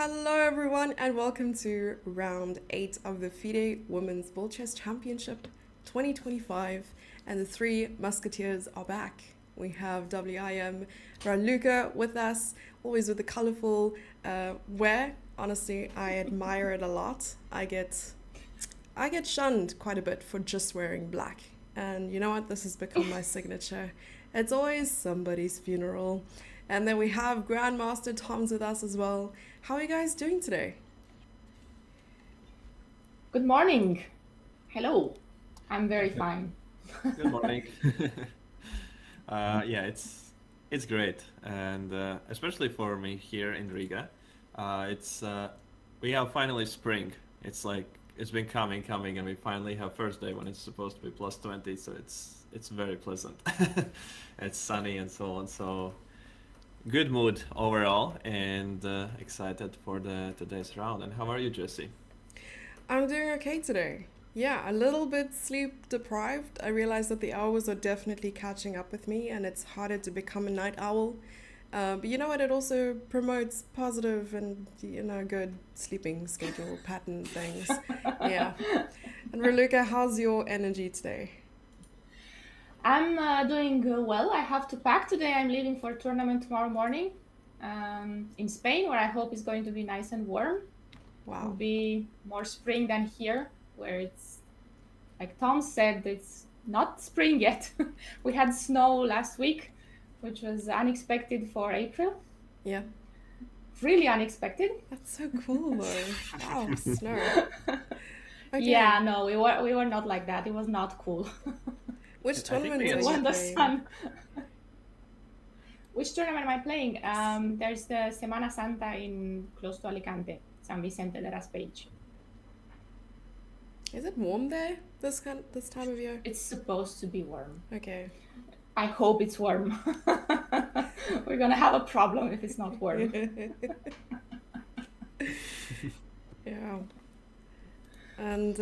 Hello, everyone, and welcome to round 8 of the FIDE Women's World Chess Championship 2025. And the three Musketeers are back. We have WIM Raluca with us, always with the colorful wear. Honestly, I admire it a lot. I get shunned quite a bit for just wearing black. And you know what? This has become my signature. It's always somebody's funeral. And then we have Grandmaster Tom's with us as well. How are you guys doing today? Good morning. Hello. I'm very fine. Good morning. Yeah, it's great, and especially for me here in Riga, it's we have finally spring. It's like it's been coming, and we finally have first day when it's supposed to be plus 20, so it's very pleasant. It's sunny and so on, so good mood overall, and excited for the today's round. And how are you, Jesse? I'm doing okay today. Yeah, a little bit sleep deprived. I realize that the hours are definitely catching up with me and it's harder to become a night owl. But you know what? It also promotes positive and, good sleeping schedule pattern things. Yeah. And Raluca, how's your energy today? I'm doing well. I have to pack today. I'm leaving for a tournament tomorrow morning in Spain, where I hope is going to be nice and warm. Will Wow. be more spring than here, where it's like Tom said, it's not spring yet. We had snow last week, which was unexpected for April. Yeah. Really unexpected. That's so cool though. Wow, snow. Okay. Yeah, no, we were not like that. It was not cool. Which I think we tournaments are had you When the playing? sun. Which tournament am I playing? There's the Semana Santa in close to Alicante, San Vicente de Raspage. Is it warm there this time of year? It's supposed to be warm. Okay. I hope it's warm. We're gonna have a problem if it's not warm. Yeah. And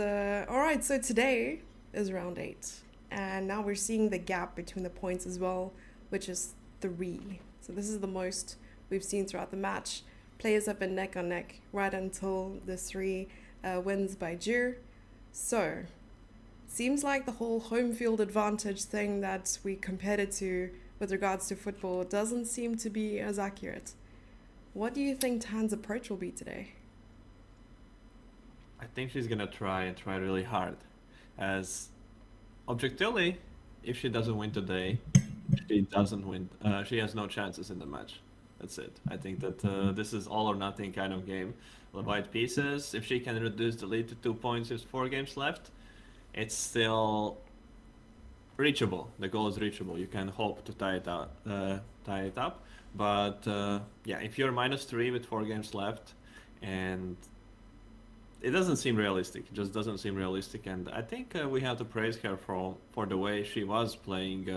all right, so today is round 8. And now we're seeing the gap between the points as well, which is 3. So this is the most we've seen throughout the match. Players have been neck on neck right until the 3 wins by Djur. So, seems like the whole home field advantage thing that we compared it to with regards to football doesn't seem to be as accurate. What do you think Tan's approach will be today? I think she's gonna try and try really hard, as objectively, if she doesn't win today, she doesn't win. She has no chances in the match. That's it. I think that this is all or nothing kind of game. The white pieces. If she can reduce the lead to 2 points with 4 games left, it's still reachable. The goal is reachable. You can hope to tie it up. But yeah, if you're -3 with 4 games left, and it doesn't seem realistic. It just doesn't seem realistic, and I think we have to praise her for the way she was playing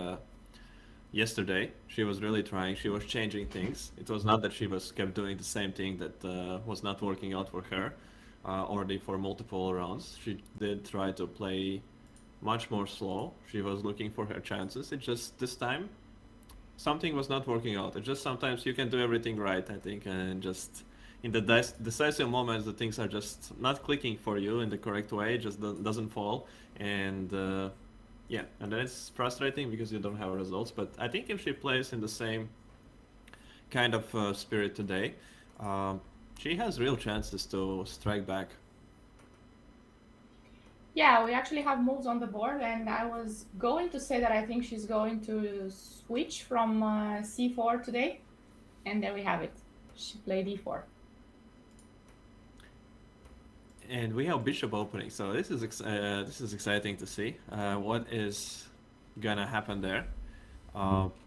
yesterday. She was really trying. She was changing things. It was not that she was kept doing the same thing that was not working out for her already for multiple rounds. She did try to play much more slow. She was looking for her chances. It just this time something was not working out. It just sometimes you can do everything right, I think, and just in the decisive moments, the things are just not clicking for you in the correct way. It just doesn't fall, and yeah, and then it's frustrating because you don't have results. But I think if she plays in the same kind of spirit today, um, she has real chances to strike back. Yeah, we actually have moves on the board, and I was going to say that I think she's going to switch from c4 today, and there we have it. She played e4. And we have bishop opening, so this is exciting to see. What is gonna happen there?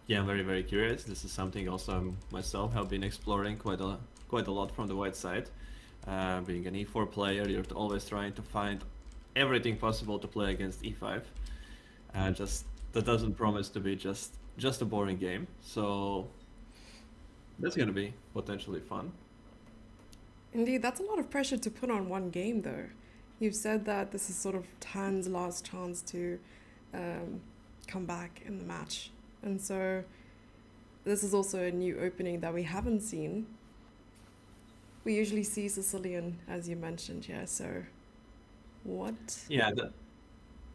Yeah, I'm very curious. This is something also myself have been exploring quite a lot from the white side. Being an e4 player, you're always trying to find everything possible to play against e5. Just that doesn't promise to be just a boring game. So that's gonna be potentially fun. Indeed, that's a lot of pressure to put on one game, though. You've said that this is sort of Tan's last chance to um, come back in the match. And so this is also a new opening that we haven't seen. We usually see Sicilian, as you mentioned, yeah. So, what? Yeah,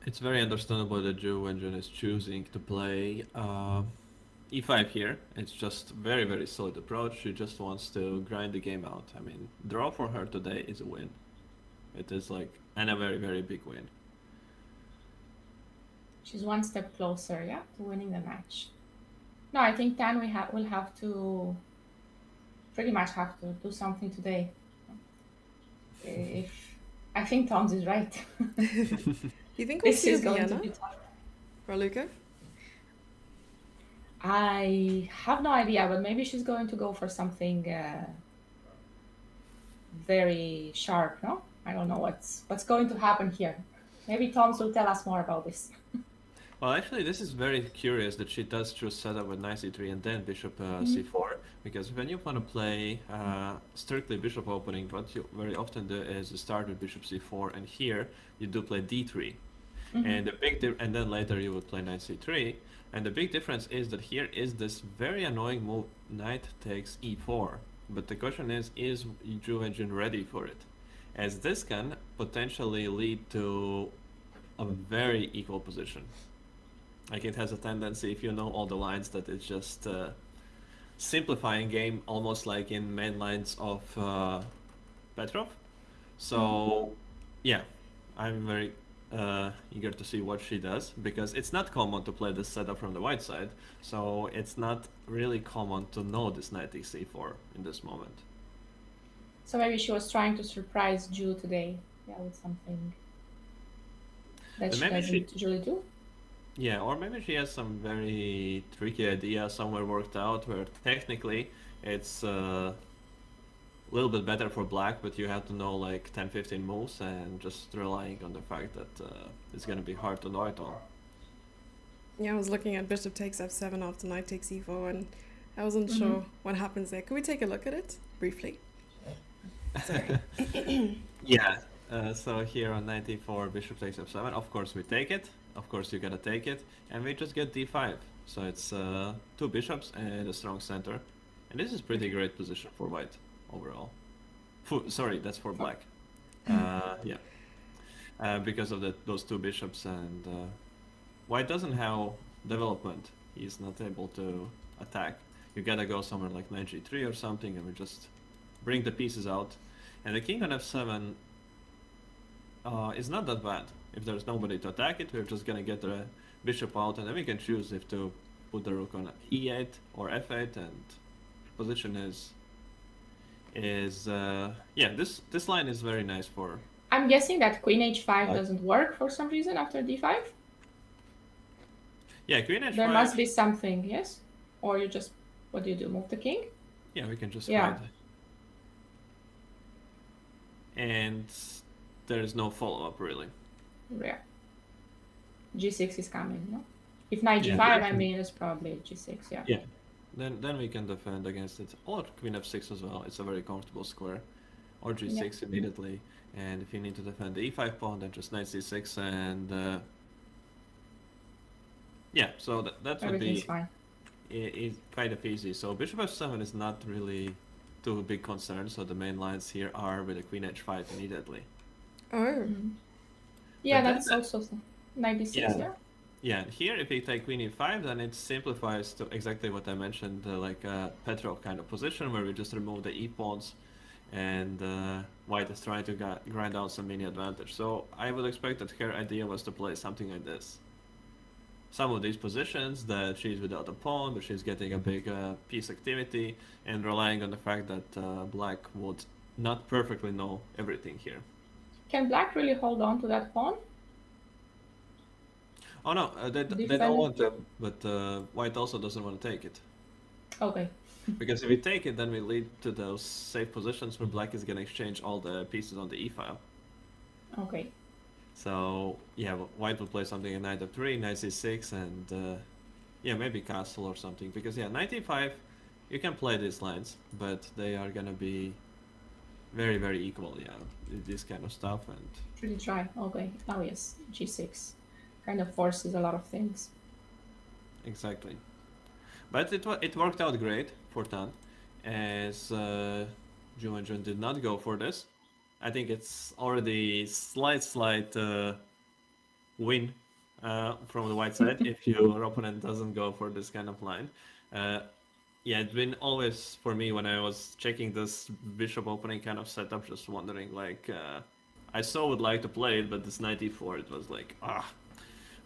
it's very understandable that Zhu Wenjun is choosing to play e5 here. It's just very, very solid approach. She just wants to grind the game out. I mean, draw for her today is a win. It is like, and a very, very big win. She's one step closer, yeah, to winning the match. No, I think Tan will have to pretty much have to do something today. If I think Tom's is right. Do you think we'll This see a is going to Vienna, be tough. Raluca? I have no idea, but maybe she's going to go for something very sharp. No, I don't know what's going to happen here. Maybe Tom's will tell us more about this. Well, actually, this is very curious that she does choose setup with knight c3 and then bishop c4, because when you want to play strictly bishop opening, what you very often do is you start with bishop c4, and here you do play d3, and the and then later you would play knight c3, and the big difference is that here is this very annoying move, knight takes e4, but the question is Zhu Wenjun ready for it? As this can potentially lead to a very equal position. Like it has a tendency, if you know all the lines, that it's just simplifying game, almost like in main lines of Petrov. So yeah, I'm very eager to see what she does, because it's not common to play this setup from the white side. So it's not really common to know this knight takes c4 in this moment. So maybe she was trying to surprise Zhu today, yeah, with something that she doesn't usually do. Yeah, or maybe she has some very tricky idea somewhere worked out where technically it's a little bit better for black, but you have to know like 10-15 moves, and just relying on the fact that it's going to be hard to know it all. Yeah, I was looking at bishop takes f7 after knight takes e4, and I wasn't sure what happens there. Could we take a look at it briefly? Sorry. Yeah, so here on knight e4, bishop takes f7, of course we take it. Of course you gotta take it, and we just get d5. So it's two bishops and a strong center, and this is pretty great position for white overall. Sorry, that's for black. Yeah, because of those two bishops, and white doesn't have development. He's not able to attack. You gotta go somewhere like knight g3 or something, and we just bring the pieces out. And the king on f7 is not that bad. If there's nobody to attack it, we're just gonna get the bishop out, and then we can choose if to put the rook on e8 or f8, and position is yeah, this line is very nice for. I'm guessing that queen h5 doesn't work for some reason after d5. Yeah, queen h5. There must be something, yes? Or you just, what do you do? Move the king? Yeah, we can just Yeah. hide. And there is no follow-up really. Yeah. g6 is coming, no? If knight g5, I mean, it's probably g6, yeah. Yeah. Then we can defend against it. Or queen f6 as well. It's a very comfortable square. Or g6 immediately. And if you need to defend the e5 pawn, then just knight c6, and yeah, so that would be fine. It's kind of easy. So bishop f7 is not really too big concern. So the main lines here are with the queen h5 immediately. Oh. Yeah, But that's also knight d6, yeah. Yeah, here if you take queen e5, then it simplifies to exactly what I mentioned, like a Petrov kind of position where we just remove the e-pawns, and white is trying to grind out some mini advantage. So I would expect that her idea was to play something like this. Some of these positions that she's without a pawn, but she's getting a big piece activity, and relying on the fact that black would not perfectly know everything here. Can black really hold on to that pawn? Oh no, they don't want to, but white also doesn't want to take it. Okay. Because if we take it, then we lead to those safe positions where black is going to exchange all the pieces on the e-file. Okay. So yeah, white will play something at knight f3, knight c6, and yeah, maybe castle or something. Because yeah, knight e5, you can play these lines, but they are going to be very, very equal, yeah, this kind of stuff. And Pretty dry. Okay. Oh yes, g6 kind of forces a lot of things. Exactly. But it worked out great for Tan, as Jumanjun did not go for this. I think it's already slight win from the white side if your opponent doesn't go for this kind of line. Yeah, it's been always for me when I was checking this bishop opening kind of setup, just wondering like I so would like to play it, but this knight e4, it was like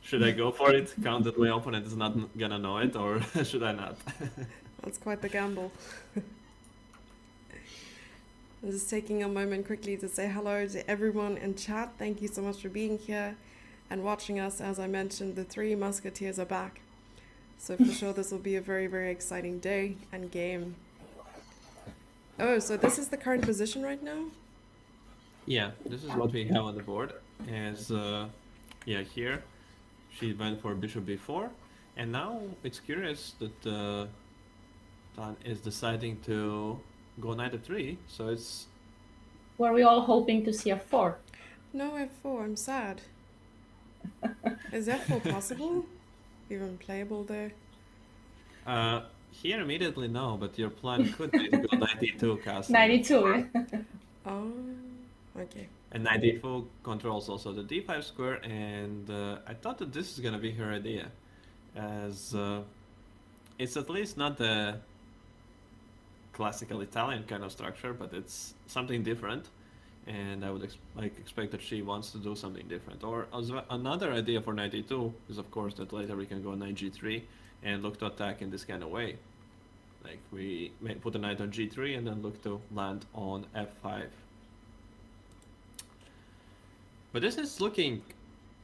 should I go for it? Count that my opponent is not gonna know it, or should I not? That's quite the gamble. I'm just taking a moment quickly to say hello to everyone in chat. Thank you so much for being here and watching us. As I mentioned, the three musketeers are back. So for sure this will be a very, very exciting day and game. Oh, so this is the current position right now? Yeah, this is what we have on the board. As yeah, here she went for bishop b4, and now it's curious that Dan is deciding to go knight f3. So it's Were we all hoping to see a 4? No f4, I'm sad. Is f4 possible? Even playable there? here immediately no, but your plan could be to go knight e2 castle. 92. Oh, okay. And knight e4 controls also the d5 square, and I thought that this is gonna be her idea, as it's at least not the classical Italian kind of structure, but it's something different, and I would expect that she wants to do something different. Or another idea for knight e2 is of course that later we can go knight g3 and look to attack in this kind of way. Like we may put a knight on g3 and then look to land on f5. But this is looking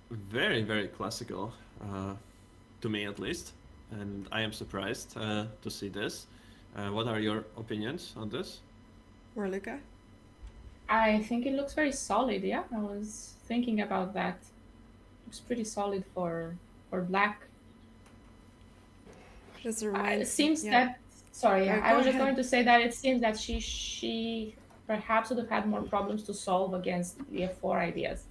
very, very classical, to me at least, and I am surprised to see this. What are your opinions on this? Raluca? I think it looks very solid, yeah. I was thinking about that. Looks pretty solid for black. Just It seems yeah. that sorry, Go I was just ahead. going to say that it seems that she perhaps would have had more problems to solve against the f4 ideas.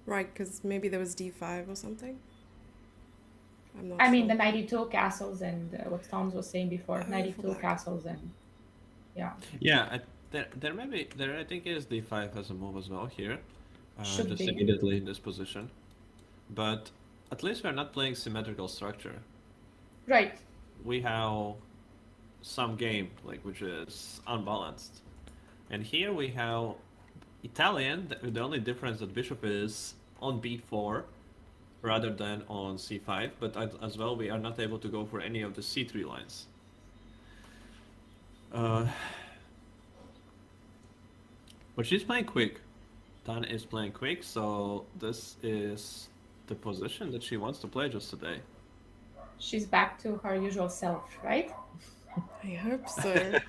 Right, because maybe there was d5 or something? I'm not I sure. mean, the 92 castles and what Tom was saying before, Oh, 92 for black. castles and yeah. Yeah, there may be I think is d5 as a move as well here, Should just be. immediately in this position, but at least we're not playing symmetrical structure. Right. We have some game which is unbalanced, and here we have Italian. The only difference that bishop is on b4 rather than on c5, but as well we are not able to go for any of the c3 lines. But she's playing quick. Dan is playing quick, so this is the position that she wants to play just today. She's back to her usual self, right? I hope so.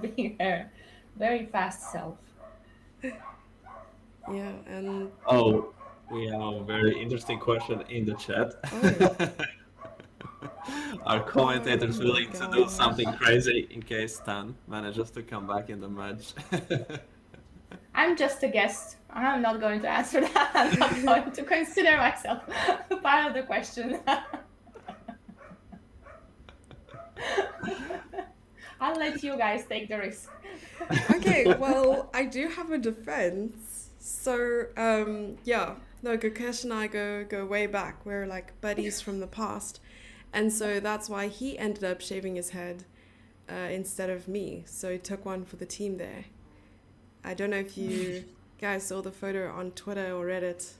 Being her very fast self. Yeah, and Oh, we have a very interesting question in the chat. Are commentators willing to do something crazy in case Stan manages to come back in the match? I'm just a guest. I'm not going to answer that. I'm not going to consider myself part of the question. I'll let you guys take the risk. Okay, well, I do have a defense. So, yeah, no, Gukesh and I go way back. We're like buddies from the past. And so that's why he ended up shaving his head instead of me. So he took one for the team there. I don't know if you guys saw the photo on Twitter or Reddit.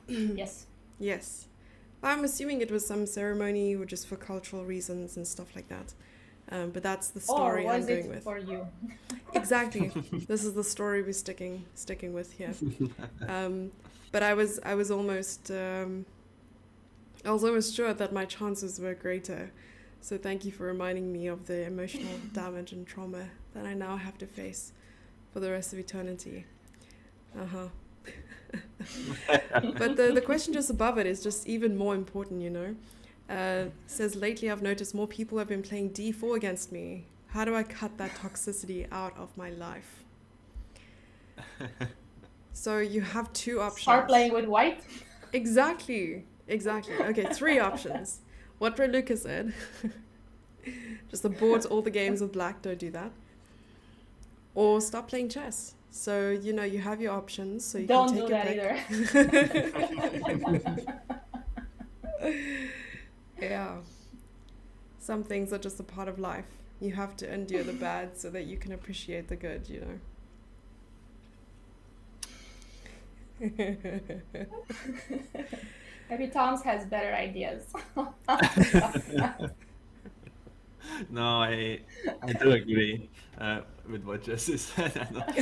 Yes. Yes. I'm assuming it was some ceremony or just for cultural reasons and stuff like that. But that's the story or was I'm going it with. for you? Exactly. This is the story we're sticking with here. But I was almost sure that my chances were greater. So thank you for reminding me of the emotional damage and trauma that I now have to face for the rest of eternity. But the question just above it is just even more important, you know. Says, lately I've noticed more people have been playing d4 against me. How do I cut that toxicity out of my life? So you have two options. Start playing with white? Exactly. Okay, three options. What Raluca said Just abort all the games with black, don't do that. Or stop playing chess. So, you have your options, so you Don't can do take that your pick. either. Yeah. Some things are just a part of life. You have to endure the bad so that you can appreciate the good, Maybe Tom's has better ideas. No, I do agree with what Jesse said.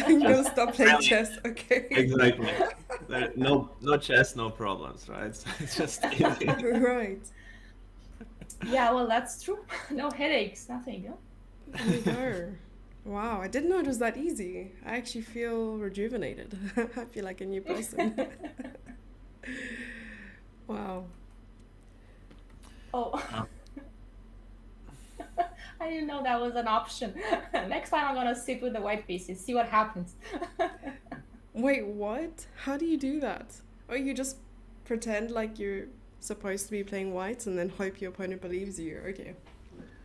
I'm gonna Just stop playing really- chess, okay? Exactly. No chess, no problems, right? So it's just easy. Right. Yeah, well, that's true. No headaches, nothing. Huh? There you go. Wow, I didn't know it was that easy. I actually feel rejuvenated. I feel like a new person. Wow. Oh, I didn't know that was an option. Next time I'm gonna sit with the white pieces, see what happens. Wait, what? How do you do that? Oh, you just pretend like you're supposed to be playing white and then hope your opponent believes you. Okay.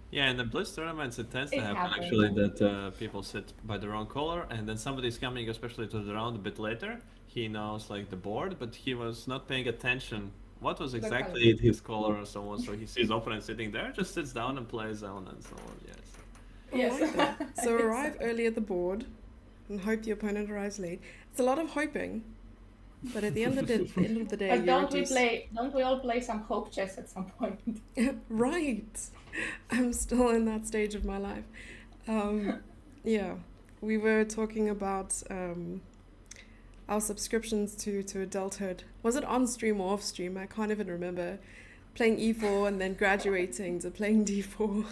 Yeah, in the Blitz tournaments, it tends to It happen happens. actually that people sit by the wrong color, and then somebody's coming, especially to the round a bit later. He knows like the board, but he was not paying attention what was The color. exactly his color or so on. So he sees opponent sitting there, just sits down and plays on and so on. Yes. I Yes. like that. So arrive early at the board and hope the opponent arrives late. It's a lot of hoping, but at the end of the day, But you don't reduce. don't we all play some hope chess at some point? Right. I'm still in that stage of my life. Yeah, we were talking about our subscriptions to adulthood. Was it on stream or off stream? I can't even remember. Playing E4 and then graduating to playing D4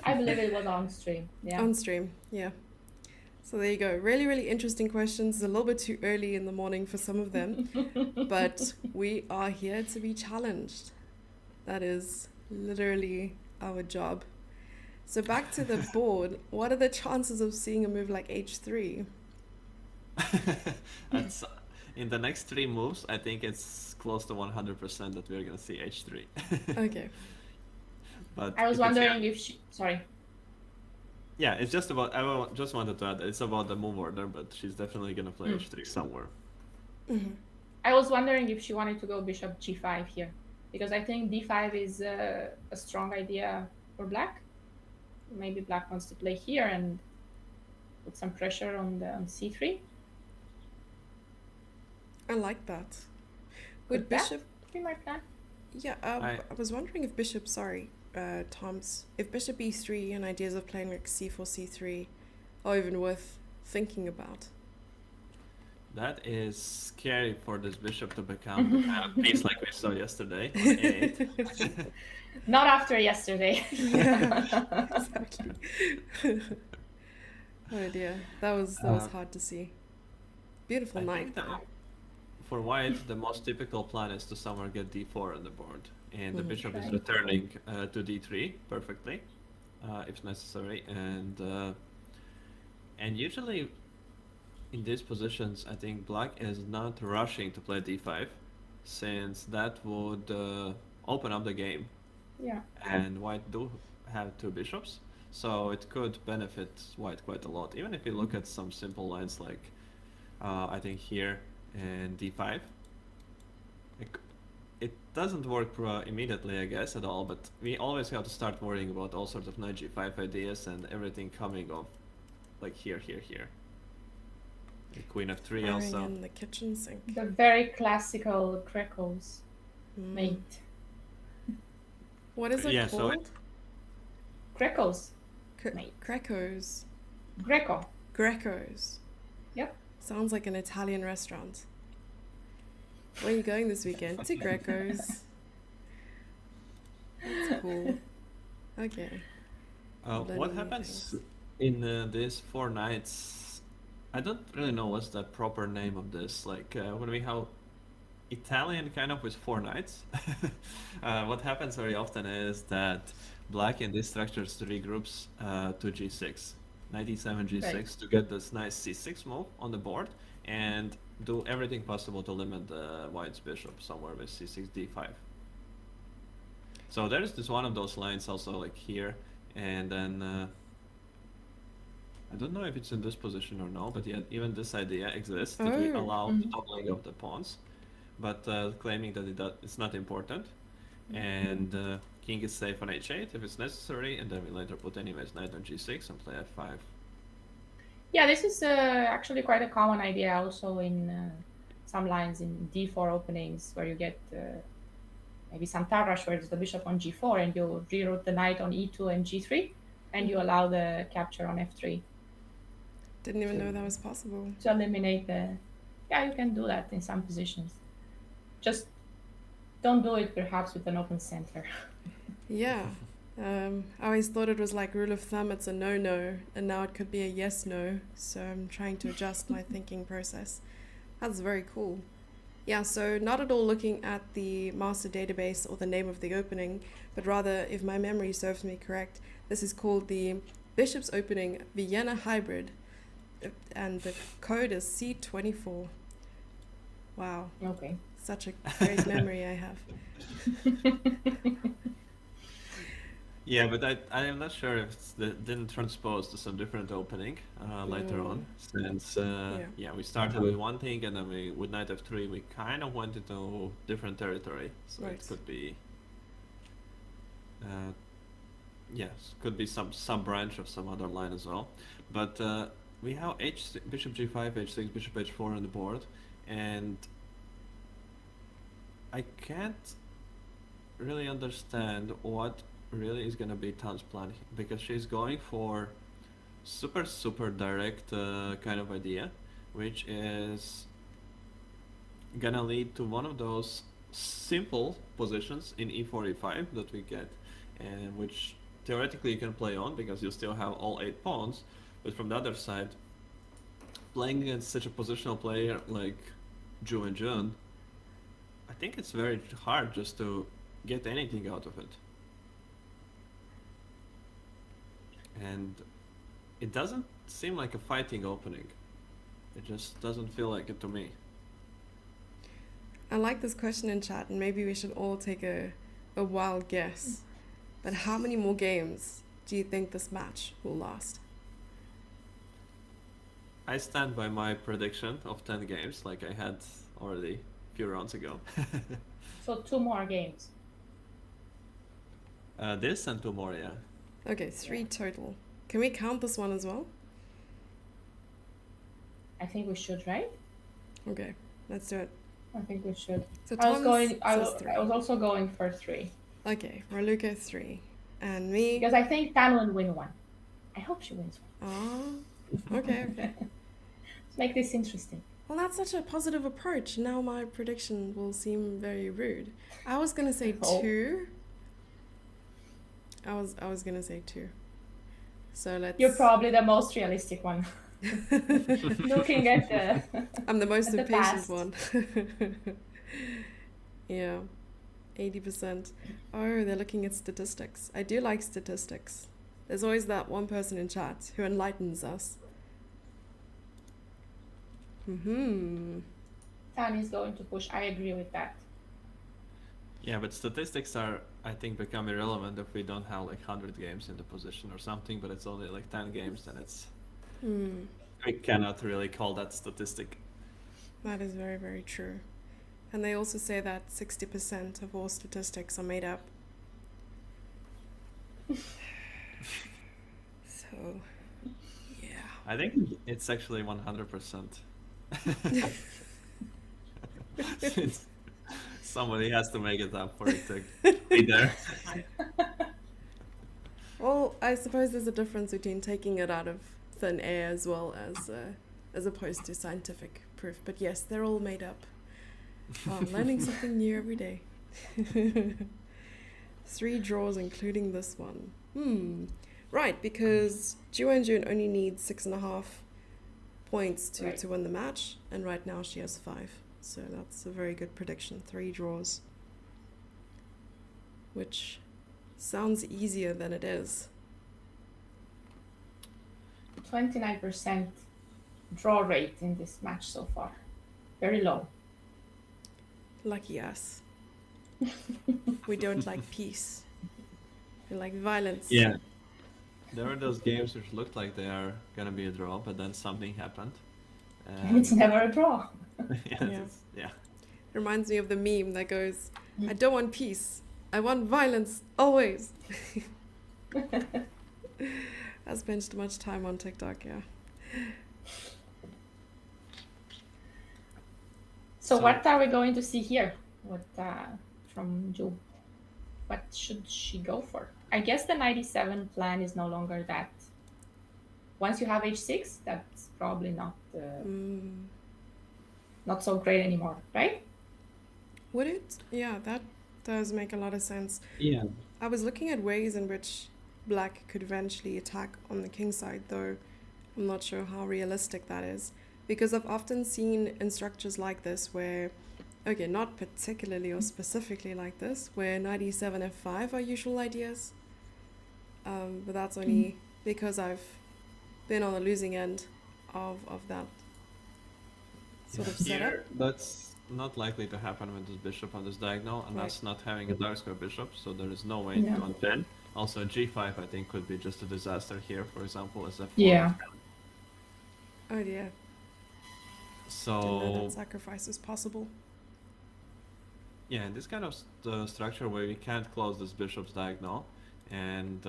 I believe it was on stream. Yeah. on stream. Yeah. So there you go. Really, really interesting questions. It's a little bit too early in the morning for some of them, but we are here to be challenged. That is literally our job. So back to the board. What are the chances of seeing a move like H3? That's, in the next 3 moves, I think it's close to 100% that we're gonna see H3. Okay. But I was if it's- wondering if she. Sorry. Yeah, it's just about. Just wanted to add that it's about the move order, but she's definitely gonna play H3 somewhere. Mhm. I was wondering if she wanted to go bishop g5 here, because I think d5 is a strong idea for black. Maybe black wants to play here and put some pressure on c3. I like that. Would Could that bishop? be my plan? Yeah. I- I was wondering if bishop. Sorry, Tom's. If bishop e3 and ideas of playing like c4, c3 are even worth thinking about. That is scary for this bishop to become the kind of piece like we saw yesterday on A8. Not after yesterday. Yeah, exactly. Oh dear, that was hard to see. Beautiful I knight think though. that for white, the most typical plan is to somewhere get d4 on the board, and the Mhm. bishop is Right. returning to d3 perfectly, if necessary, and usually in these positions, I think black is not rushing to play d5, since that would open up the game, Yeah. and white do have 2 bishops, so it could benefit white quite a lot. Even if you look at some simple lines like I think here and d5, it doesn't work immediately, I guess, at all, but we always have to start worrying about all sorts of knight g5 ideas and everything coming off like here. The queen f3 Firing also. in the kitchen sink. The very classical Krekos Mm. mate. What is it Yeah, so called? Krekos. Mate. Grecos. Greco. Grecos. Yep. Sounds like an Italian restaurant. Where are you going this weekend? To Grecos. That's cool. Okay. Learning What new happens things. in these 4 knights? I don't really know what's the proper name of this. Like when we have Italian kind of with 4 knights, what happens very often is that black in these structures regroups to g6, knight e7, g6 Right. to get this nice c6 move on the board and do everything possible to limit the white's bishop somewhere with c6, d5. So there's this one of those lines also like here, and then I don't know if it's in this position or no, but yet even this idea exists that we Oh, allow the doubling of the pawns, but claiming that it's not important, and king is safe on h8 if it's necessary, and then we later put anyways knight on g6 and play f5. Yeah, this is actually quite a common idea also in some lines in d4 openings where you get maybe some tarrasch where it's the bishop on g4 and you reroute the knight on e2 and g3 and you allow the capture on f3 didn't even to, know that was possible. to eliminate the... Yeah, you can do that in some positions. Just don't do it perhaps with an open center. Yeah. I always thought it was like rule of thumb, it's a no-no, and now it could be a yes-no, so I'm trying to adjust my thinking process. That's very cool. Yeah, so not at all looking at the master database or the name of the opening, but rather, if my memory serves me correct, this is called the Bishop's Opening Vienna Hybrid, and the code is C24. Wow, Okay. such a great memory I have. Yeah, but I am not sure if it's didn't transpose to some different opening later on, since yeah, we started with one thing and then with knight f3 we kind of went into different territory, so Right. it could be yes, could be some sub-branch of some other line as well. But we have bishop g5, h6, bishop h4 on the board, and I can't really understand what really is gonna be Tan's plan, because she's going for super direct kind of idea, which is gonna lead to one of those simple positions in e4, e5 that we get, and which theoretically you can play on because you still have all 8 pawns, but from the other side, playing against such a positional player like Ju and Jun, I think it's very hard just to get anything out of it. And it doesn't seem like a fighting opening. It just doesn't feel like it to me. I like this question in chat, and maybe we should all take a wild guess. But how many more games do you think this match will last? I stand by my prediction of 10 games, like I had already a few rounds ago. So 2 more games. This and 2 more, yeah. Okay, 3 total. Can we count this one as well? I think we should, right? Okay, let's do it. I think we should. So I was Thomas going. says 3. I was also going for 3 Okay, Raluca 3. And me? because I think Tan will win one. I hope she wins one. Oh, okay. Let's make this interesting. Well, that's such a positive approach. Now my prediction will seem very rude. I was gonna say Oh. 2. I was gonna say 2. So let's. You're probably the most realistic one. Looking at the. I'm the most at the impatient past. one. Yeah, 80%. Oh, they're looking at statistics. I do like statistics. There's always that one person in chat who enlightens us. Tan is going to push. I agree with that. Yeah, but statistics are, I think, become irrelevant if we don't have like 100 games in the position or something, but it's only like 10 games, then it's... We cannot really call that statistic. That is very, very true. And they also say that 60% of all statistics are made up. So, yeah. I think it's actually 100%. Since somebody has to make it up for it to be there. Well, I suppose there's a difference between taking it out of thin air as well as opposed to scientific proof. But yes, they're all made up. Wow, I'm learning something new every day. 3 draws, including this one. Right, because Ju and Jun only need 6.5 points to win the match, and right now she has 5. So that's a very good prediction. 3 draws, which sounds easier than it is. 29% draw rate in this match so far. Very low. Lucky us. We don't like peace. We like violence. Yeah, there were those games which looked like they are gonna be a draw, but then something happened. And it's And never a draw. yes, Yeah. yeah. Reminds me of the meme that goes, I don't want peace. I want violence, always. I spent too much time on TikTok, yeah. So So- what are we going to see here? What from Ju? What should she go for? I guess the 97 plan is no longer that. Once you have h6, that's probably not so great anymore, right? Would it? Yeah, that does make a lot of sense. Yeah. I was looking at ways in which black could eventually attack on the king side, though I'm not sure how realistic that is. Because I've often seen in structures like this where, okay, not particularly or specifically like this, where knight e7, f5 are usual ideas. But that's only because I've been on the losing end of that sort of setup. Here, that's not likely to happen with this bishop on this diagonal, and that's not having a dark square bishop, so there is no way No. to unpin. Also, g5 I think could be just a disaster here, for example, as f4. Yeah. Oh yeah, didn't know So that sacrifice is possible. yeah, in this kind of structure where we can't close this bishop's diagonal, and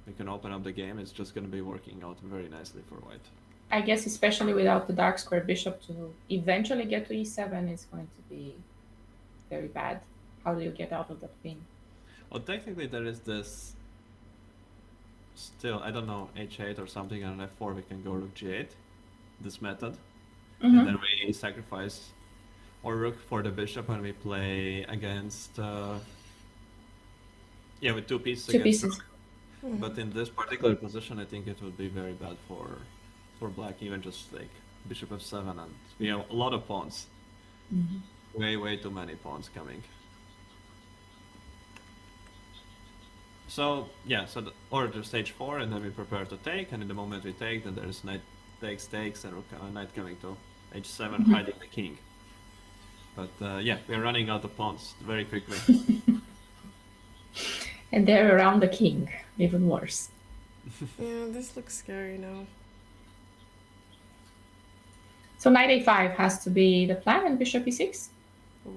we can open up the game, it's just going to be working out very nicely for white. I guess especially without the dark square bishop to eventually get to e7 is going to be very bad. How do you get out of that queen? Well, technically there is this still, I don't know, h8 or something, and on f4 we can go rook g8, this method, and then we sacrifice or rook for the bishop when we play against, yeah, with two pieces Two against pieces. rook. But in this particular position, I think it would be very bad for black, even just like bishop f7, and we have a lot of pawns, way too many pawns coming. So yeah, or just h4, and then we prepare to take, and in the moment we take, then there's knight takes, and knight coming to h7, hiding the king. But yeah, we're running out of pawns very quickly. And they're around the king, even worse. Yeah, this looks scary now. So knight a5 has to be the plan, and bishop e6.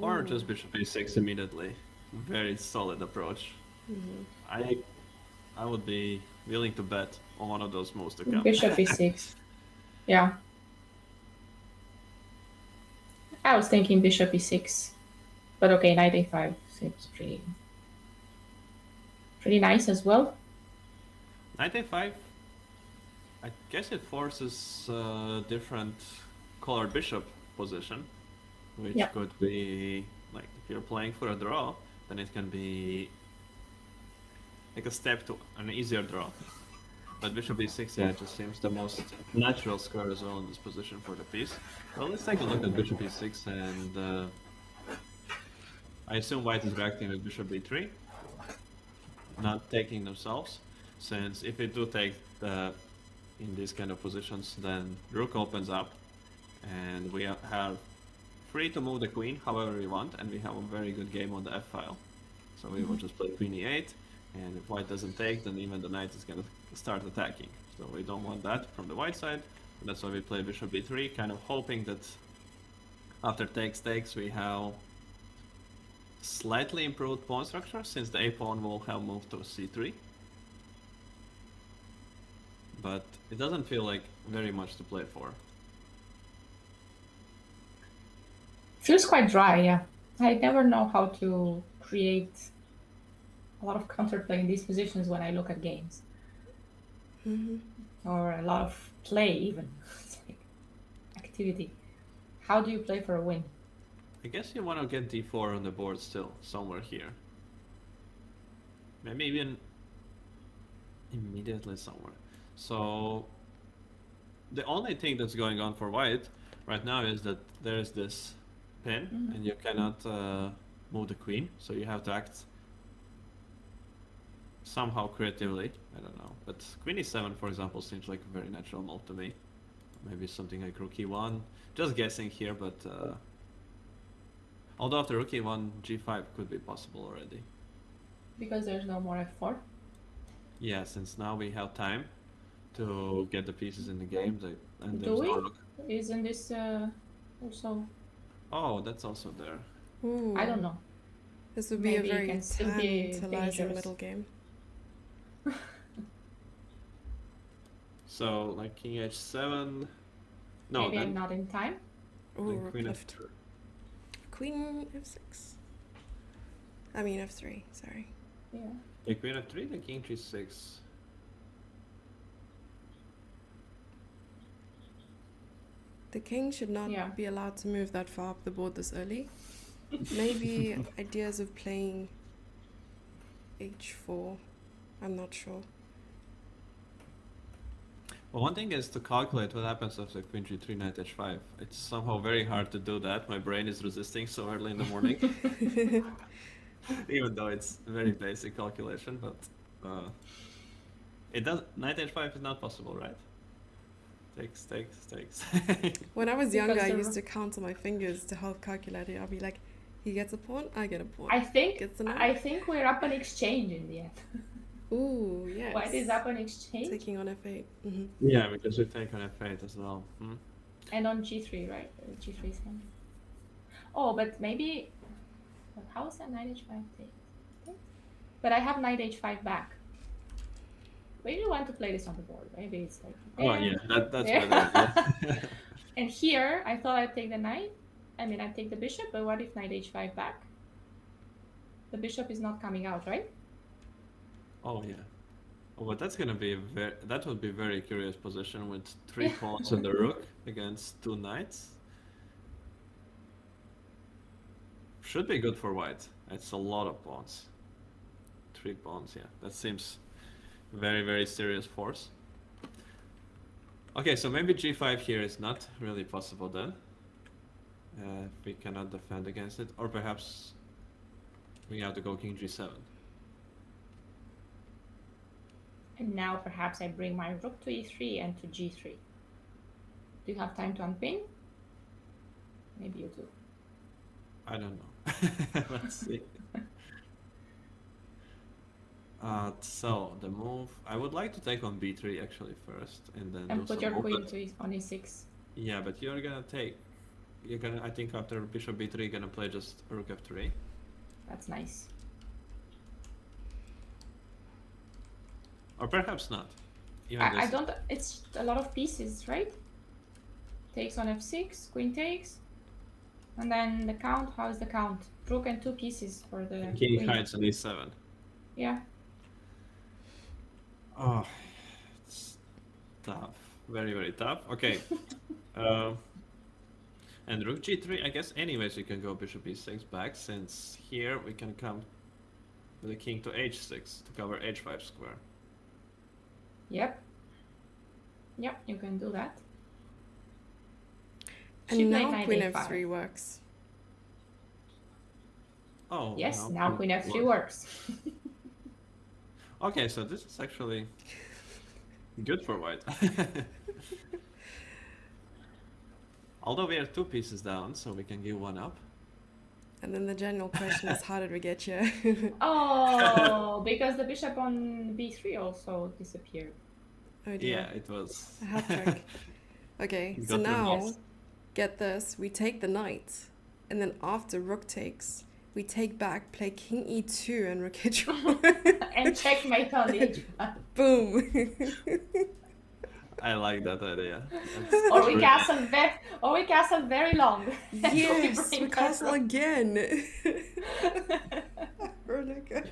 Or Ooh. just bishop e6 immediately. Very solid approach. I would be willing to bet on one of those moves to come. Bishop e6. Yeah. I was thinking bishop e6. But okay, knight a5 seems pretty nice as well. Knight a5, I guess it forces a different colored bishop position, which Yeah. could be, like, if you're playing for a draw, then it can be like a step to an easier draw. But bishop e6, yeah, it just seems the most natural square as well in this position for the piece. Well, let's take a look at bishop e6, and I assume white is reacting with bishop b3, not taking themselves, since if we do take in these kind of positions, then rook opens up, and we are free to move the queen however we want, and we have a very good game on the f-file. So we will just play queen e8, and if white doesn't take, then even the knight is going to start attacking. So we don't want that from the white side, and that's why we play bishop b3, kind of hoping that after takes we have slightly improved pawn structure, since the a pawn will have moved to c3. But it doesn't feel like very much to play for. Feels quite dry, yeah. I never know how to create a lot of counterplay in these positions when I look at games. Or a lot of play, even. It's like activity. How do you play for a win? I guess you want to get d4 on the board still, somewhere here. Maybe even immediately somewhere. So the only thing that's going on for white right now is that there's this pin, and you cannot move the queen, so you have to act somehow creatively. I don't know, but queen e7, for example, seems like a very natural move to me. Maybe something like rook e1. Just guessing here, but Although after rook e1, g5 could be possible already. Because there's no more f4. Yeah, since now we have time to get the pieces in the game, and Do there's we? no rook. Isn't this also? Oh, that's also there. Ooh. I don't know. This would Maybe be it a very can still be tantalizing dangerous. middle game. So like king h7. No, Maybe I'm then, not in time. Ooh, then rook queen left. f3. Queen f6. I mean f3, sorry. Yeah. Yeah, queen f3, then king g6. The king should not Yeah. be allowed to move that far up the board this early. Maybe ideas of playing h4. I'm not sure. Well, one thing is to calculate what happens after queen g3, knight h5. It's somehow very hard to do that. My brain is resisting so early in the morning. Even though it's very basic calculation, but it does. Knight h5 is not possible, right? Takes. When I was younger, I Because used to count on my fingers to help calculate it. I'll be like, he gets a pawn, I get a pawn. I think Gets a knight. I think we're up an exchange in the end. Ooh, yes. White is up an exchange, Taking on f8. Mm-hmm. Yeah, because we take on f8 as well. and on g3, right? G3 is hand. Oh, but maybe. But how is that knight h5 take? But I have knight h5 back. Maybe you want to play this on the board. Maybe it's like. Oh there, yeah, that's there. better. And here, I thought I'd take the knight. I mean, I'd take the bishop, but what if knight h5 back? The bishop is not coming out, right? Oh yeah. Oh, but that's gonna be that would be a very curious position with 3 pawns and the rook against 2 knights. Should be good for white. It's a lot of pawns. 3 pawns, yeah. That seems very, very serious force. Okay, so maybe g5 here is not really possible then. We cannot defend against it. Or perhaps we have to go king g7. And now perhaps I bring my rook to e3 and to g3. Do you have time to unpin? Maybe you do. I don't know. Let's see. So the move, I would like to take on b3 actually first, and then And do put some your queen open. on e6. Yeah, but you're gonna take. You're gonna. I think after bishop b3, you're gonna play just rook f3. That's nice. Or perhaps not. Even I this. don't. It's a lot of pieces, right? Takes on f6, queen takes, and then the count. How is the count? Rook and 2 pieces for the King queen. hides on e7. Yeah. Oh, it's tough. Very, very tough. Okay. And rook g3. I guess anyways we can go bishop e6 back, since here we can come with the king to h6 to cover h5 square. Yep. Yep. You can do that. And She played now knight queen a5. f3 works. Oh. Yes. Now queen f3 works. Okay, so this is actually good for white. Although we are 2 pieces down, so we can give 1 up. And then the general question is, how did we get here? Oh, because the bishop on b3 also disappeared. Oh dear. Yeah, it was. A hat trick. Okay, You so got the- now, Yes. get this, we take the knight, and then after rook takes, we take back, play king e2 and rook h1. And checkmate on h1. Boom. I like that idea. Or we castle very long. Yes, we bring castle that again. Raluca.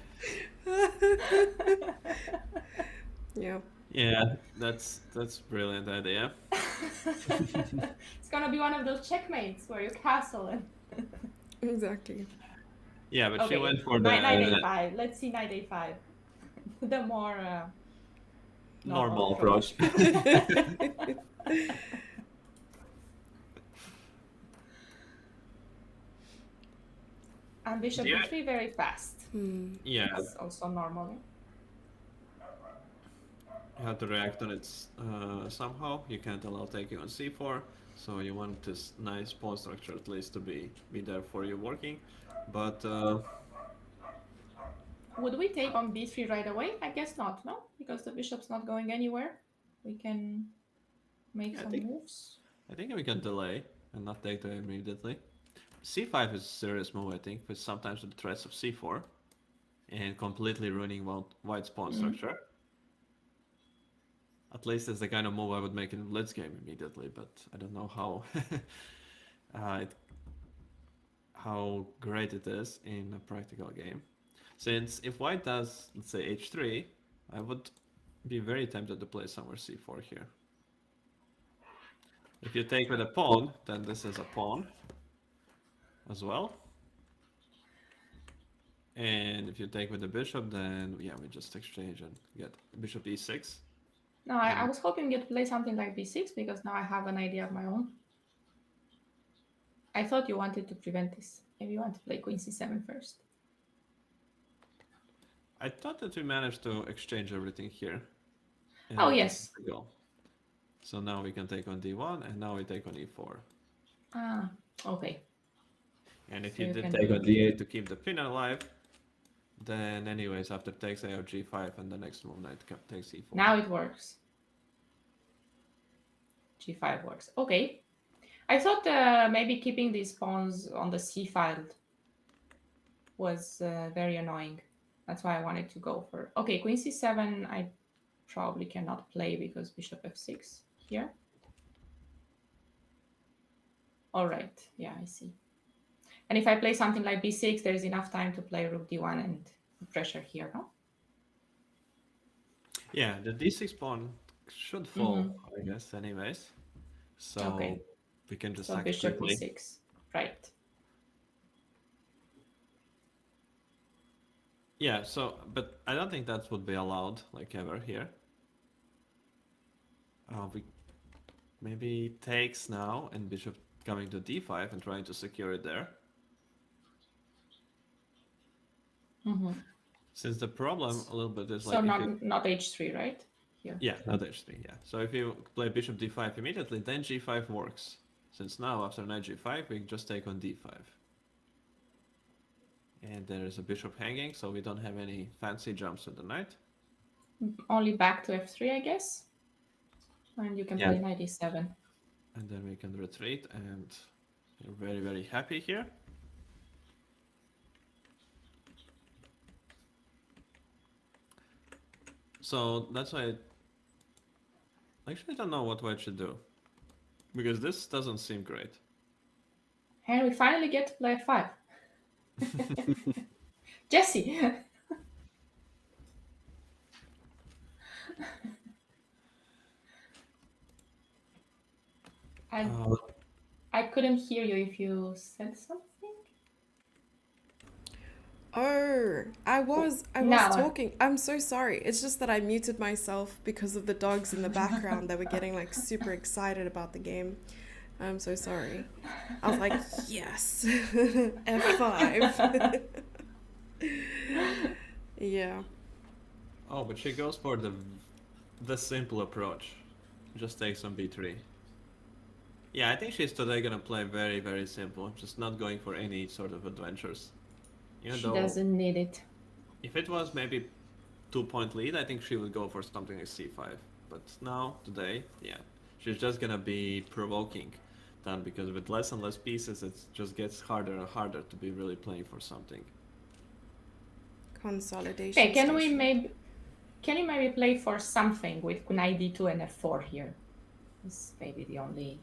Yeah. Yeah, that's brilliant idea. It's gonna be one of those checkmates where you castle and. Exactly. Yeah, but she Okay, went for knight the a5. Let's see knight a5. The more normal approach. And bishop Yeah. b3 very fast. Yeah, That's also normal. you have to react on it somehow. You can't allow taking on c4, So you want this nice pawn structure at least to be there for you working. But Would we take on b3 right away? I guess not, no? Because the bishop's not going anywhere. We can make yeah, some moves. I think we can delay and not take them immediately. c5 is a serious move, I think, with sometimes with the threats of c4 and completely ruining white's pawn structure. At least it's the kind of move I would make in a blitz game immediately, but I don't know how how great it is in a practical game. Since if white does, let's say, h3, I would be very tempted to play somewhere c4 here. If you take with a pawn, then this is a pawn as well. And if you take with the bishop, then yeah, we just exchange and get bishop e6. No, I was hoping you'd play something like b6 because now I have an idea of my own. I thought you wanted to prevent this. Maybe you want to play queen c7 first. I thought that we managed to exchange everything here. Oh, yes. Go. So now we can take on d1, and now we take on e4. Ah, okay. And if you did take on d8 to keep the pin alive, then anyways, after takes I have g5, and the next move knight takes e4. Now it works. g5 works. Okay. I thought maybe keeping these pawns on the c file was very annoying. That's why I wanted to go for... Okay, queen c7 I probably cannot play because bishop f6 here. All right, yeah, I see. And if I play something like b6, there's enough time to play rook d1 and pressure here, no? Yeah, the d6 pawn should fall, I guess, anyways. So we can just act bishop quickly. e6, right. Yeah, so, but I don't think that would be allowed, like, ever here. We maybe takes now, and bishop coming to d5 and trying to secure it there. Since the problem a little bit is like... So not h3, right? Here. Yeah, not h3, yeah. So if you play bishop d5 immediately, then g5 works. Since now, after knight g5, we just take on d5. And there is a bishop hanging, so we don't have any fancy jumps with the knight. Only back to f3, I guess. And you can play knight e7. And then we can retreat, and we're very, very happy here. So that's why I actually don't know what white should do, because this doesn't seem great. And we finally get to play f5. Jesse! I couldn't hear you if you said something. Oh, I was talking. I'm so sorry. It's just that I muted myself because of the dogs in the background that were getting like super excited about the game. I'm so sorry. I was like, yes, F5. Yeah. Oh, but she goes for the simple approach. Just takes on b3. Yeah, I think she's today gonna play very, very simple. Just not going for any sort of adventures. She doesn't need it. If it was maybe 2-point lead, I think she would go for something like c5. But now, today, yeah, she's just gonna be provoking then, because with less and less pieces, it just gets harder and harder to be really playing for something. Consolidation. Okay, can you maybe play for something with knight d2 and f4 here? This may be the only...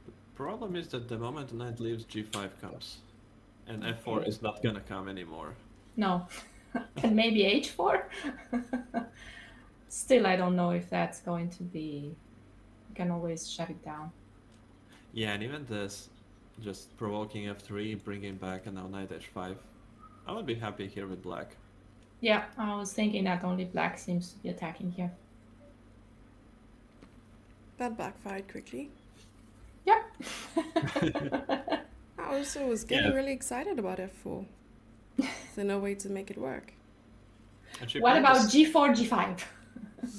The problem is that the moment the knight leaves, g5 comes. And f4 is not gonna come anymore. No. And maybe h4? Still, I don't know if that's going to be... You can always shut it down. Yeah, and even this, just provoking f3, bringing back, and now knight h5. I would be happy here with black. Yeah, I was thinking that only black seems to be attacking here. That backfired quickly. Yeah. I also was getting really excited about f4. So no way to make it work. What about g4, g5?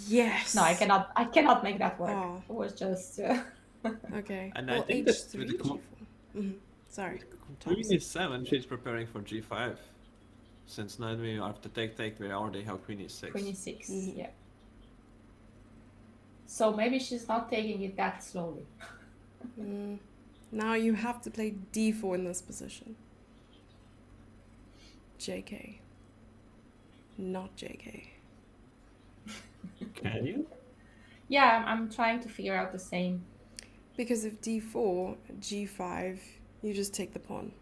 Yes. No, I cannot make that work. Oh. It was just... Okay. And I Well, think that h3, with the g4. Mhm. Sorry. queen Thomas. e7, she's preparing for g5. Since now we after take, we already have queen e6. Queen e6, Mhm. yeah. So maybe she's not taking it that slowly. Now you have to play d4 in this position. JK. Not JK. Can you? Yeah, I'm trying to figure out the same. Because if d4, g5, you just take the pawn.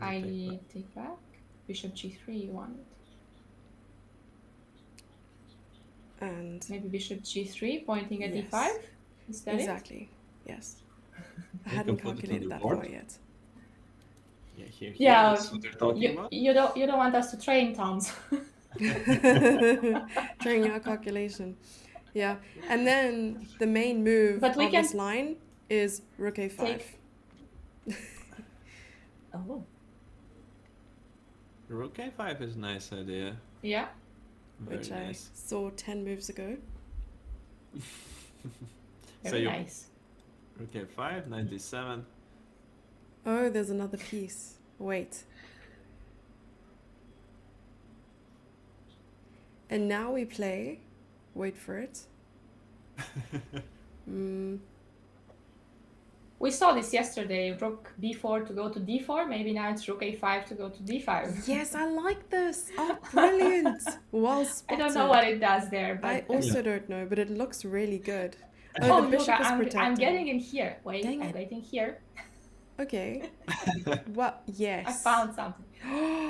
I take back. Bishop g3 you want. And Maybe bishop g3 pointing at yes, d5? Is that exactly. Yes. I You hadn't can put it on calculated the that board. far yet. Yeah, here, Yeah, that's what they're talking about. you don't want us to train, Tons. Trying our calculation. Yeah. And then the main move But we of can this line is rook a5. take. Oh, Rook a5 is a nice idea. yeah. Very Which nice. I saw 10 moves ago. Very you nice. rook a5, 97. Oh, there's another piece. Wait. And now we play. Wait for it. We saw this yesterday. Rook b4 to go to d4. Maybe now it's rook a5 to go to d5. Yes, I like this. Oh, brilliant. Well I spotted. don't know what it does there, but I also don't know, but it looks really good. Oh, oh, the look, bishop is I'm protected. getting in here. Wait, Dang I'm it. getting here. Okay. Well, yes. I found something.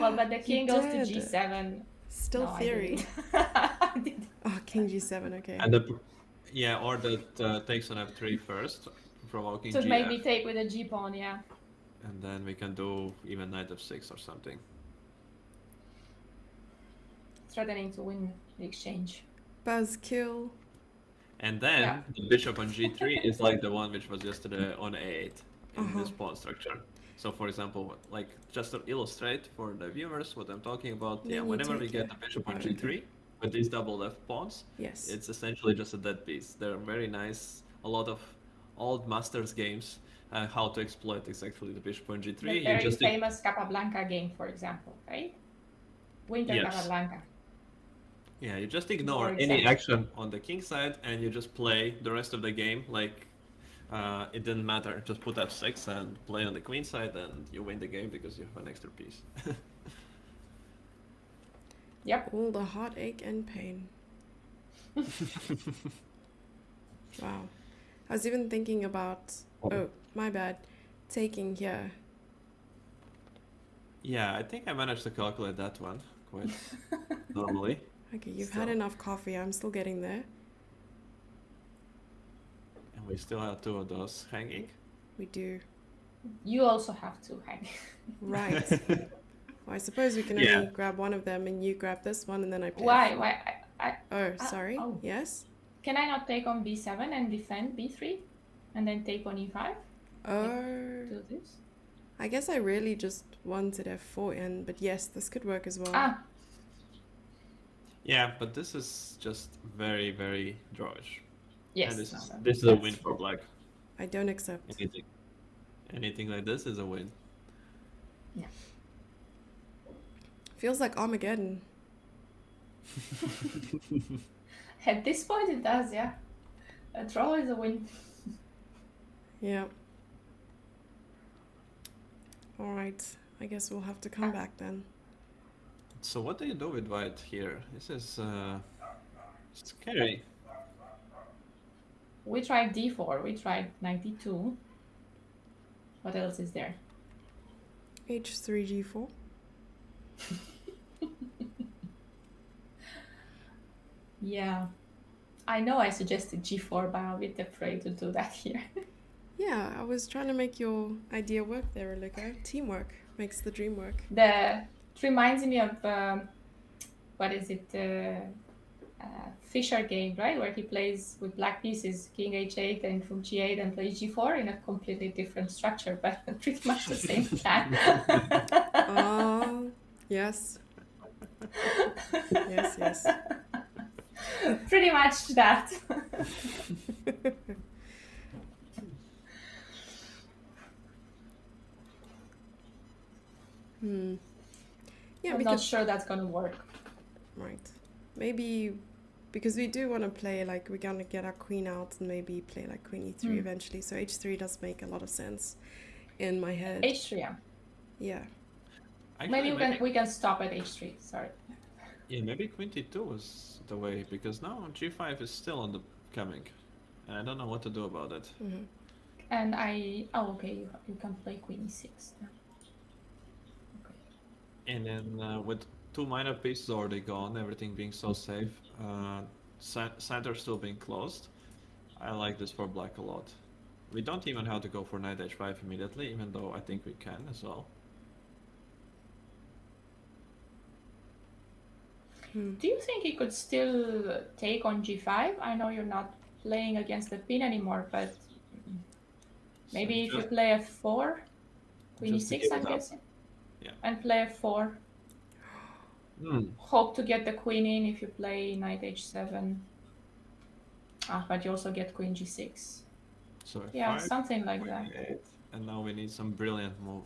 Well, but the king goes to did. g7. Still No, I theory. didn't. I didn't. Oh, king g7, okay. And yeah, or that takes on f3 first, provoking To gf. make me take with a g pawn, yeah. And then we can do even knight f6 or something. Threatening to win the exchange. Buzzkill. And then Yeah. the bishop on g3 is like the one which was yesterday on a8 in this pawn structure. So for example, like just to illustrate for the viewers what I'm talking about, Then yeah, you whenever we take get it. the bishop on Oh, okay. g3 with these double left pawns, Yes. it's essentially just a dead piece. They're very nice. A lot of old masters games how to exploit exactly the bishop on g3. The You very just famous Capablanca game, for example, right? Winter Yes. Capablanca. Yeah, you just ignore For any example. action on the king side and you just play the rest of the game like it didn't matter. Just put f6 and play on the queen side and you win the game because you have an extra piece. Yep. All the heartache and pain. Wow. I was even thinking about, oh, my bad, taking here. Yeah, I think I managed to calculate that one quite normally. Okay, you've had Still. enough coffee. I'm still getting there. And we still have two of those hanging. We do. You also have to hang. Right. Well, I suppose we can Yeah. only grab one of them and you grab this one and then I play. Why? F4. Why? Oh, sorry. oh. Yes? Can I not take on b7 and defend b3? And then take on e5? Oh. Do this? I guess I really just wanted f4 in, but yes, this could work as well. Ah, Yeah, but this is just very, very drawish. yes. And this no, is no, this is a that's- win for black. I don't accept. Anything like this is a win. Feels like Armageddon. At this point it does, yeah. A draw is a win. Yeah. Alright, I guess we'll have to come back then. So what do you do with white here? This is scary. We tried d4, we tried knight d2. What else is there? h3, g4. Yeah. I know I suggested g4, but I'm a bit afraid to do that here. Yeah, I was trying to make your idea work there, Raluca. Teamwork makes the dream work. It reminds me of, what is it, Fischer game, right? Where he plays with black pieces, king h8 and rook g8 and plays g4 in a completely different structure, but pretty much the same plan. Yes. Yes, yes. Pretty much that. Yeah, I'm not because sure that's gonna work. right, maybe because we do want to play like we're gonna get our queen out and maybe play like queen e3 eventually. So h3 does make a lot of sense in my head. H3, yeah. Yeah. Maybe Actually, we can stop at H3. Sorry. yeah, maybe queen t2 was the way, because now g5 is still on the coming, and I don't know what to do about it. And okay, you can play queen e6. Yeah. Okay. And then with two minor pieces already gone, everything being so safe, center still being closed, I like this for black a lot. We don't even have to go for knight h5 immediately, even though I think we can as well. Do you think he could still take on g5? I know you're not playing against the pin anymore, but maybe if you play f4, queen just to e6, give I'm it up. guessing. Yeah. And play f4. Hope to get the queen in if you play knight h7. But you also get queen g6. So Yeah, f5, something like queen that. e8, and now we need some brilliant move.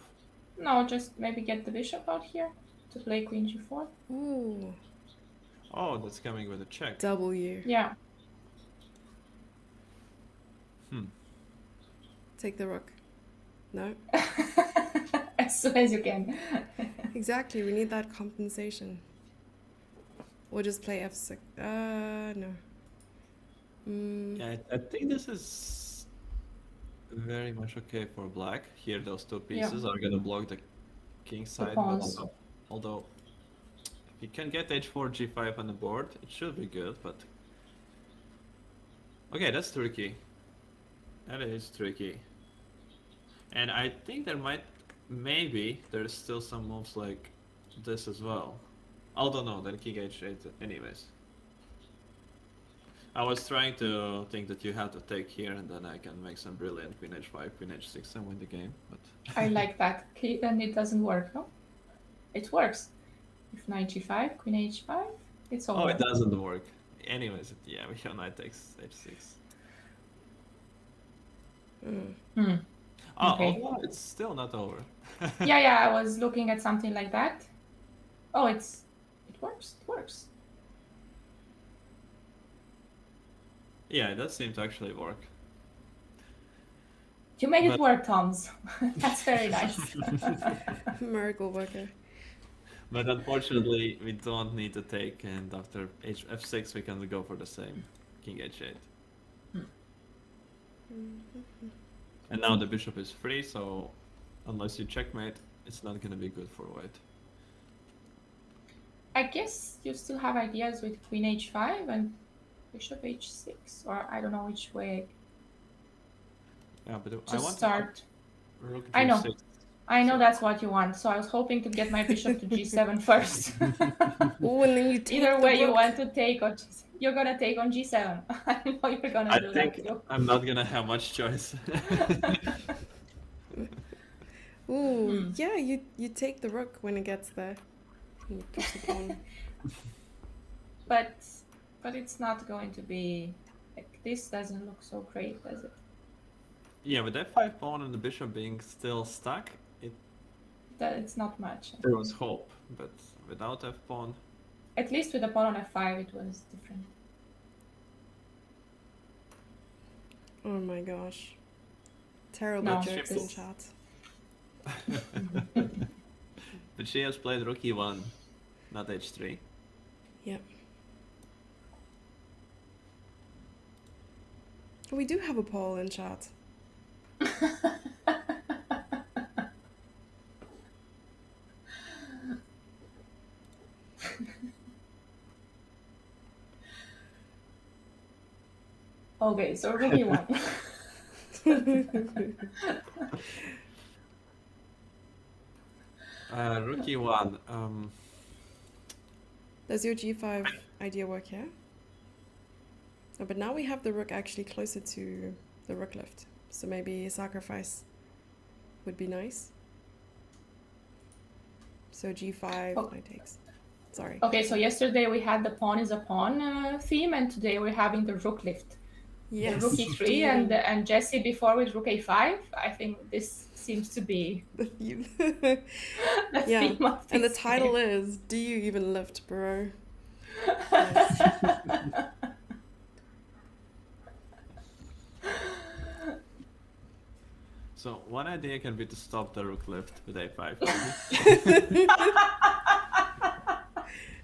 No, just maybe get the bishop out here to play queen g4. Ooh, Oh, that's coming with a check. W. Yeah. Take the rook. No. As soon as you can. Exactly. We need that compensation. Or just play f6. No. Yeah, I think this is very much okay for black. Here, those two pieces are gonna block the king side. pawns. Although, if you can get h4, g5 on the board, it should be good. But okay, that's tricky. That is tricky. And I think maybe there's still some moves like this as well. Although no, then king h8 anyways. I was trying to think that you have to take here and then I can make some brilliant queen h5, queen h6 and win the game, but... I like that. Okay, then it doesn't work, no? It works. If knight g5, queen h5, it's over. Oh, it doesn't work. Anyways, yeah, we have knight takes h6. Oh, Okay. although it's still not over. Yeah, I was looking at something like that. Oh, it works. It works. Yeah, it does seem to actually work. You made it work, Toms. That's very nice. Miracle worker. But unfortunately, we don't need to take, and after f6 we can go for the same, king h8. And now the bishop is free, so unless you checkmate, it's not gonna be good for white. I guess you still have ideas with queen h5 and bishop h6, or I don't know which way. Yeah, but Just I want start. rook I know. g6. I know that's what you want, so I was hoping to get my bishop to g7 first. Oh, and then you take Either the way, you rook. want to take on g7. You're gonna take on g7. I know you're gonna do that too. I'm not gonna have much choice. Ooh, yeah, you take the rook when it gets there. And you push the pawn. But it's not going to be like this. Doesn't look so great, does it? Yeah, with f5 pawn and the bishop being still stuck, It's not much. there was hope, but without f pawn, At least with the pawn on f5, it was different. Oh my gosh. Terrible No, jokes in this- chat. but she has played rook e1, not h3. Yep. We do have a poll in chat. Okay, so rook e1. Rook e1. Does your g5 idea work here? Oh, but now we have the rook actually closer to the rook left. So maybe a sacrifice would be nice. So g5, Oh. knight takes. Sorry. Okay, so yesterday we had the pawn is a pawn theme, and today we're having the rook lift. Yes. rook e3 and Jesse before with rook a5. I think this seems to be The theme. the Yeah. theme of And the this title game. is "Do You Even Lift, Bro?" Nice. So one idea can be to stop the rook lift with a5.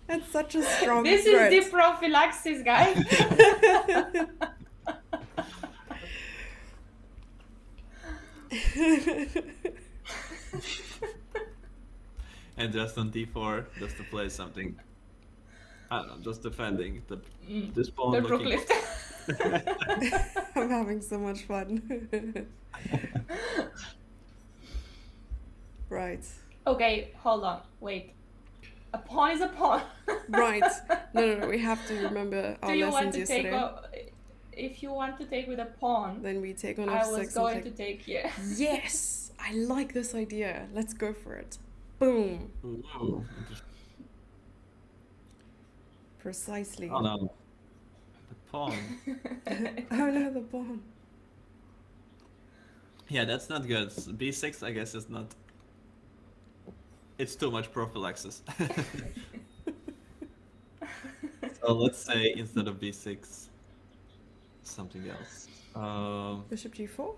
That's such a strong This threat. is the prophylaxis, guys. And just on d4, just to play something. I don't know, just defending this pawn. The rook looking. lift. I'm having so much fun. Right. Okay, hold on. Wait. A pawn is a pawn. Right. No. We have to remember our Do you want lessons to take yesterday. if you want to take with a pawn, Then we take on I f6 was going to take here. Yes! I like this idea. Let's go for it. Boom. Ooh, interesting. Precisely. Oh no. The pawn. Oh no, the pawn. Yeah, that's not good. b6, I guess, is not. It's too much prophylaxis. So let's say instead of b6, something else. Bishop g4?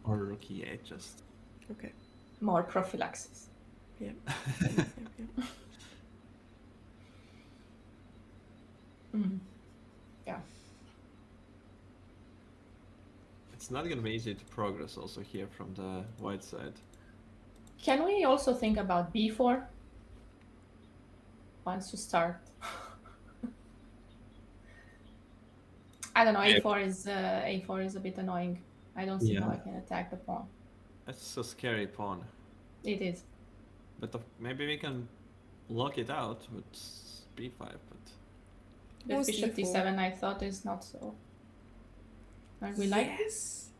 Or rook e8 just. Okay. More prophylaxis. Yeah. Yeah. It's not gonna be easy to progress also here from the white side. Can we also think about b4 once you start? I don't know. Yeah. A4 is a bit annoying. I don't see how I can attack the pawn. That's a scary pawn. It is. But maybe we can lock it out with b5. But The Or bishop c4. d7 I thought is not so. Aren't we like Yes.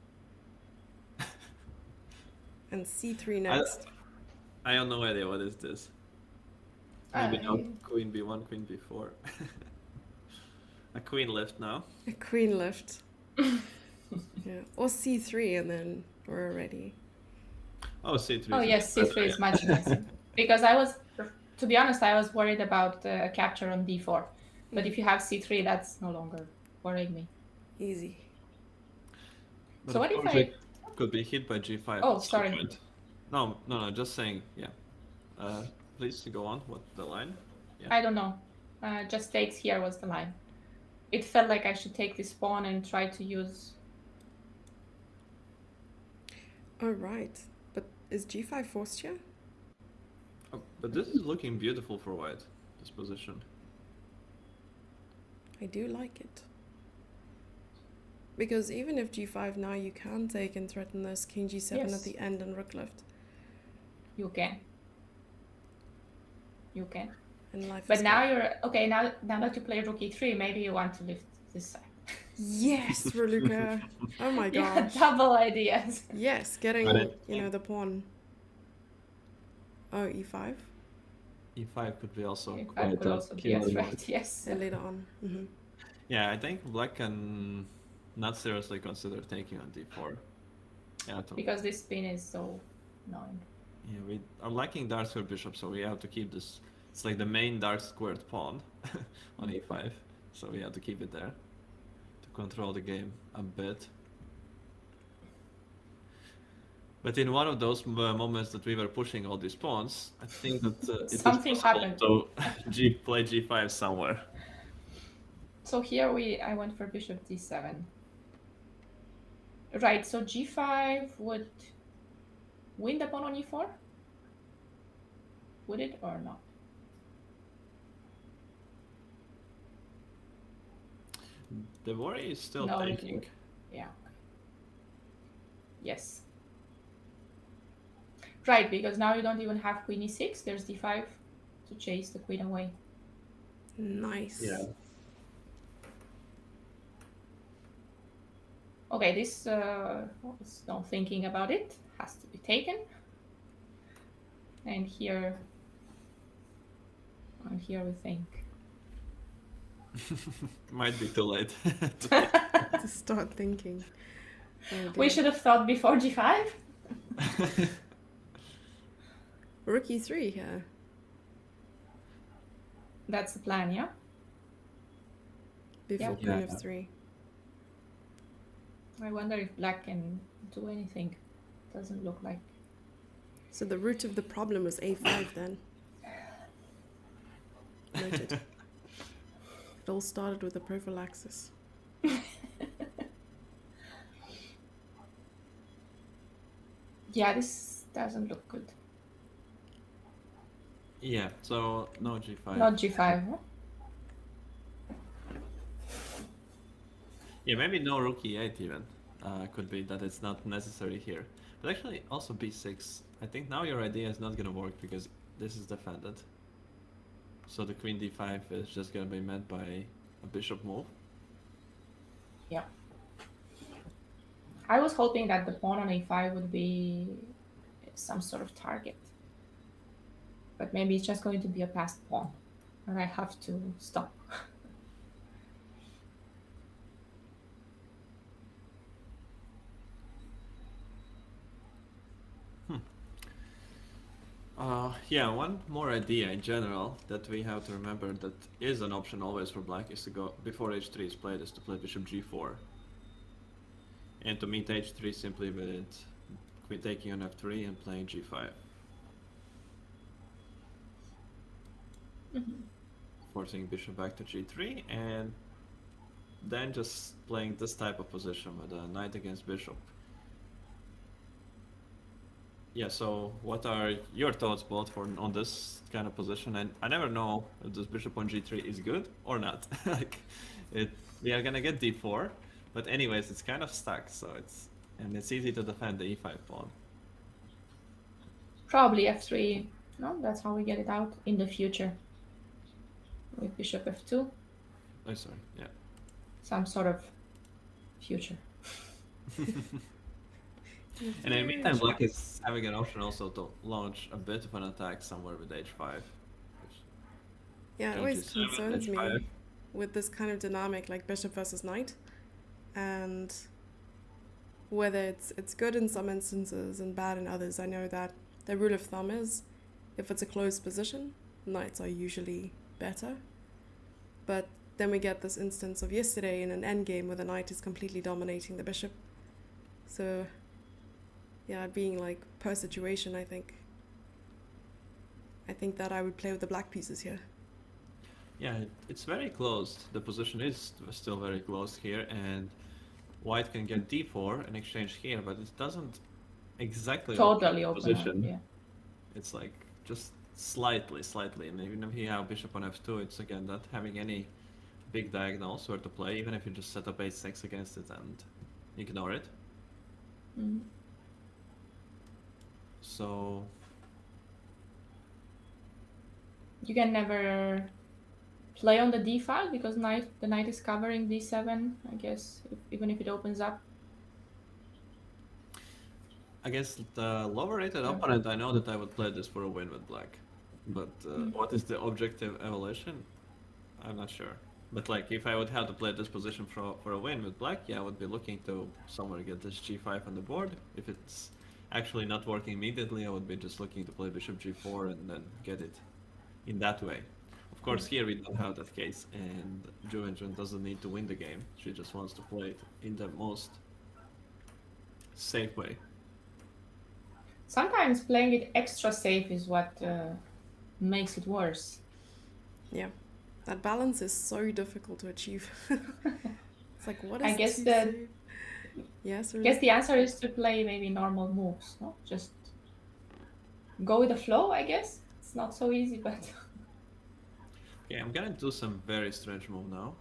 And c3 next. I have no idea what is this. Maybe now queen b1, queen b4. A queen left now. A queen left. Yeah. Or c3 and then we're ready. Oh, c3. Oh yes, c3 is much nicer. Because to be honest, I was worried about capture on d4. But if you have c3, that's no longer worrying me. Easy. But So what if course I... it could be hit by g5. Oh, at some sorry. point. No, just saying, yeah. Please go on, what the line? Yeah. I don't know. Just takes here was the line. It felt like I should take this pawn and try to use... Oh, right. But is g5 forced here? Oh, but this is looking beautiful for white, this position. I do like it. Because even if g5 now, you can take and threaten this king g7 Yes. at the end and rook left. You can. You can. And life But is now good. you're... Okay, now that you play rook e3, maybe you want to lift this side. Yes, Raluca. Oh my Yeah, gosh. double ideas. Yes, getting, Got it. the pawn. Oh, e5? e5 could be also If I quite could also be a threat, yes. And later on. Mm-hmm. Yeah, I think black can not seriously consider taking on d4. Yeah, Because this pin is so annoying. yeah, we are lacking dark square bishop, so we have to keep this. It's like the main dark squared pawn on e5, so we have to keep it there to control the game a bit. But in one of those moments that we were pushing all these pawns, I think that it Something is possible happened. to play g5 somewhere. So here I went for bishop d7. Right, so g5 would win the pawn on e4? Would it or not? The worry is still No, it taking. would. Yeah. Yes. Right, because now you don't even have queen e6. There's d5 to chase the queen away. Nice. Yeah. Okay, this was no thinking about it. Has to be taken. And here we think. Might be too late. To start thinking. Oh, We dear. should have thought before g5. Rook e3 here. That's the plan, yeah? Before Yeah. queen f3. I wonder if black can do anything. Doesn't look like. So the root of the problem was a5 then. Noted. It all started with a prophylaxis. Yeah, this doesn't look good. Yeah, so no g5. Not g5, huh? Yeah, maybe no rook e8 even. Could be that it's not necessary here. But actually, also b6. I think now your idea is not gonna work because this is defended. So the queen d5 is just gonna be met by a bishop move. Yeah. I was hoping that the pawn on a5 would be some sort of target. But maybe it's just going to be a passed pawn. And I have to stop. Yeah, one more idea in general that we have to remember that is an option always for black is to go, before h3 is played, is to play bishop g4. And to meet h3 simply with queen taking on f3 and playing g5. Forcing bishop back to g3 and then just playing this type of position with a knight against bishop. Yeah, so what are your thoughts both on this kind of position? And I never know if this bishop on g3 is good or not. Like, we are gonna get d4, but anyways, it's kind of stuck. So it's easy to defend the e5 pawn. Probably f3. No, that's how we get it out in the future. With bishop f2. Oh, sorry. Yeah. Some sort of future. And in the meantime, black is having an option also to launch a bit of an attack somewhere with h5. Yeah, it always H7, concerns H5. me with this kind of dynamic, like bishop versus knight, and whether it's good in some instances and bad in others. I know that the rule of thumb is, if it's a closed position, knights are usually better. But then we get this instance of yesterday in an endgame where the knight is completely dominating the bishop. So, yeah, being like per situation, I think that I would play with the black pieces here. Yeah, it's very closed. The position is still very close here, and white can get d4 and exchange here, but it doesn't exactly Totally open the open up, position. yeah. It's like just slightly, and even if you have bishop on f2, it's again not having any big diagonals where to play, even if you just set up h6 against it and ignore it. Mm. So You can never play on the d file because the knight is covering d7, I guess, even if it opens up. against the lower rated opponent, I know that I would play this for a win with black. But what is the objective evaluation? I'm not sure. But like, if I would have to play this position for a win with black, yeah, I would be looking to somewhere get this g5 on the board. If it's actually not working immediately, I would be just looking to play bishop g4 and then get it in that way. Of course, here we don't have that case, and Juvenjun doesn't need to win the game. She just wants to play it in the most safe way. Sometimes playing it extra safe is what makes it worse. Yeah, that balance is so difficult to achieve. It's like, what is I guess too that- safe? Yes, I guess the answer is to play maybe normal moves, no? Just go with the flow, I guess. It's not so easy, but Okay, I'm gonna do some very strange move now.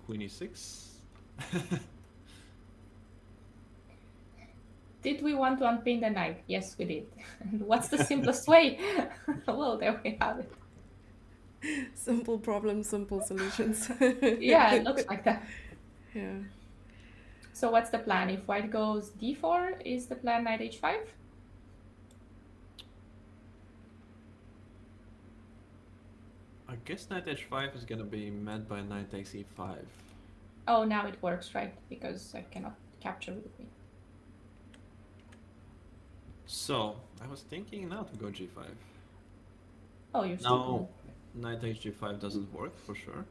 Queen e6. did we want to unpin the knight? Yes, we did. And what's the simplest way? Well, there we have it. simple problems, simple solutions. Yeah, it looks like that. Yeah. So what's the plan? If white goes d4, is the plan knight h5? I guess knight h5 is gonna be met by knight takes e5. Oh, now it works, right? Because I cannot capture with the queen. So I was thinking now to go g5. Oh, you're still No, knight takes g5 doesn't work for sure.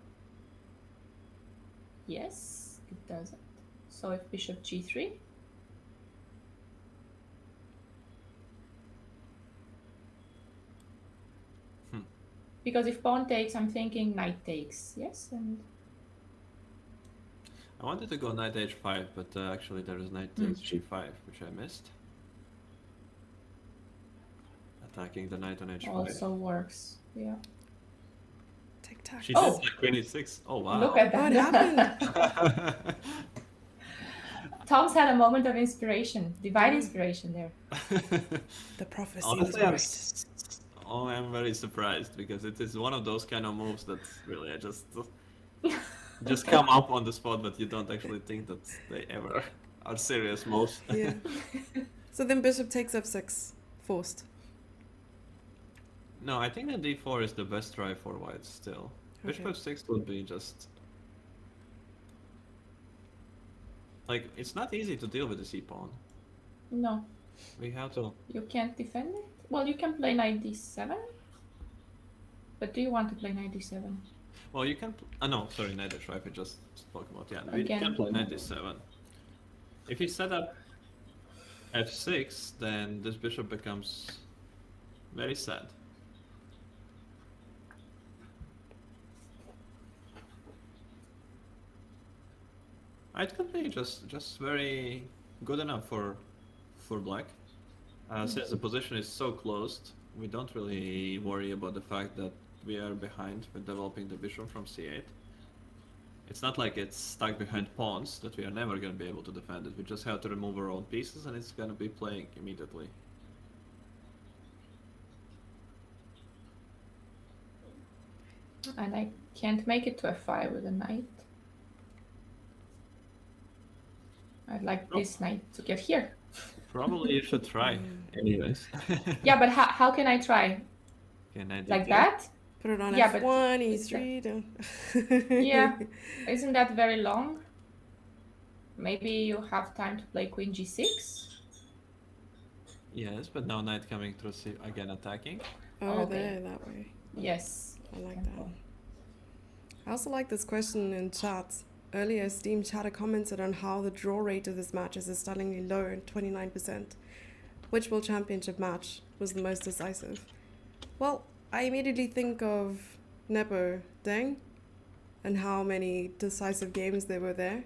Yes, it doesn't. So if bishop g3. Because if pawn takes, I'm thinking knight takes. Yes, and I wanted to go knight h5, but actually there is knight takes g5, which I missed. Attacking the knight on h5. also works. Yeah. Tic tac. She Oh! did like queen e6. Oh wow. Look at What that. happened? Tom's had a moment of inspiration, divine inspiration there. The prophecy Honestly, is right. I'm very surprised because it is one of those kind of moves that really I just come up on the spot, but you don't actually think that they ever are serious moves. Yeah. So then bishop takes f6, forced. No, I think that d4 is the best try for white still. Bishop Okay. f6 would be just like it's not easy to deal with the c pawn. No, We have to. you can't defend it. Well, you can play knight d7. But do you want to play knight d7? Well, you can. No, sorry, knight h5. I just spoke about. Yeah, we Again. can play knight d7. If you set up f6, then this bishop becomes very sad. It could be just very good enough for black. Since the position is so closed, we don't really worry about the fact that we are behind with developing the bishop from c8. It's not like it's stuck behind pawns that we are never going to be able to defend it. We just have to remove our own pieces and it's going to be playing immediately. And I can't make it to f5 with a knight. I'd like this knight to get here. Probably you should try, anyways. Yeah, but how can I try? Okay, knight Like d2. that? Put it on Yeah, but f1, it's e3. Yeah. Isn't that very long? Maybe you have time to play queen g6? Yes, but now knight coming through c again attacking. Oh, Okay. there, that way. Yes. I like Can that. go. I also like this question in chat. Earlier, Steam Chatter commented on how the draw rate of this match is stunningly low at 29%. Which World Championship match was the most decisive? Well, I immediately think of Nepo Deng and how many decisive games there were there.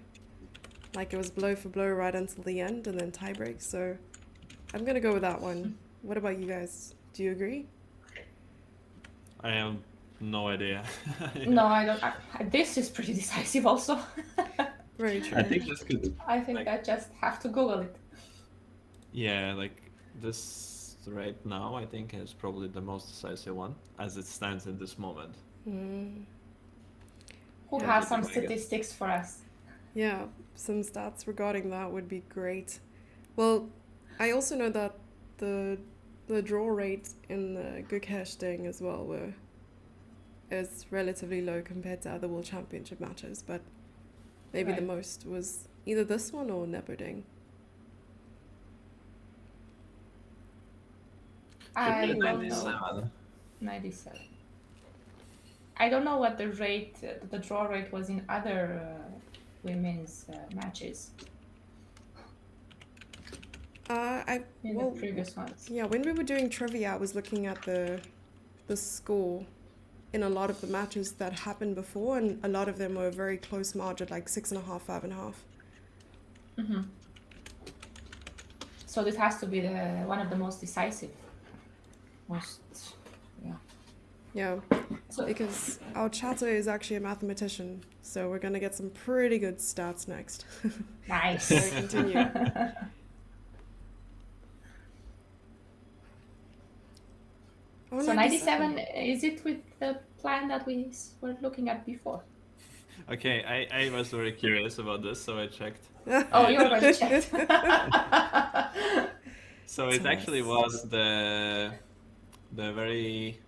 Like it was blow for blow right until the end and then tie break. So I'm going to go with that one. What about you guys? Do you agree? I have no idea. No, I don't. This is pretty decisive also. Very true. I think this could. I think Like- I just have to Google it. Yeah, like this right now, I think is probably the most decisive one as it stands in this moment. Mm. Who Yeah, has some I guess. statistics for us? Yeah, some stats regarding that would be great. Well, I also know that the draw rate in the Sgircea thing as well is relatively low compared to other World Championship matches, but maybe the Right. most was either this one or Nepo Deng. I Could be don't 97. know. 97. I don't know what the rate, the draw rate was in other women's matches in Well, the previous ones. yeah, when we were doing trivia, I was looking at the score in a lot of the matches that happened before, and a lot of them were a very close margin, like 6.5, 5.5. Mm-hmm. So this has to be one of the most decisive. Yeah, So because our chatter is actually a mathematician, so we're gonna get some pretty good stats next. nice. So continue. Oh, So 97, is it with the plan that we were looking at before? Okay, I was very curious about this, so I checked. Oh, you already checked. So it actually was the very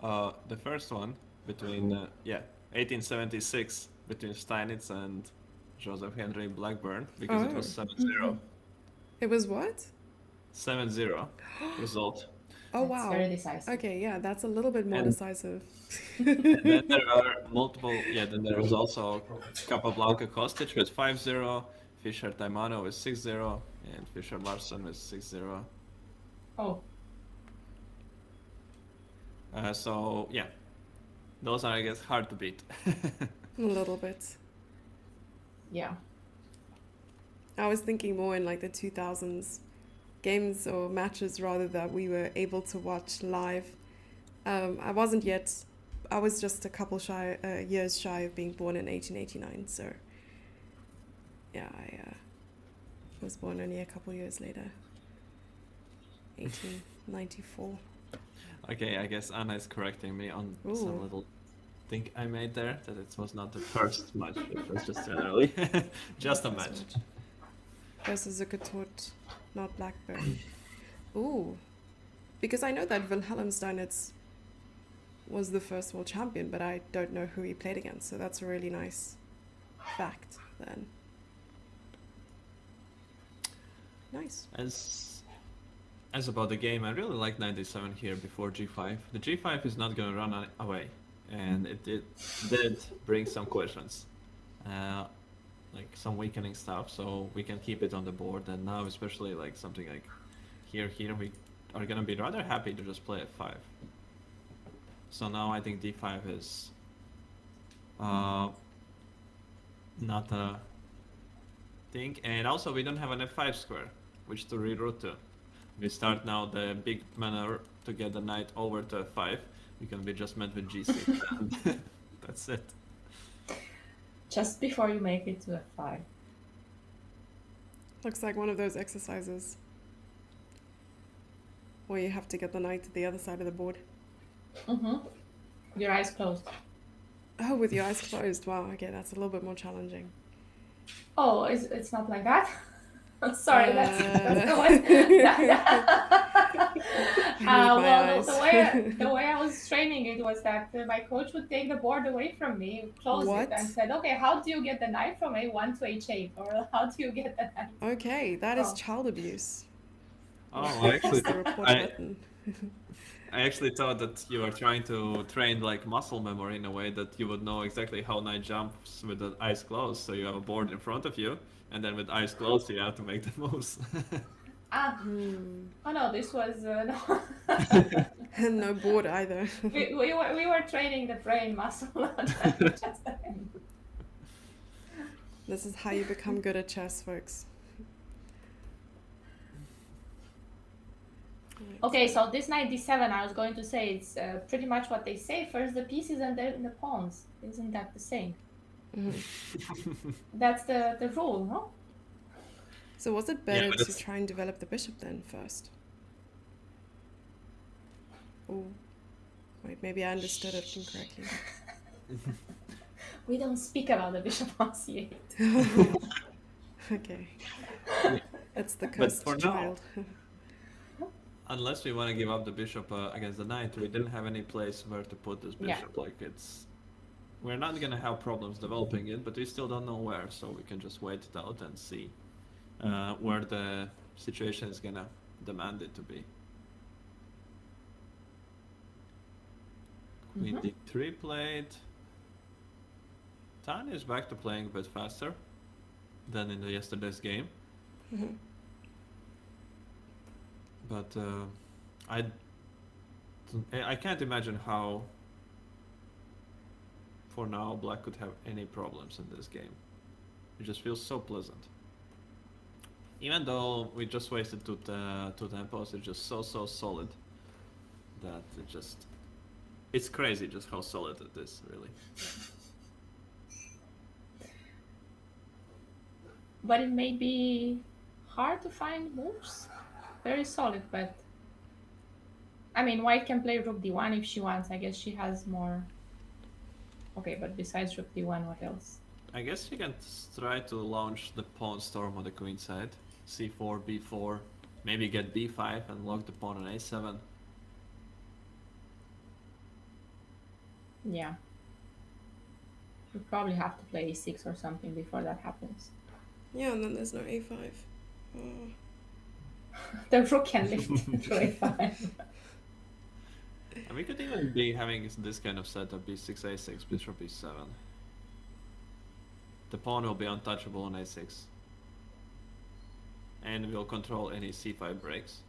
the first one between 1876 between Steinitz and Joseph Henry Blackburn because it was Oh. 7-0. It was what? 7-0 result. Oh, That's very wow. decisive. Okay, yeah, that's a little bit more And decisive. And then there are multiple, then there was also Capablanca Kostic with 5-0, Fischer Taimano with 6-0, and Fischer Larsen with 6-0. Oh, So, yeah, those are, I guess, hard to beat. A little bit. yeah. I was thinking more in like the 2000s games or matches rather that we were able to watch live. I wasn't yet, I was just a couple years shy of being born in 1889, so yeah, I was born only a couple years later, 1894. Okay, I guess Anna is correcting me on Ooh. some little thing I made there, that it was not the first match, it was just generally just a First match. Versus Zukertort, not Blackburn. Ooh. Because I know that Wilhelm Steinitz was the first world champion, but I don't know who he played against, so that's a really nice fact then. Nice. As about the game, I really like 97 here before g5. The g5 is not going to run away, and it did bring some questions, like some weakening stuff, so we can keep it on the board. And now, especially like something like here, we are going to be rather happy to just play f5. So now I think d5 is not a thing, and also we don't have an f5 square, which to reroute to. We start now the big maneuver to get the knight over to f5. We can be just met with g6, and that's it. Just before you make it to f5. Looks like one of those exercises where you have to get the knight to the other side of the board. Mm-hmm. Your eyes closed. Oh, with your eyes closed. Wow, okay, that's a little bit more challenging. Oh, it's not like that? Sorry, that's the way. The way I was training it was that my coach would take the board away from me, close it, and said, "Okay, how do you get the knight from a1 to h8, or how do you get the knight?" Okay, that is child abuse. Oh, actually, the report button. I actually thought that you were trying to train like muscle memory in a way that you would know exactly how knight jumps with the eyes closed. So you have a board in front of you, and then with eyes closed, you have to make the moves. Oh no, this was no. No board either. we were training the brain muscle. Just This is how you become good at chess, folks. Okay, so this knight d7, I was going to say, it's pretty much what they say. First the pieces and then the pawns. Isn't that the same? Mm-hmm. That's the rule, no? So was it better to try and develop the bishop then first? Oh, wait, maybe I understood it incorrectly. We don't speak about the bishop on c8. Okay. It's the cursed child. Unless we want to give up the bishop against the knight, we didn't have any place where to put this bishop. Yeah. Like we're not gonna have problems developing it, but we still don't know where, so we can just wait it out and see where the situation is gonna demand it to be. Queen d3 played. Tan is back to playing a bit faster than in yesterday's game. But I can't imagine how, for now, Black could have any problems in this game. It just feels so pleasant. Even though we just wasted two tempos, it's just so solid that it's crazy just how solid it is, really. But it may be hard to find moves. Very solid, but I mean, White can play Rook d1 if she wants. I guess she has more. Okay, but besides Rook d1, what else? I guess she can try to launch the pawn storm on the queen side. c4, b4, maybe get b5 and lock the pawn on a7. Yeah. We probably have to play e6 or something before that happens. Yeah, and then there's no a5. Oh. The rook can lift to a5. And we could even be having this kind of setup: b6, a6, bishop e7. The pawn will be untouchable on a6, and will control any c5 breaks.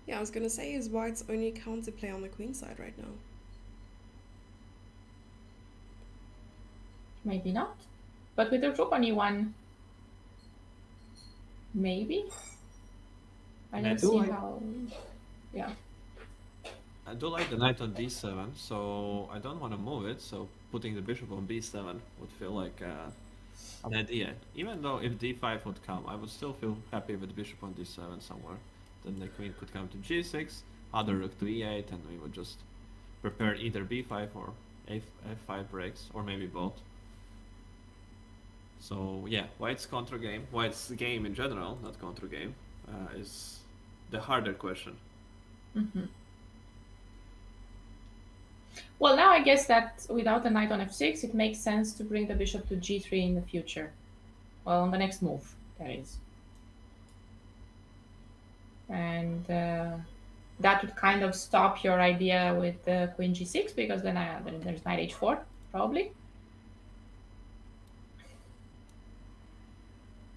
Yeah, I was gonna say, is white's only counterplay on the queen side right now. Maybe not. But with the rook on e1, maybe? I don't see how... Yeah. I do like the knight on d7, so I don't want to move it, so putting the bishop on b7 would feel like an idea. Even though if d5 would come, I would still feel happy with bishop on d7 somewhere. Then the queen could come to g6, other rook to e8, and we would just prepare either b5 or f5 breaks, or maybe both. So yeah, white's contra game, white's game in general, not contra game, is the harder question. Mm-hmm. Well, now I guess that without the knight on f6, it makes sense to bring the bishop to g3 in the future. Well, on the next move, that is. And that would kind of stop your idea with the queen g6, because then there's knight h4, probably.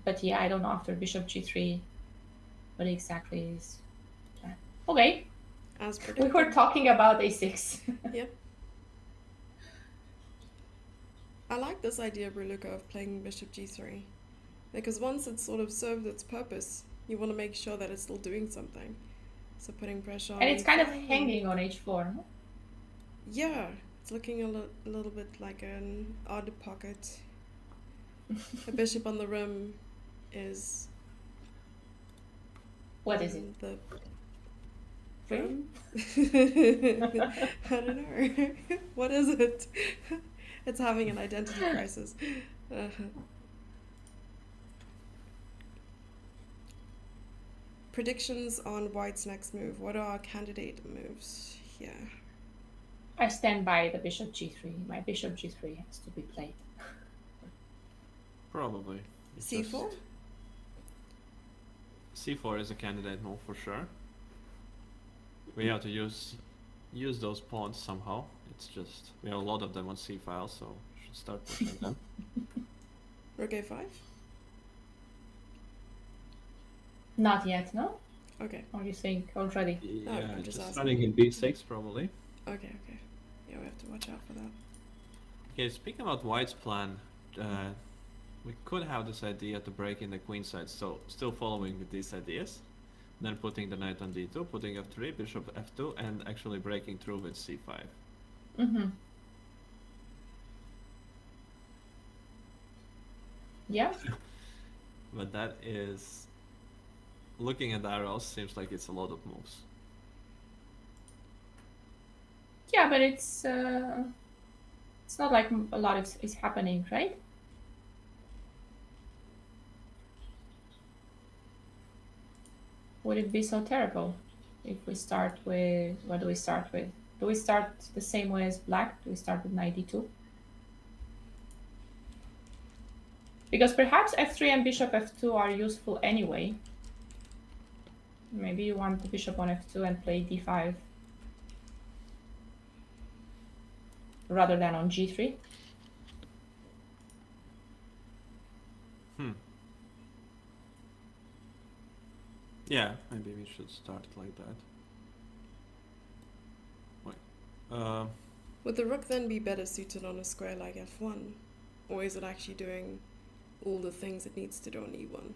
But yeah, I don't know after bishop g3 what exactly is. Okay. As predicted. We were talking about a6. Yep. I like this idea, Raluca, of playing bishop g3. Because once it's sort of served its purpose, you want to make sure that it's still doing something. So putting pressure on And it's kind of e5. hanging on h4. No? Yeah, it's looking a little bit like an odd pocket. A bishop on the rim is... What is it? The Rim? I don't know. What is it? It's having an identity crisis. Predictions on white's next move. What are our candidate moves here? I stand by the bishop g3. My bishop g3 has to be played. Probably. It's c4? c4 is a candidate move for sure. We have to use those pawns somehow. It's just, we have a lot of them on c file, so we should start pushing them. Rook a5? Not yet, no? Okay. Or you think already? Yeah, I'm just just asking. starting in b6 probably. Okay. Yeah, we have to watch out for that. Okay, speaking about white's plan, we could have this idea to break in the queen side, so still following with these ideas. Then putting the knight on d2, putting f3, bishop f2, and actually breaking through with c5. Mm-hmm. Yeah. But that is, looking at arrows, seems like it's a lot of moves. Yeah, but it's not like a lot is happening, right? Would it be so terrible if we start with, what do we start with? Do we start the same way as black? Do we start with knight d2? Because perhaps f3 and bishop f2 are useful anyway. Maybe you want the bishop on f2 and play d5 rather than on g3. Yeah, maybe we should start like that. Wait. Would the rook then be better suited on a square like f1? Or is it actually doing all the things it needs to do on e1?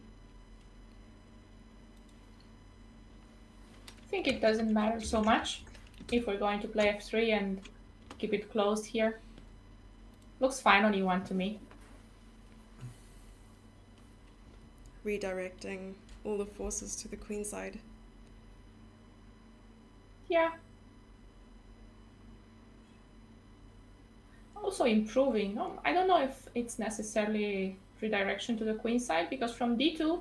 I think it doesn't matter so much if we're going to play f3 and keep it closed here. Looks fine on e1 to me. Redirecting all the forces to the queen side. Yeah. Also improving. I don't know if it's necessarily redirection to the queen side, because from d2,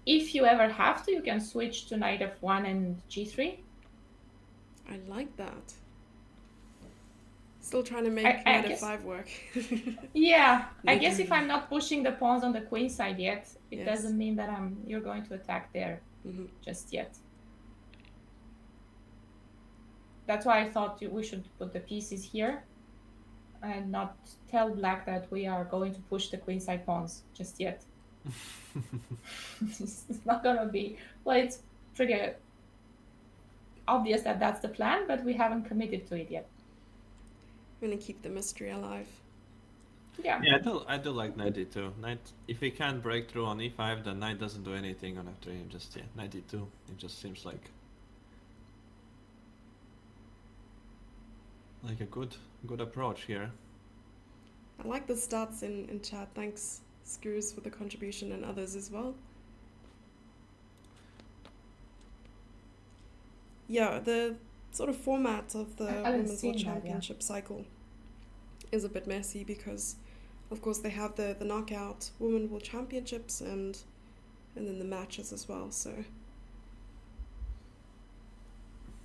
if you ever have to, you can switch to knight f1 and g3. I like that. Still trying to make I knight guess. f5 work. Yeah, I Maybe. guess if I'm not pushing the pawns on the queen side yet, it Yes. doesn't mean that you're going to attack there Mhm. just yet. That's why I thought we should put the pieces here and not tell black that we are going to push the queen side pawns just yet. It's not gonna be, well, it's pretty obvious that that's the plan, but we haven't committed to it yet. I'm gonna keep the mystery alive. Yeah. Yeah, I do like knight d2. Knight, if he can't break through on e5, then knight doesn't do anything on f3. Just yeah, knight d2. It just seems like a good approach here. I like the stats in chat. Thanks, Sgircea, for the contribution and others as well. Yeah, the sort of format of the Women's World Championship cycle is a bit messy because, of course, they have the knockout Women's World Championships and then the matches as well. So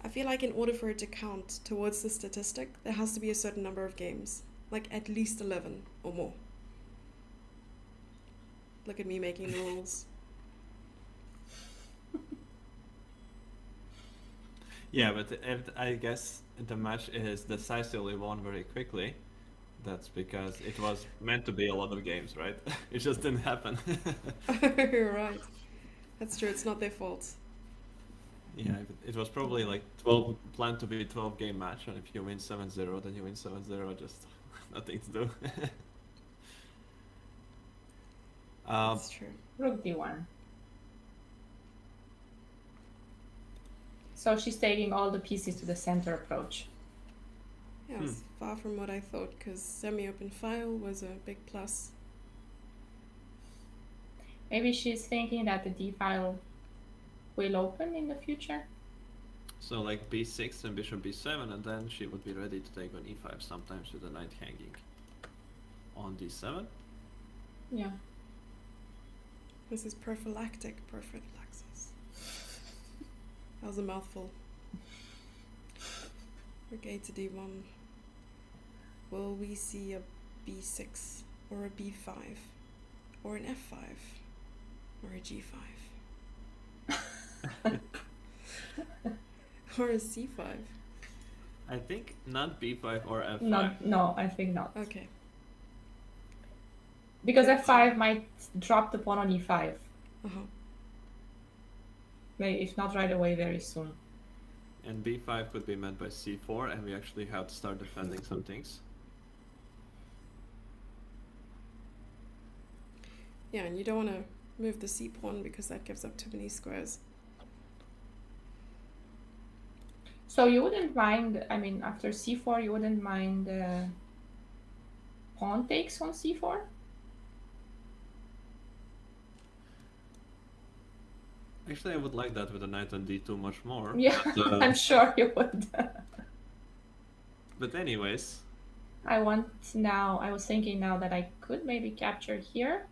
I feel like in order for it to count towards the statistic, there has to be a certain number of games, like at least 11 or more. Look at me making the rules. Yeah, but if I guess the match is decisively won very quickly, that's because it was meant to be a lot of games, right? It just didn't happen. Right. That's true. It's not their fault. Yeah, it was probably like 12 planned to be a 12-game match, and if you win 7-0, then you win 7-0. Just nothing to do. That's true. Rook d1. So she's taking all the pieces to the center approach. Yeah, it's far from what I thought, because semi-open file was a big plus. Maybe she's thinking that the d file will open in the future. So like b6 and bishop b7, and then she would be ready to take on e5, sometimes with the knight hanging on d7. Yeah. This is prophylactic prophylaxis. That was a mouthful. Rook a to d1. Will we see a b6 or a b5 or an f5 or a g5 or a c5? I think not b5 or f5. No, I think not. Okay. Because f5 might drop the pawn on e5. Uh-huh. Maybe if not right away, very soon. And b5 could be met by c4, and we actually have to start defending some things. Yeah, and you don't want to move the c pawn because that gives up too many squares. So you wouldn't mind, I mean, after c4, you wouldn't mind pawn takes on c4? Actually, I would like that with a knight on d2 much more. Yeah, But, I'm sure you would. but anyways. I was thinking now that I could maybe capture here.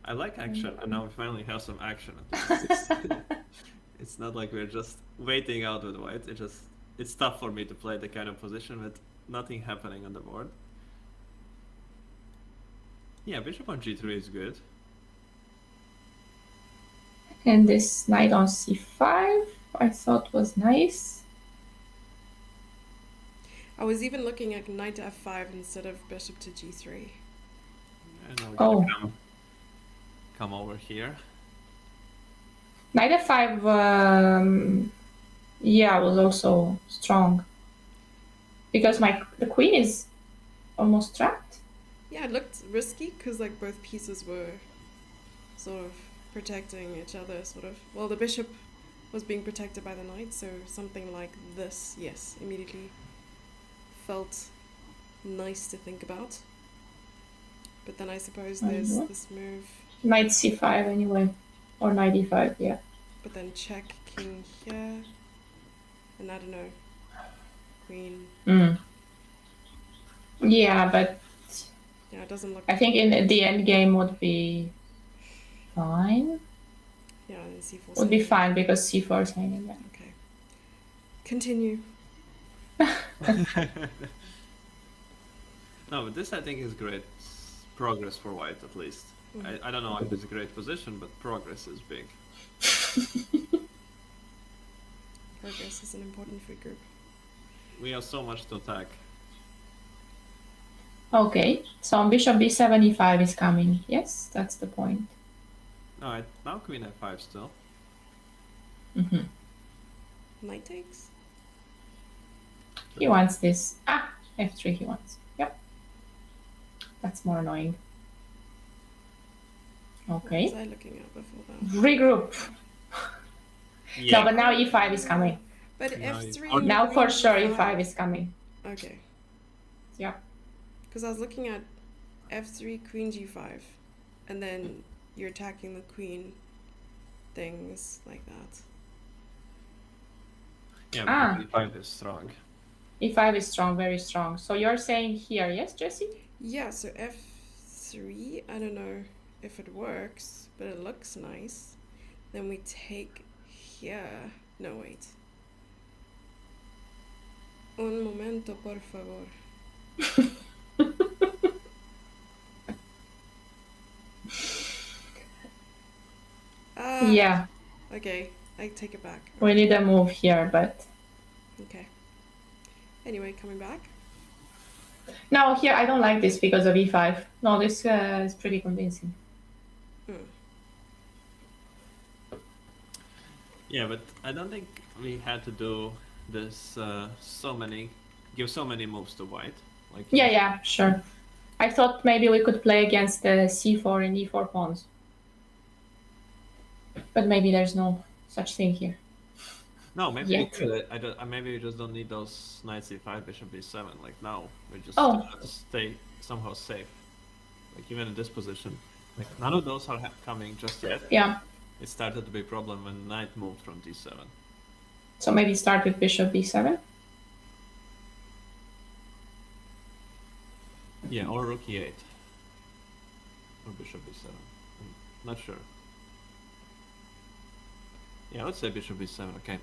I like action, and now we finally have some action. It's not like we're just waiting out with white. It's tough for me to play the kind of position with nothing happening on the board. Yeah, bishop on g3 is good. And this knight on c5 I thought was nice. I was even looking at knight to f5 instead of bishop to g3. And now we're gonna come over here. Knight f5, yeah, was also strong. Because the queen is almost trapped. Yeah, it looked risky because like both pieces were sort of protecting each other, sort of. Well, the bishop was being protected by the knight, so something like this, yes, immediately felt nice to think about. But then I suppose there's this move. Knight c5 anyway, or knight e5, yeah. But then check king here, and I don't know, queen. Yeah, but yeah, it doesn't look. I think in the end game would be fine. Yeah, and c4 would be fine because c4 is hanging. Yeah. Okay. Continue. No, but this I think is great progress for white at least. I don't know if it's a great position, but progress is big. Progress is an important for group. We have so much to attack. Okay, so on bishop b7, e5 is coming. Yes, that's the point. Alright, now queen f5 still. Hmm. Knight takes. He wants this. F3 he wants. Yep. That's more annoying. What Okay. was I looking at before that? Regroup. Yeah. No, but now e5 is coming. But Now F3. Now for queen sure e5. e5 is coming. Okay. Yeah. Because I was looking at F3, Queen G5, and then you're attacking the queen, things like that. Yeah, e5 is strong. E5 is strong, very strong. So you're saying here, yes, Jesse? Yeah, so F3, I don't know if it works, but it looks nice. Then we take here. No, wait. Un momento, por favor. Yeah, Okay, I take it back. we need a move here, but Okay. Anyway, coming back. no, here I don't like this because of e5. No, this is pretty convincing. Yeah, but I don't think we had to do this give so many moves to white. Like Yeah, sure. I thought maybe we could play against the c4 and e4 pawns. But maybe there's no such thing here. No, maybe Yet. we could. Maybe we just don't need those knight c5, bishop b7. Like now, we just Oh. have to stay somehow safe. Like even in this position, like none of those are coming just yet. Yeah, It started to be a problem when knight moved from d7. so maybe start with bishop b7. Yeah, or rook e8. Or bishop b7. I'm not sure. Yeah, let's say bishop b7. Okay.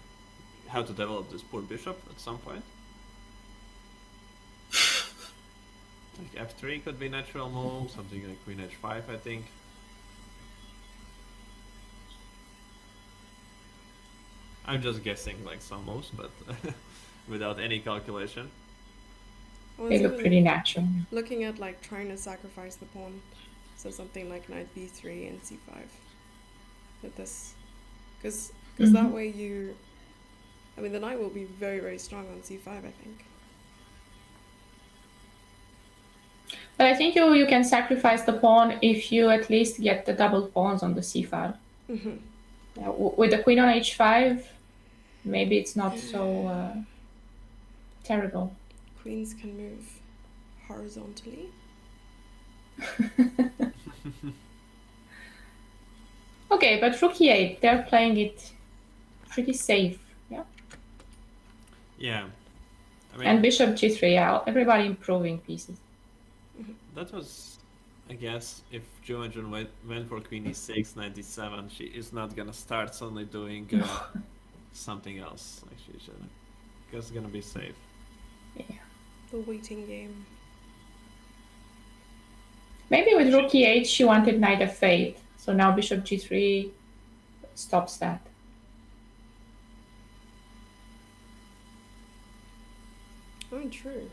How to develop this poor bishop at some point. Like f3 could be natural move, something like queen h5, I think. I'm just guessing like some moves, but without any calculation. I was They look even pretty natural. looking at like trying to sacrifice the pawn. So something like knight b3 and c5. With this. Because that way you... I mean, the knight will be very, very strong on c5, I think. But I think you can sacrifice the pawn if you at least get the double pawns on the c file. Mm-hmm. With the queen on h5, maybe it's not so terrible. Queens can move horizontally. Okay, but rook e8, they're playing it pretty safe. Yeah. Yeah. I mean, And bishop g3, yeah, everybody improving pieces. that was, I guess, if Joanne went for queen e6, knight d7, she is not gonna start suddenly doing something else. Like she's just gonna be safe. Yeah. The waiting game. Maybe with rook e8, she wanted knight f8. So now bishop g3 stops that. Oh, true.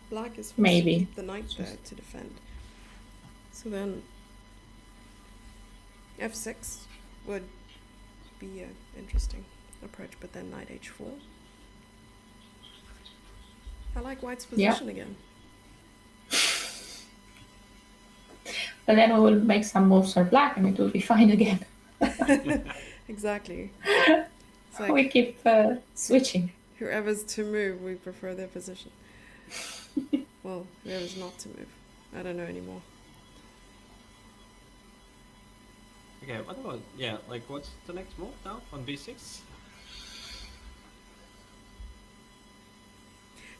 Black is supposed Maybe. to keep the knight there to defend. So then f6 would be an interesting approach, but then knight h4. I like white's position again. But then we will make some moves for black and it will be fine again. Exactly. It's like We keep switching. whoever's to move, we prefer their position. Well, whoever's not to move. I don't know anymore. Okay, what about, yeah, like what's the next move now on b6?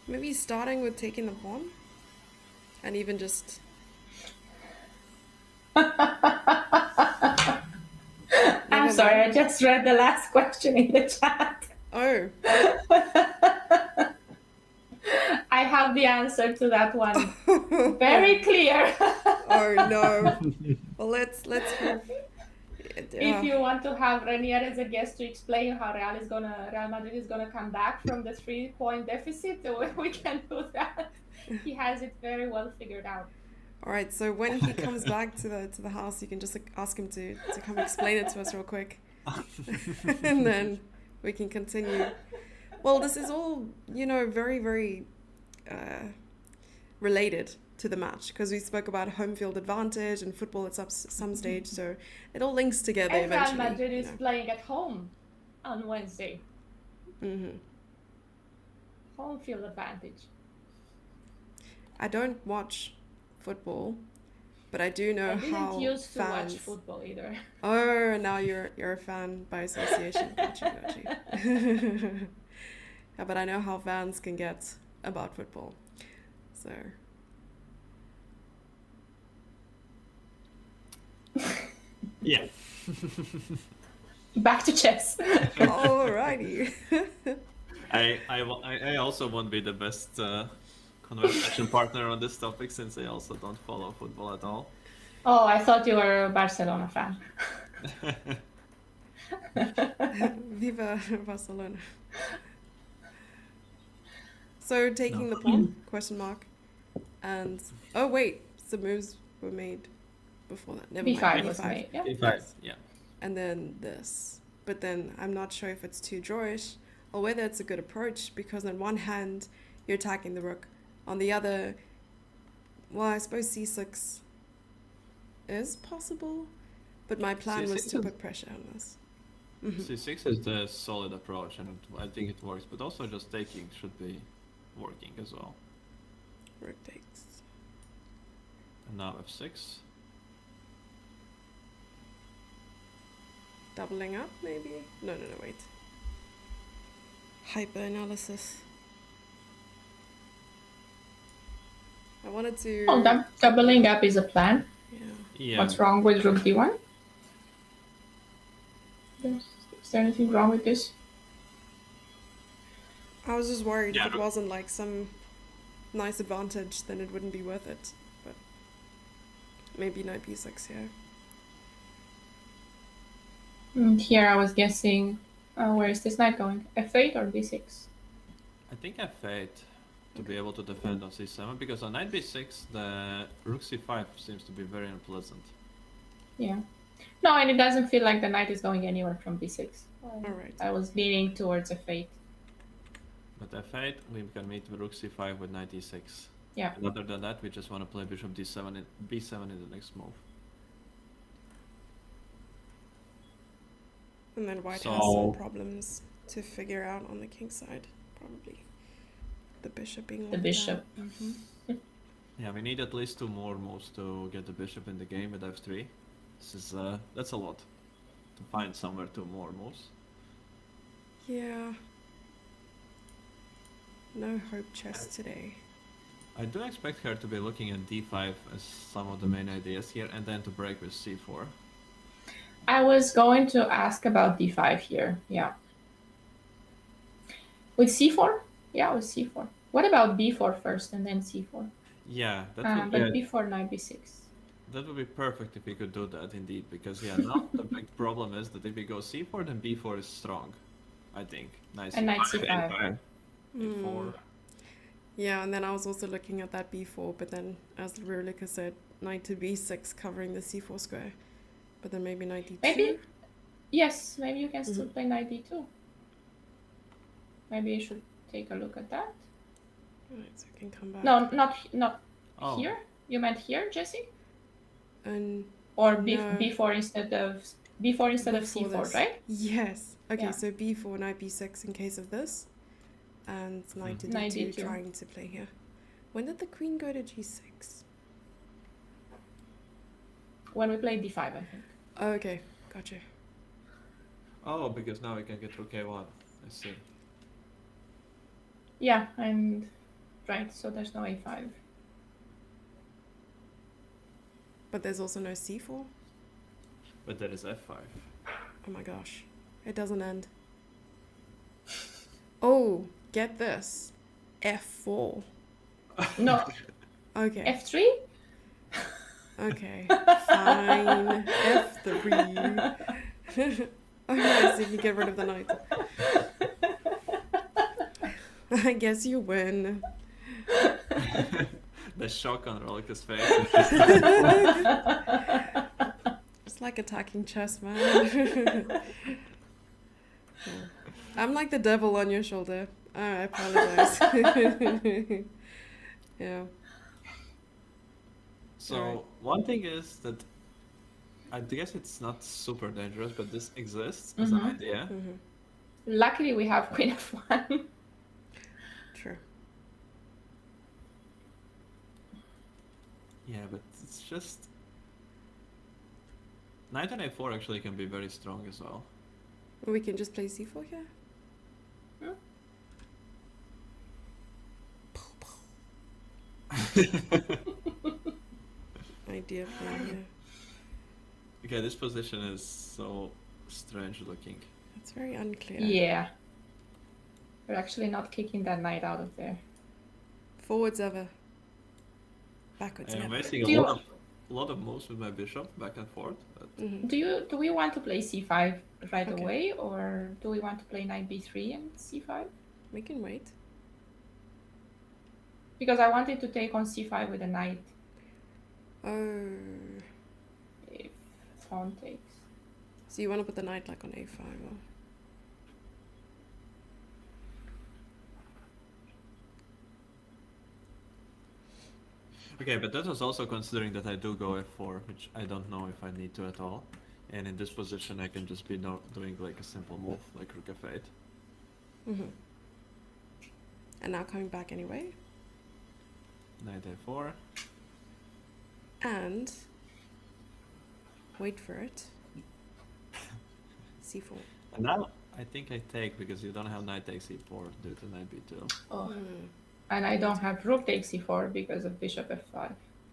Maybe starting with taking the pawn and even just I'm sorry, I just read the last question in the chat. oh have the answer to that one very clear. Oh no. Well, let's hope. If you want to have Renier as a guest to explain how Real Madrid is gonna come back from the 3-point deficit, we can do that. He has it very well figured out. All right, so when he comes back to the house, you can just ask him to come explain it to us real quick, and then we can continue. Well, this is all, you know, very, very related to the match, because we spoke about home field advantage and football at some stage, so it all links together And Real eventually. Madrid is playing at home on Wednesday. Mm-hmm. Home field advantage. I don't watch football, but I do know I didn't how used to fans... watch football either. Oh, now you're a fan by association. Got you. Yeah, but I know how fans can get about football. So. Yeah. Back to chess. Alrighty. I also won't be the best conversation partner on this topic, since I also don't follow football at all. Oh, I thought you were a Barcelona fan. Viva Barcelona. So taking the pawn, question mark. And, oh wait, some moves were made before that. Never B5 mind. was made, yeah. B5, yeah. And then this. But then I'm not sure if it's too drawish or whether it's a good approach, because on one hand, you're attacking the rook. On the other, well, I suppose c6 is possible, but my plan was to put pressure on this. C6 is the solid approach, and I think it works, but also just taking should be working as well. Rook takes. And now f6. Doubling up, maybe? No, wait. Hyper analysis. I wanted to... Oh, that doubling up is a plan. Yeah. What's wrong with rook d1? Is there anything wrong with this? I was just worried Yeah, if it wasn't like some nice advantage, then it wouldn't be worth it. But maybe knight b6 here. And here I was guessing, where is this knight going? f8 or b6? I think f8 to be able to defend on c7, because on knight b6 the rook c5 seems to be very unpleasant. Yeah. No, and it doesn't feel like the knight is going anywhere from b6. Alright. I was leaning towards f8. But f8 we can meet the rook c5 with knight e6. Yeah. And other than that, we just want to play bishop d7 and b7 in the next move. And then white has some problems to figure out on the king side, probably. The bishop being The bishop. Yeah, we need at least 2 more moves to get the bishop in the game with f3. This is that's a lot to find somewhere 2 more moves. Yeah. No hope chess today. I do expect her to be looking at d5 as some of the main ideas here, and then to break with c4. I was going to ask about d5 here. Yeah. With c4? Yeah, with c4. What about b4 first and then c4? Yeah, that would But before knight b6. That would be perfect if we could do that indeed, because yeah, now the big problem is that if we go c4, then b4 is strong, I think. Nice. And knight c5. b4. Yeah, and then I was also looking at that b4, but then, as Raluca said, knight to b6 covering the c4 square. But then maybe knight d2? Maybe. Yes, maybe you can still play knight d2. Maybe you should take a look at that. Right, so I can come back. No, not Oh. here. You meant here, Jesse? And Or No. b4 instead of before c4, this. right? Yes. Okay, Yeah. so b4, knight b6 in case of this. And knight to Knight d2 d2. trying to play here. When did the queen go to g6? When we played d5, I think. Oh, okay, gotcha. Oh, because now we can get rook a1. I see. Yeah, and right, so there's no a5. But there's also no c4? But there is f5. Oh my gosh. It doesn't end. Oh, get this. f4. No, Okay. f3. Okay. Fine. F3. Oh, nice if you get rid of the knight. I guess you win. The shock on Raluca's face. It's like attacking chess, man. Yeah. I'm like the devil on your shoulder. I apologize. Yeah. So Alright. one thing is that I guess it's not super dangerous, but this exists as an idea. Mm-hmm. Luckily, we have queen f1. True. Yeah, but it's just knight on a4 actually can be very strong as well. We can just play c4 here. Idea plan here. Okay, this position is so strange looking. It's very unclear. Yeah. We're actually not kicking that knight out of there. Forwards ever. Backwards I'm never. wasting Do a you- lot of moves with my bishop back and forth. But Mm-hmm. Do we want to play c5 right Okay. away, or do we want to play knight b3 and c5? We can wait. Because I wanted to take on c5 with a knight Oh. if pawn takes. So you want to put the knight like on a5 or... okay, but that was also considering that I do go f4, which I don't know if I need to at all. And in this position, I can just be doing like a simple move, like rook f8. Mm-hmm. And now coming back anyway. Knight a4. And... wait for it. c4. And now I think I take because you don't have knight takes e4 due to knight b2. Oh. Mm. And I don't have rook takes c4 because of bishop f5.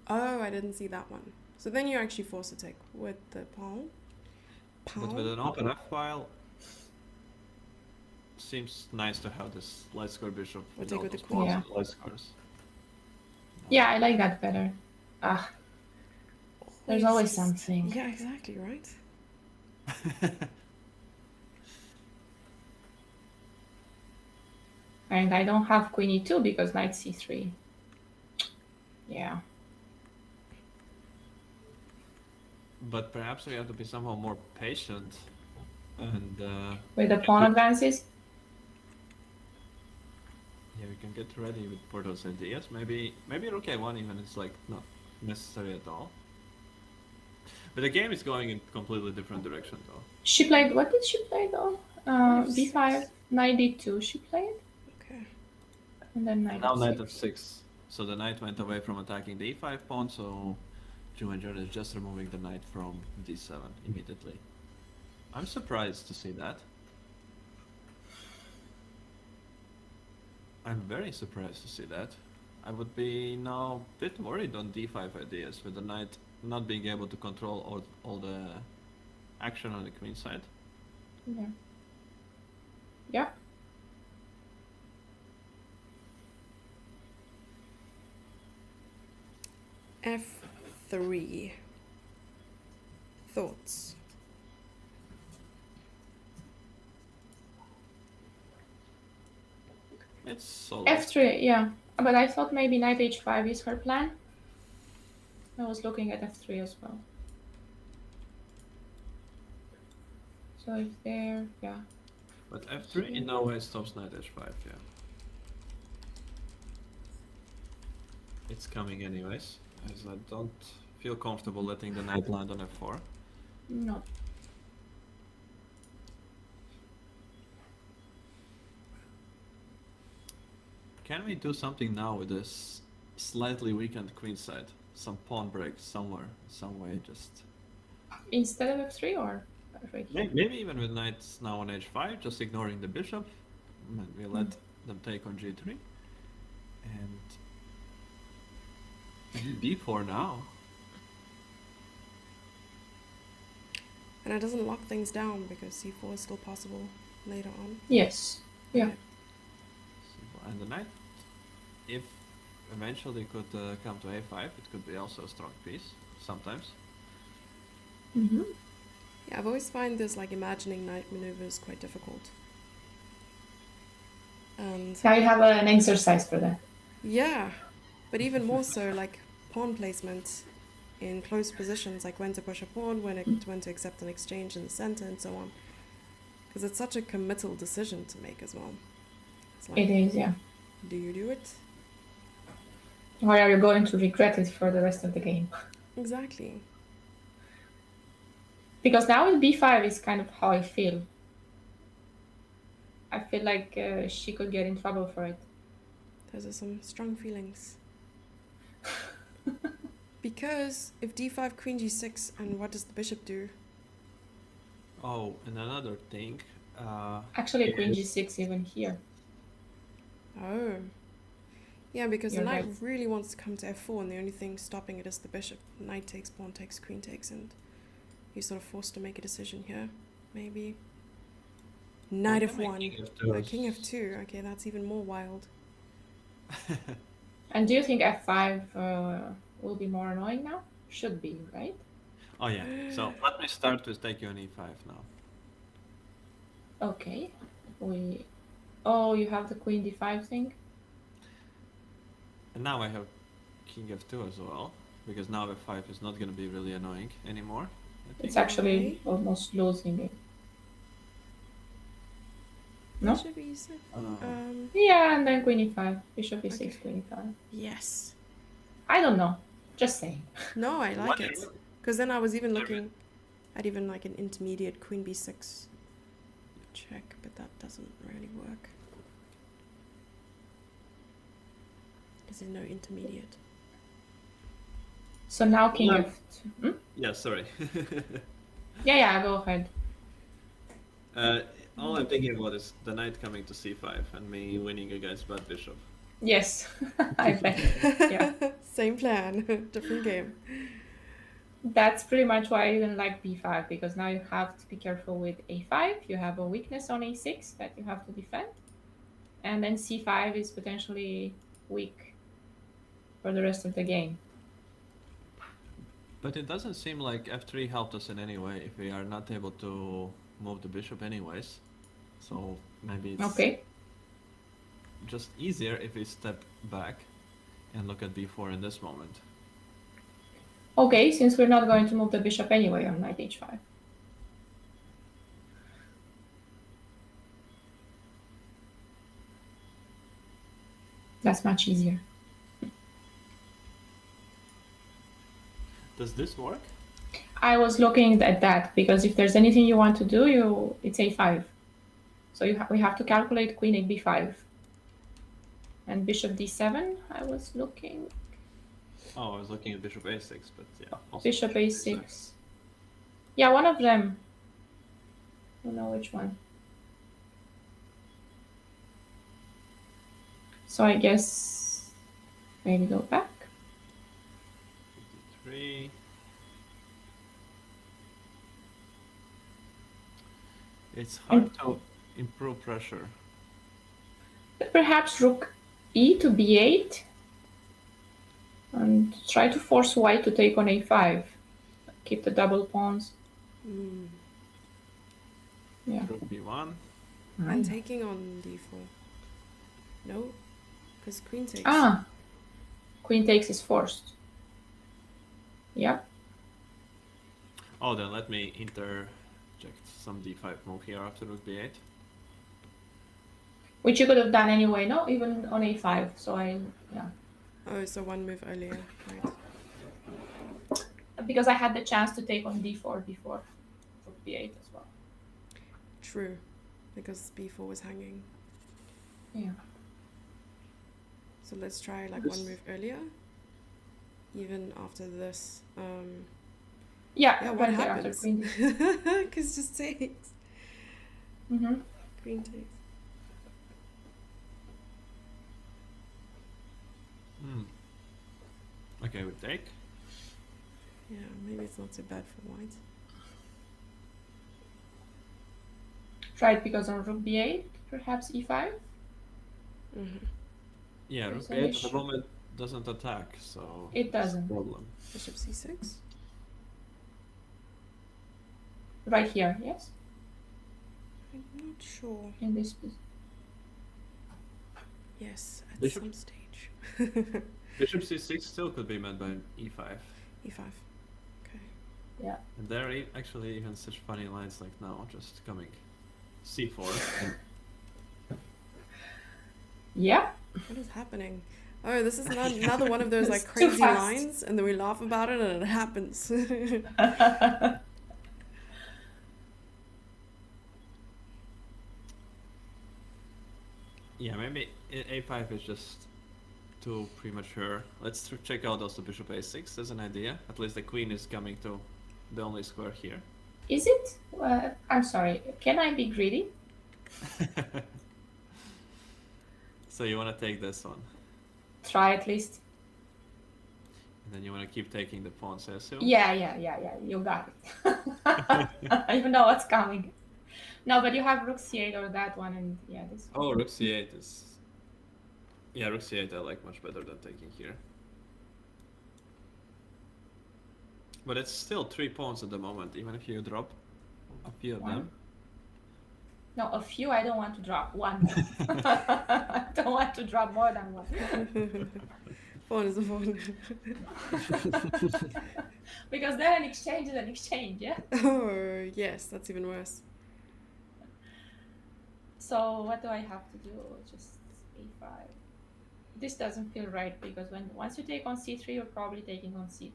Oh, I didn't see that one. So then you're actually forced to take with the pawn. But with an open f file, seems nice to have this light square bishop. Or take all with the those queen. pawns and light squares. Yeah, I like that better. Ah, there's always Always- something. Yeah, exactly, right? And I don't have queen e2 because knight c3. Yeah. But perhaps we have to be somehow more patient and With the pawn advances. yeah, we can get ready for those ideas. Maybe rook a1 even is like not necessary at all. But the game is going in completely different direction though. She played, what did she play though? b5, knight d2 she played. Okay. And then knight Now f6. knight f6. So the knight went away from attacking the e5 pawn, so Jumajer is just removing the knight from d7 immediately. I'm surprised to see that. I'm very surprised to see that. I would be now a bit worried on d5 ideas with the knight not being able to control all the action on the queen side. Yeah. Yeah. F3. Thoughts? It's solid. f3, yeah. But I thought maybe knight h5 is her plan. I was looking at f3 as well. So if there, yeah. But f3 in no way stops knight h5, yeah. It's coming anyways, as I don't feel comfortable letting the knight land on f4. No. Can we do something now with this slightly weakened queen side? Some pawn break somewhere, some way, just... Instead of f3 or right here? Maybe even with knights now on h5, just ignoring the bishop. And we let them take on g3. And b4 now. And it doesn't lock things down because c4 is still possible later on. Yes. Yeah. And the knight, if eventually could come to a5. It could be also a strong piece sometimes. Mm-hmm. Yeah, I've always find this like imagining knight maneuvers quite difficult. And Now you have an exercise for that. yeah, but even more so like pawn placement in close positions, like when to push a pawn, when to accept an exchange in the center, and so on. Because it's such a committal decision to make as well. It's like, It is, yeah. do you do it? Or are you going to regret it for the rest of the game? Exactly. Because now with b5 is kind of how I feel. I feel like she could get in trouble for it. Those are some strong feelings. Because if d5, queen g6, and what does the bishop do? Oh, and another thing. Actually, queen is- g6 even here. Oh. Yeah, because You're the knight right. really wants to come to f4, and the only thing stopping it is the bishop. Knight takes, pawn takes, queen takes, and you're sort of forced to make a decision here, maybe. Knight f1. King King f2. Okay, that's even more wild. And do you think f5 will be more annoying now? Should be, right? Oh yeah. So let me start with take on e5 now. Okay. Oh, you have the queen d5 thing? And now I have king f2 as well, because now f5 is not going to be really annoying anymore. I think. It's actually Okay. almost losing it. No? Bishop e6. Yeah, and then queen e5. Bishop e6, Okay. queen e5. Yes. I don't know. Just saying. No, I like What it. is- Because then I was even looking at even like an intermediate queen b6 check, but that doesn't really work. Because there's no intermediate. So now king Yeah. f2. Hmm? Yeah, sorry. Yeah, go ahead. All I'm thinking about is the knight coming to c5 and me winning against bad bishop. Yes, I bet. Yeah. Same plan, different game. That's pretty much why I didn't like b5, because now you have to be careful with a5. You have a weakness on a6 that you have to defend. And then c5 is potentially weak for the rest of the game. But it doesn't seem like f3 helped us in any way if we are not able to move the bishop anyways. So maybe it's Okay. just easier if we step back and look at b4 in this moment. Okay, since we're not going to move the bishop anyway on knight h5. That's much easier. Does this work? I was looking at that because if there's anything you want to do, it's a5. So we have to calculate queen at b5. And bishop d7, I was looking. Oh, I was looking at bishop a6, but yeah. Also Bishop a6. Yeah, one of them. I don't know which one. So I guess maybe go back. 53. It's hard to improve pressure. Perhaps rook e to b8 and try to force white to take on a5. Keep the double pawns. Mm. Yeah. Rook b1. And taking on d4. No, because queen takes. Ah, queen takes is forced. Yeah. Oh, then let me interject some d5 move here after rook b8. Which you could have done anyway, no? Even on a5. So yeah. Oh, so one move earlier, right? Because I had the chance to take on d4 before rook b8 as well. True, because b4 was hanging. Yeah. So let's try like one move earlier. Even after this. Yeah, What right here after happens? queen Because just takes. Mm-hmm. Queen takes. Okay, we take. Yeah, maybe it's not so bad for white. Try it because on rook b8, perhaps e5. Mm-hmm. Yeah, rook There's an b8 at issue. the moment doesn't attack, so It that's doesn't. the problem. Bishop c6. Right here, yes? I'm not sure. In this position. Yes, at Bishop- some stage. Bishop c6 still could be met by e5. e5. Okay. Yeah. And there are actually even such funny lines like now, just coming c4. And Yeah. What is happening? Oh, this is another one of those like It's too crazy fast. lines, and then we laugh about it, and it happens. yeah, maybe a5 is just too premature. Let's check out also bishop a6 as an idea. At least the queen is coming to the only square here. Is it? I'm sorry. Can I be greedy? So you want to take this one, Try at least. and then you want to keep taking the pawns, I assume? Yeah. You got it. I even know what's coming. No, but you have rook c8 or that one, and yeah, this one. Oh, rook c8 is... Yeah, rook c8 I like much better than taking here. But it's still 3 pawns at the moment, even if you drop a few of One. them. No, a few. I don't want to drop one. I don't want to drop more than one. Pawn is a pawn. Because then an exchange is an exchange, yeah? Oh, yes, that's even worse. So what do I have to do? Just a5. This doesn't feel right because once you take on c3, you're probably taking on c2.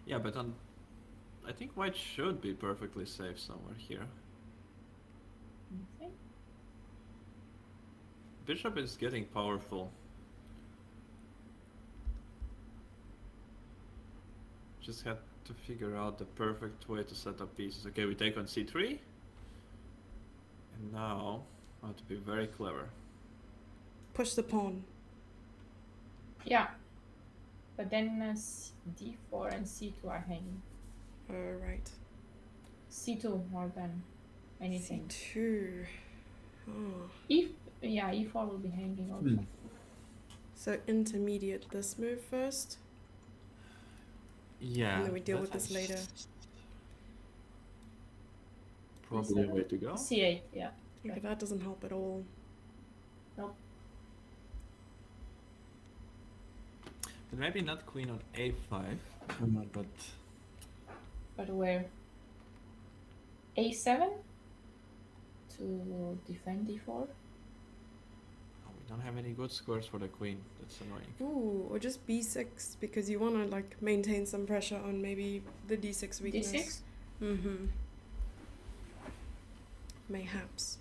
Yeah, but I think white should be perfectly safe somewhere here. Okay. Bishop is getting powerful. Just had to figure out the perfect way to set up pieces. Okay, we take on c3. And now, I have to be very clever. Push the pawn. Yeah. But then d4 and c2 are hanging. Right. c2 more than anything. c2. Oh. e4 will be hanging also. So intermediate this move first, Yeah. and then we deal that with this is later. Probably a way to go. c8, yeah. Okay, that doesn't help at all. Nope. But maybe not queen on a5, but But where? a7 to defend d4. oh, we don't have any good squares for the queen. That's annoying. Ooh, or just b6 because you want to like maintain some pressure on maybe the d6 weakness. d6. Mm-hmm. Mayhaps.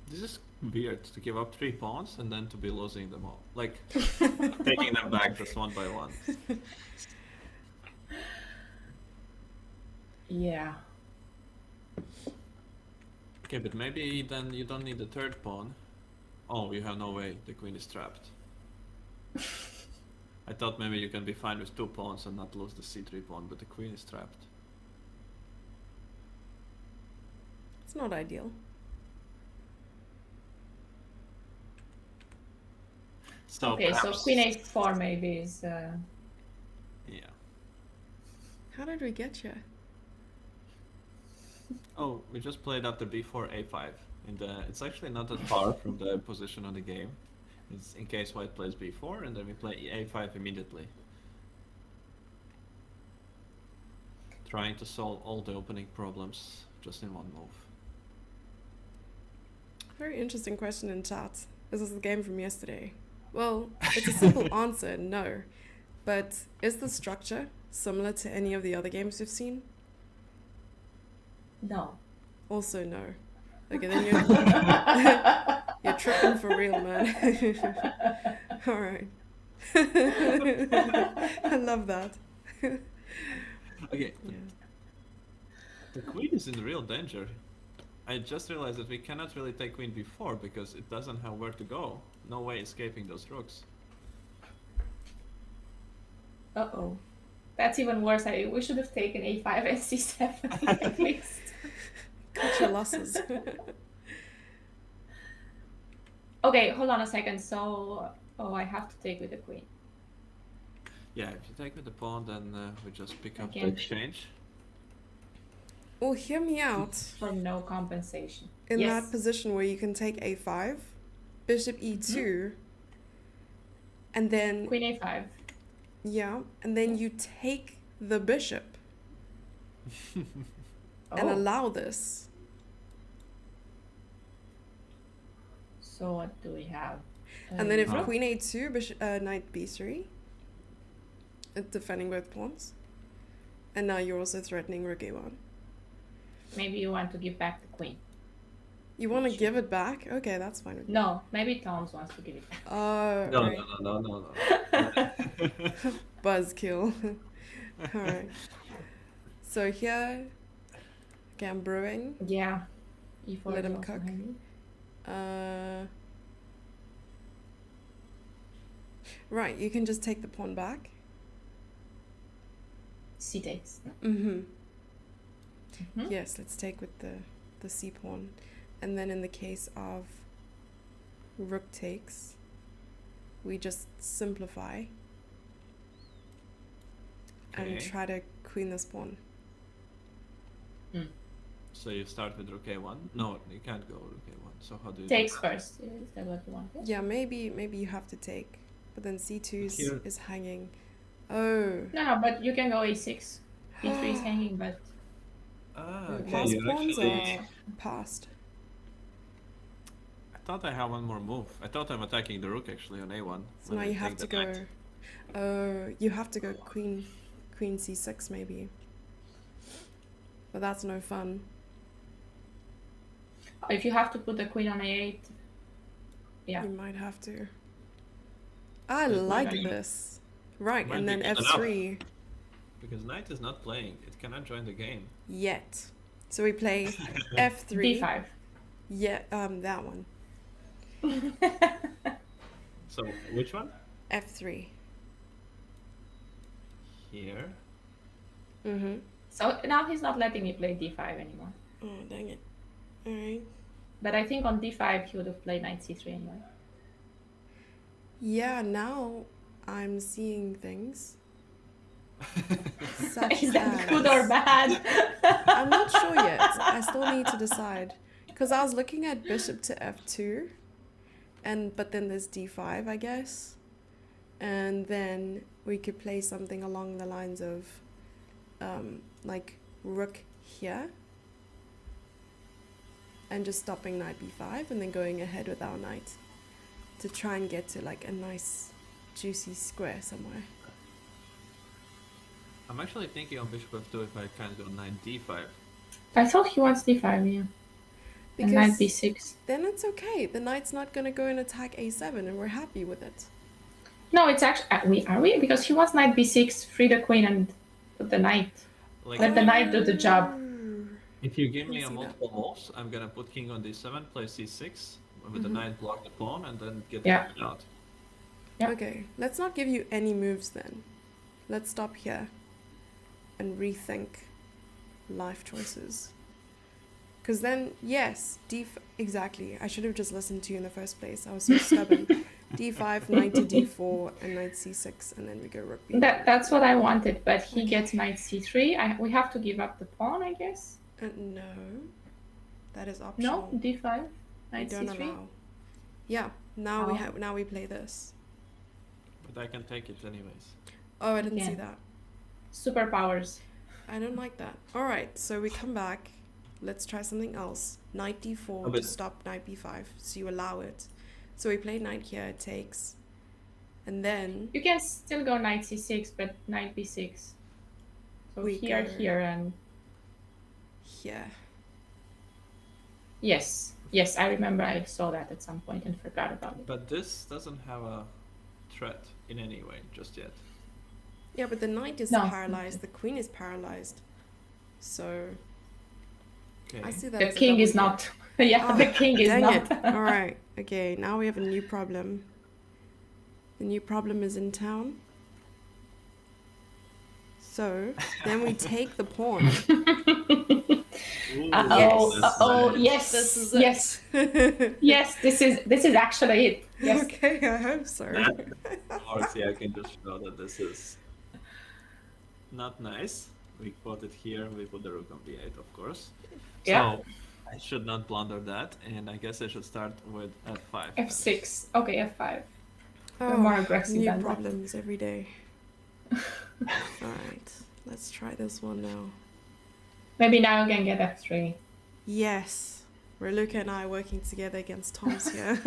This is weird to give up 3 pawns and then to be losing them all. Like, taking them back just one by one. Yeah. Okay, but maybe then you don't need the 3rd pawn. Oh, you have no way. The queen is trapped. I thought maybe you can be fine with 2 pawns and not lose the c3 pawn, but the queen is trapped. It's not ideal. So Okay, so perhaps- queen a4 maybe is. Yeah. How did we get here? Oh, we just played after b4 a5. It's actually not that far from the position of the game. It's in case white plays b4 and then we play a5 immediately. Trying to solve all the opening problems just in one move. Very interesting question in chat. This is the game from yesterday. Well, it's a simple answer, no. But is the structure similar to any of the other games we've seen? No. Also no. Okay, then you're tripping for real, man. All right. I love that. Okay, Yeah. the queen is in real danger. I just realized that we cannot really take queen b4 because it doesn't have where to go. No way escaping those rooks. Uh-oh. That's even worse. We should have taken a5 and c7 at least. Cut your losses. Okay, hold on a second. So, I have to take with the queen. Yeah, if you take with the pawn, then we just pick up the Again. exchange. Well, hear me out. For no compensation. In Yes. that position where you can take a5, bishop e2, and then Queen a5. yeah, and then you take the bishop and allow this. So what do we have? And then if Huh? queen a2, knight b3, it's defending both pawns. And now you're also threatening rook a1. Maybe you want to give back the queen. You want to give it back? Okay, that's fine with me. No, maybe Towns wants to give it back. Oh, No, right. no. Buzzkill. Alright. So here, okay, I'm brewing. Yeah. E4 Let is him also cook. handy. Right, you can just take the pawn back. C takes. Mm-hmm. Mhm. Yes, let's take with the c pawn. And then in the case of rook takes, we just simplify and Okay. try to queen this pawn. So you start with rook a1? No, you can't go rook a1. So how do you Takes do that? first. Is that what you want? Yeah, maybe you have to take, but then c2 Here- is hanging. Oh, No, but you can go a6. B3 is hanging, but Ah, Your okay. pass You pawns actually. are passed. I thought I had one more move. I thought I'm attacking the rook actually on a1. So when now I you take have to the go. knight. Oh, you have to go queen c6 maybe. But that's no fun. if you have to put the queen on a8, yeah. You might have to. I But like maybe- this. Right, Might and be then good enough. f3 Because knight is not playing. It cannot join the game. yet. So we play f3. D5. Yeah, that one. So which one? F3. Here. Mm-hmm. So now he's not letting me play d5 anymore. Oh, dang it. Alright. But I think on d5 he would have played knight c3 anyway. Yeah, now I'm seeing things. Such Is that as... good or bad? I'm not sure yet. I still need to decide. Because I was looking at bishop to f2. But then there's d5, I guess. And then we could play something along the lines of like rook here. And just stopping knight b5 and then going ahead with our knight. To try and get to like a nice juicy square somewhere. I'm actually thinking on bishop f2 if I can't go knight d5. I thought he wants d5, yeah. And knight b6. Then it's okay. The knight's not going to go and attack a7 and we're happy with it. No, it's actually... Are we? Because he wants knight b6, free the queen and put the knight. Like Let the knight do the job. if you give me Can a see that. multiple moves, I'm gonna put king on d7, play c6, with the Mhm. knight block the pawn, and then get Yeah. the queen out. Yeah. Okay, let's not give you any moves then. Let's stop here and rethink life choices. Because then, yes, exactly. I should have just listened to you in the first place. I was so stubborn. d5, knight to d4, and knight c6, and then we go rook b. That's what I wanted, but he gets knight c3. We have to give up the pawn, I guess. No, that is No, optional. d5, We knight don't c3. allow. Yeah, now we Oh. have. Now we play this. But I can take it anyways. Oh, I didn't Yeah. see that. Superpowers. I don't like that. All right, so we come back. Let's try something else. Knight d4 Oh, to but- stop knight b5. So you allow it. So we play knight here. It takes, and then You can still go knight c6, but knight b6. So We here, go- here, and here. yes, yes, I remember I saw that at some point and forgot about it. But this doesn't have a threat in any way just yet. Yeah, but the knight is No. paralyzed. The queen is paralyzed. So Okay. I see that. The as a king is double not. Yeah, Ah, the king is dang not. it. All right. Okay, now we have a new problem. The new problem is in town. So then we take the pawn. Ooh, Uh-oh, that's uh-oh, nice. yes, This is yes, it. yes, this is actually it. Yes. Okay, I hope so. That, of course, yeah, I can just show that this is not nice. We put it here, we put the rook on b8, of course. Yeah. So I should not blunder that, and I guess I should start with f5. F6. Okay, F5. You're Oh, more aggressive new than that. problems every day. All right, let's try this one now. Maybe now you can get F3. Yes, Raluca and I are working together against Tom's here.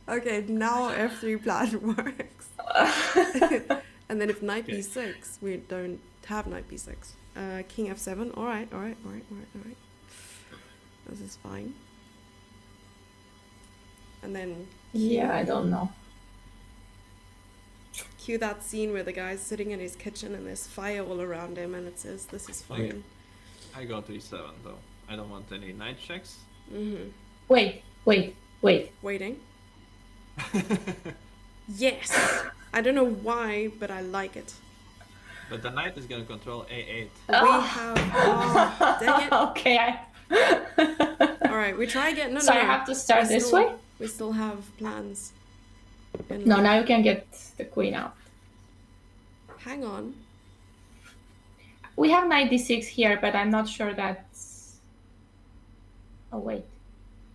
Okay, now F3 plan works. And then if knight Okay. b6, we don't have knight b6. King f7. All right. This is fine. And then Yeah, I don't know. cue that scene where the guy's sitting in his kitchen and there's fire all around him, and it says, "This is Okay. fine." I go to e7 though. I don't want any knight checks. Wait. Waiting. Yes. I don't know why, but I like it. But the knight is gonna control a8. We have. Oh, dang it! Okay, All right, we try again. No, so no. I have to start We this still- way? We still have plans. And No, now you can get the queen out. hang on. We have knight d6 here, but I'm not sure that's... Oh, wait.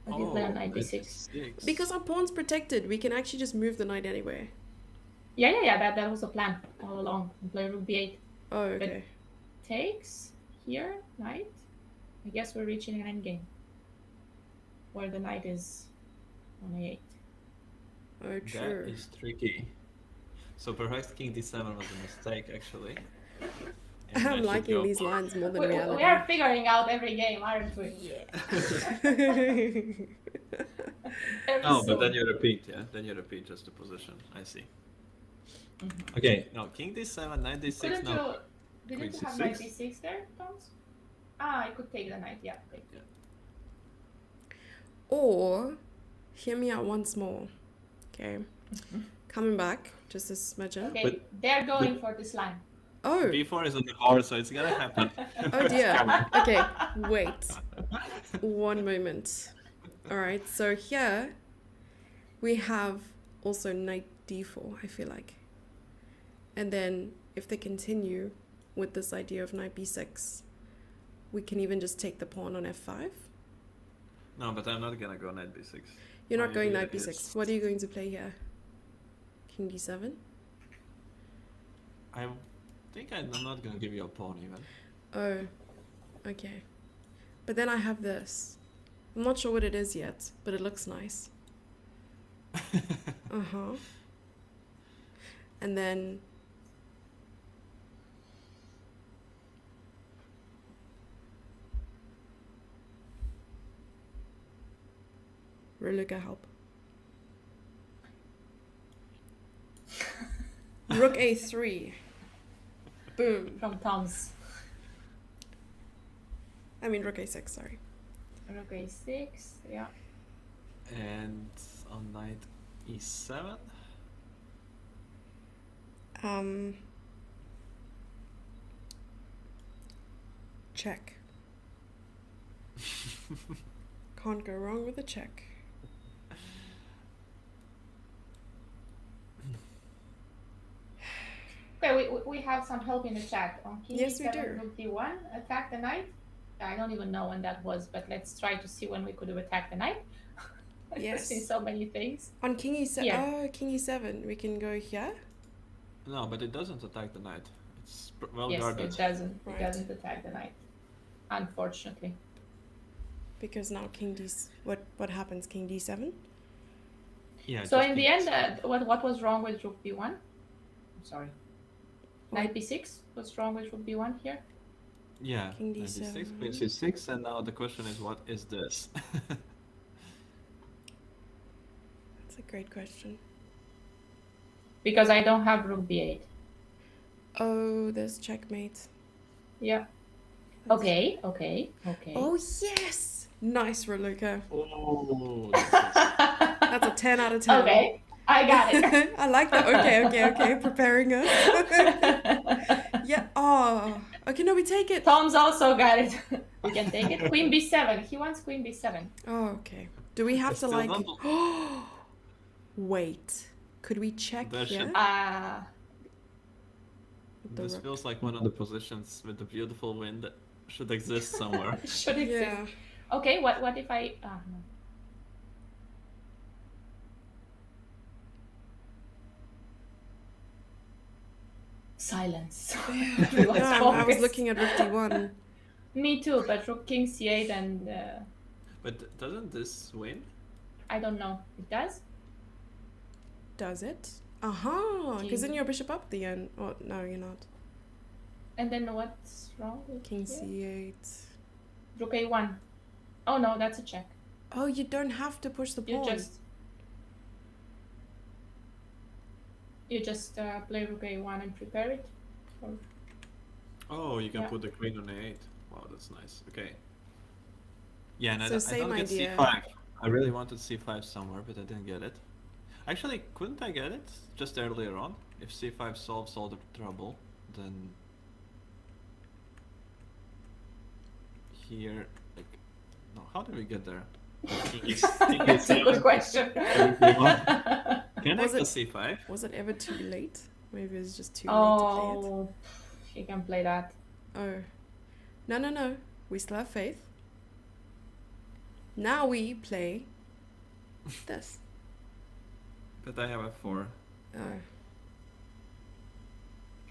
I did play on knight d6. Because our pawn's protected, we can actually just move the knight anywhere. Yeah, that was the plan all along. Play rook b8. Oh, okay. Takes here, knight. I guess we're reaching an endgame. Where the knight is on a8. Oh, true. That is tricky. So perhaps king d7 was a mistake, actually. And I I'm should liking go these for- lines more than We reality. are figuring out every game, aren't we? Every No, but soon. then you repeat, yeah? Then you repeat just the position. I see. Okay, no, king d7, knight d6, Couldn't no. you... Didn't Queen you have c6? knight d6 there, Thomas? Ah, I could take the knight, yeah. Okay. Or, hear me out once more. Okay. Coming back, just a smidgen. Okay, But- they're going for this line. Oh, b4 is on the board, so it's gonna happen. oh dear. Okay, wait. One moment. All right, so here we have also knight d4, I feel like. And then if they continue with this idea of knight b6, we can even just take the pawn on f5. No, but I'm not gonna go knight b6. You're My not going idea knight b6. is- What are you going to play here? King d7? I think I'm not gonna give you a pawn even. Oh, okay. But then I have this. I'm not sure what it is yet, but it looks nice. Uh-huh. And then... Raluca, help. Rook a3. Boom. From Tom's. I mean rook a6, sorry. Rook a6, yeah. And on knight e7. Check. Can't go wrong with a check. Okay, we have some help in the chat. On king Yes, we d7, do. rook d1, attack the knight. I don't even know when that was, but let's try to see when we could have attacked the knight. I've Yes. seen so many things. On king e7, Here. oh, king e7, we can go here. No, but it doesn't attack the knight. It's well Yes, guarded. it doesn't. Right. It doesn't attack the knight, unfortunately. Because now king d, what happens, king d7? Yeah. So just in the king end, d7. what was wrong with rook b1? I'm sorry. What? Knight b6. What's wrong with rook b1 here? Yeah. King knight d7. d6, queen c6, and now the question is, what is this? That's a great question. Because I don't have rook b8. Oh, there's checkmate. Yeah. That's- Okay. Oh, yes! Nice, Raluca. Oh. That's a 10 out of 10. Okay, I got it. I like that. Okay. Preparing us. Yeah. Oh, Okay, no, we take it. Tom's also got it. We can take it. Queen b7. He wants queen b7. Oh, okay. Do we have It's to still like? not- Wait. Could we check There here? should- The This rook. feels like one of the positions with the beautiful wind that should exist somewhere. Should exist. Yeah. Okay, what if I... no. Silence. Everyone's Yeah, I was focused. looking at rook d1. Me too, but rook king c8 and... But doesn't this win? I don't know. It does? Does it? Aha! Because then you're bishop up the end. Oh, no, you're not. And then what's wrong with King here? c8. Rook a1. Oh no, that's a check. Oh, you don't have to push the You pawn. just play rook a1 and prepare it. Or... Oh, you can Yeah. put the queen on a8. Wow, that's nice. Okay. Yeah, and So I same don't get idea. c5. I really wanted c5 somewhere, but I didn't get it. Actually, couldn't I get it just earlier on? If c5 solves all the trouble, then here, like, no. How did we get there? That's a good question. Can I Was go it- c5? Was it ever too late? Maybe it was just too late to play it. Oh, you can play that. Oh. No, no, no. We still have faith. Now we play this. But I have f4. Oh.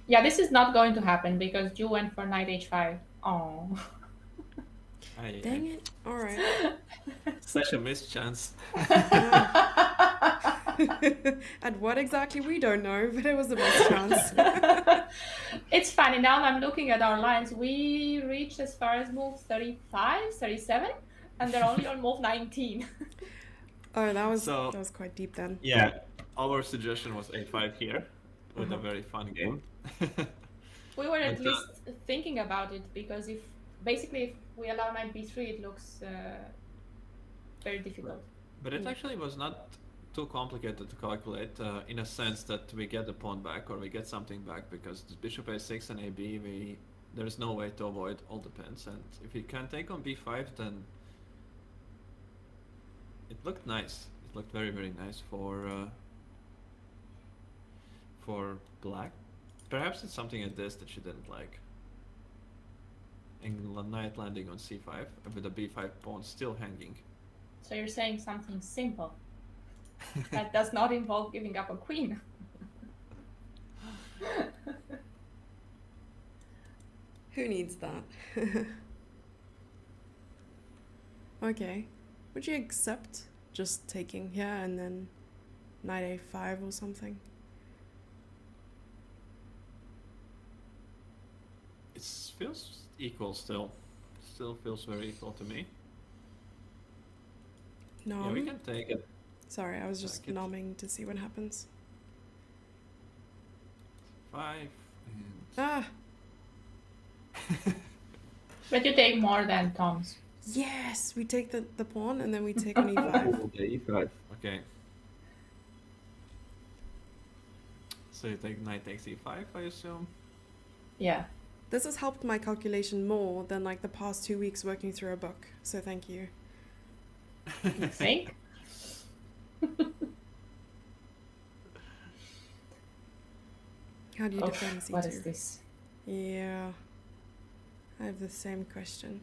Yeah, this is not going to happen because you went for knight h5. Oh. Dang it. Alright. Such a missed chance. And what exactly we don't know, but it was the best chance. It's funny, now I'm looking at our lines. We reached as far as move 35, 37, and they're only on move 19. Oh, that was So- quite deep then. Yeah, our suggestion was a5 here, with a Uh-huh. very fun game. We were at But, least thinking about it because if we allow knight b3, it looks very difficult. But it actually was not too complicated to calculate, in a sense that we get the pawn back or we get something back, because the bishop a6 and ab, there's no way to avoid all the pins, and if we can take on b5, then it looked nice. It looked very, very nice for black. Perhaps it's something at this that she didn't like. And knight landing on c5 with the b5 pawn still hanging. So you're saying something simple that does not involve giving up a queen. Who needs that? Okay. Would you accept just taking here and then knight a5 or something? It feels equal still. Still feels very equal to me. No. Yeah, we can take it. Sorry, I was just Take it. nomming to see what happens. 5 and Ah! But you take more than Tom's. Yes! We take the pawn and then we take on e5. okay, e5. Okay. So you take knight takes e5, I assume. Yeah. This has helped my calculation more than like the past 2 weeks working through a book, so thank you. You think? How do you Oh, defend c2? what is this? Yeah. I have the same question.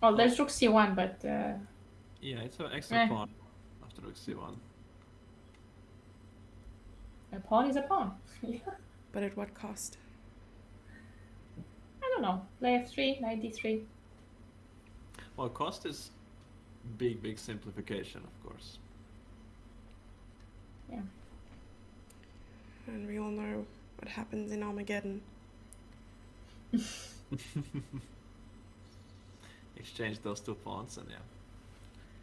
Oh, there's rook c1, but Yeah, it's an extra Eh. pawn after rook c1. a pawn is a pawn. Yeah. But at what cost? I don't know. Play f3, knight d3. Well, cost is big simplification, of course. Yeah. And we all know what happens in Armageddon. Exchange those two pawns and yeah.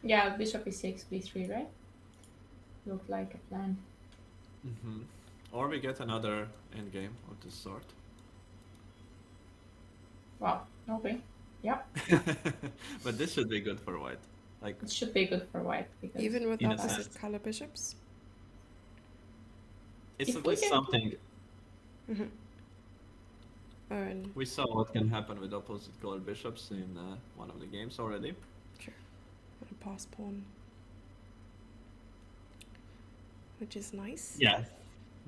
Yeah, bishop e6, b3, right? Looked like a plan. Hmm. Or we get another endgame of this sort. Wow. Okay. Yeah. But this should be good for white. Like, It should be good for white because Even with In a opposite sense. color bishops? it's If at we least get- something. Mhm. Oh, and We saw what can happen with opposite colored bishops in one of the games already. sure. And a pass pawn, which is nice. Yeah,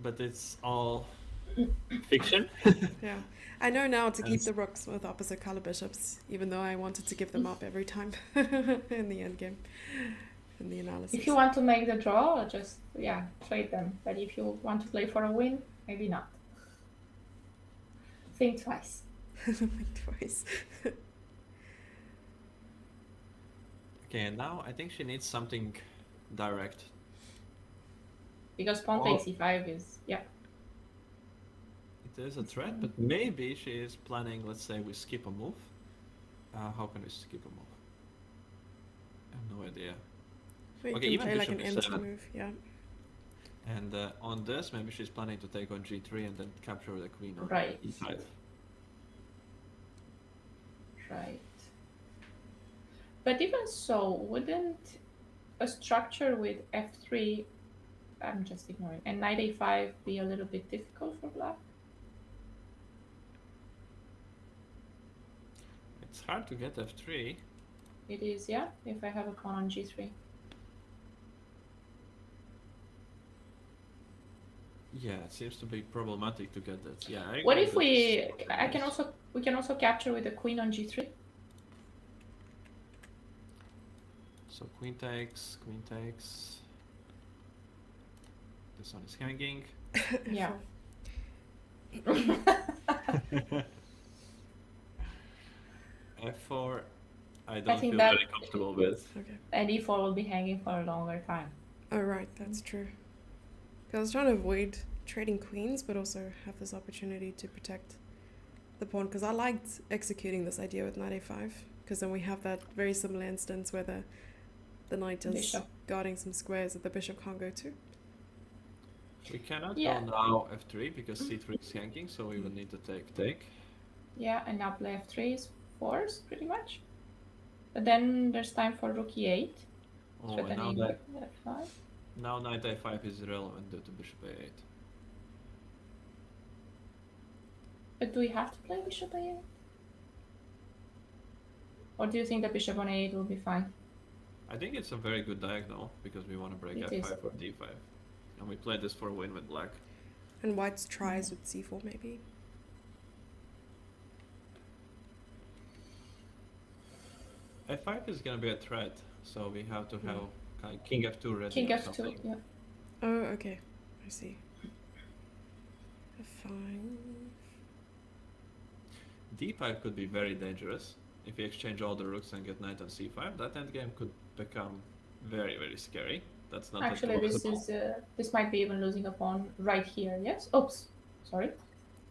but it's all fiction. Yeah. I know now to keep As- the rooks with opposite color bishops, even though I wanted to give them up every time in the end game, in the analysis. If you want to make the draw, just trade them. But if you want to play for a win, maybe not. Think twice. Think twice. Okay, and now I think she needs something direct. Because pawn Well- takes e5 is It is a threat, but maybe she is planning, let's say we skip a move. How can we skip a move? I have no idea. But you Okay, can even play like an bishop empty e7. move, yeah. And on this, maybe she's planning to take on g3 and then capture the queen on Right. e5. right. But even so, wouldn't a structure with f3, I'm just ignoring, and knight a5 be a little bit difficult for black? It's hard to get f3. It is, if I have a pawn on g3. Yeah, it seems to be problematic to get that. Yeah. What agree if that we can also capture with the queen on g3? So queen takes, queen takes. This one is hanging. Yeah. f4, I don't think feel that- very comfortable with. Okay. And e4 will be hanging for a longer time. Oh, right, that's true. 'Cause I was trying to avoid trading queens, but also have this opportunity to protect the pawn. Because I liked executing this idea with knight a5. Because then we have that very similar instance where the knight is Bishop. guarding some squares that the bishop can't go to. We cannot Yeah. go now f3 because c3 is hanging, so we will need to take. Yeah, and now play f3 is forced, pretty much. But then there's time for rook e8, Oh, and now threatening that f5. now knight a5 is irrelevant due to bishop a8. But do we have to play bishop a8? Or do you think that bishop on a8 will be fine? I think it's a very good diagonal because we want to break It f5 is. or d5. And we played this for a win with black. And white's tries with c4 maybe. f5 is going to be a threat, so we have to have kind of king f2 ready. King or f2, something. yeah. Oh, okay. I see. Fine. d5 could be very dangerous. If we exchange all the rooks and get knight on c5, that endgame could become very, very scary. That's not Actually, at all this is this might be even losing a pawn right here. Yes. Oops. Sorry.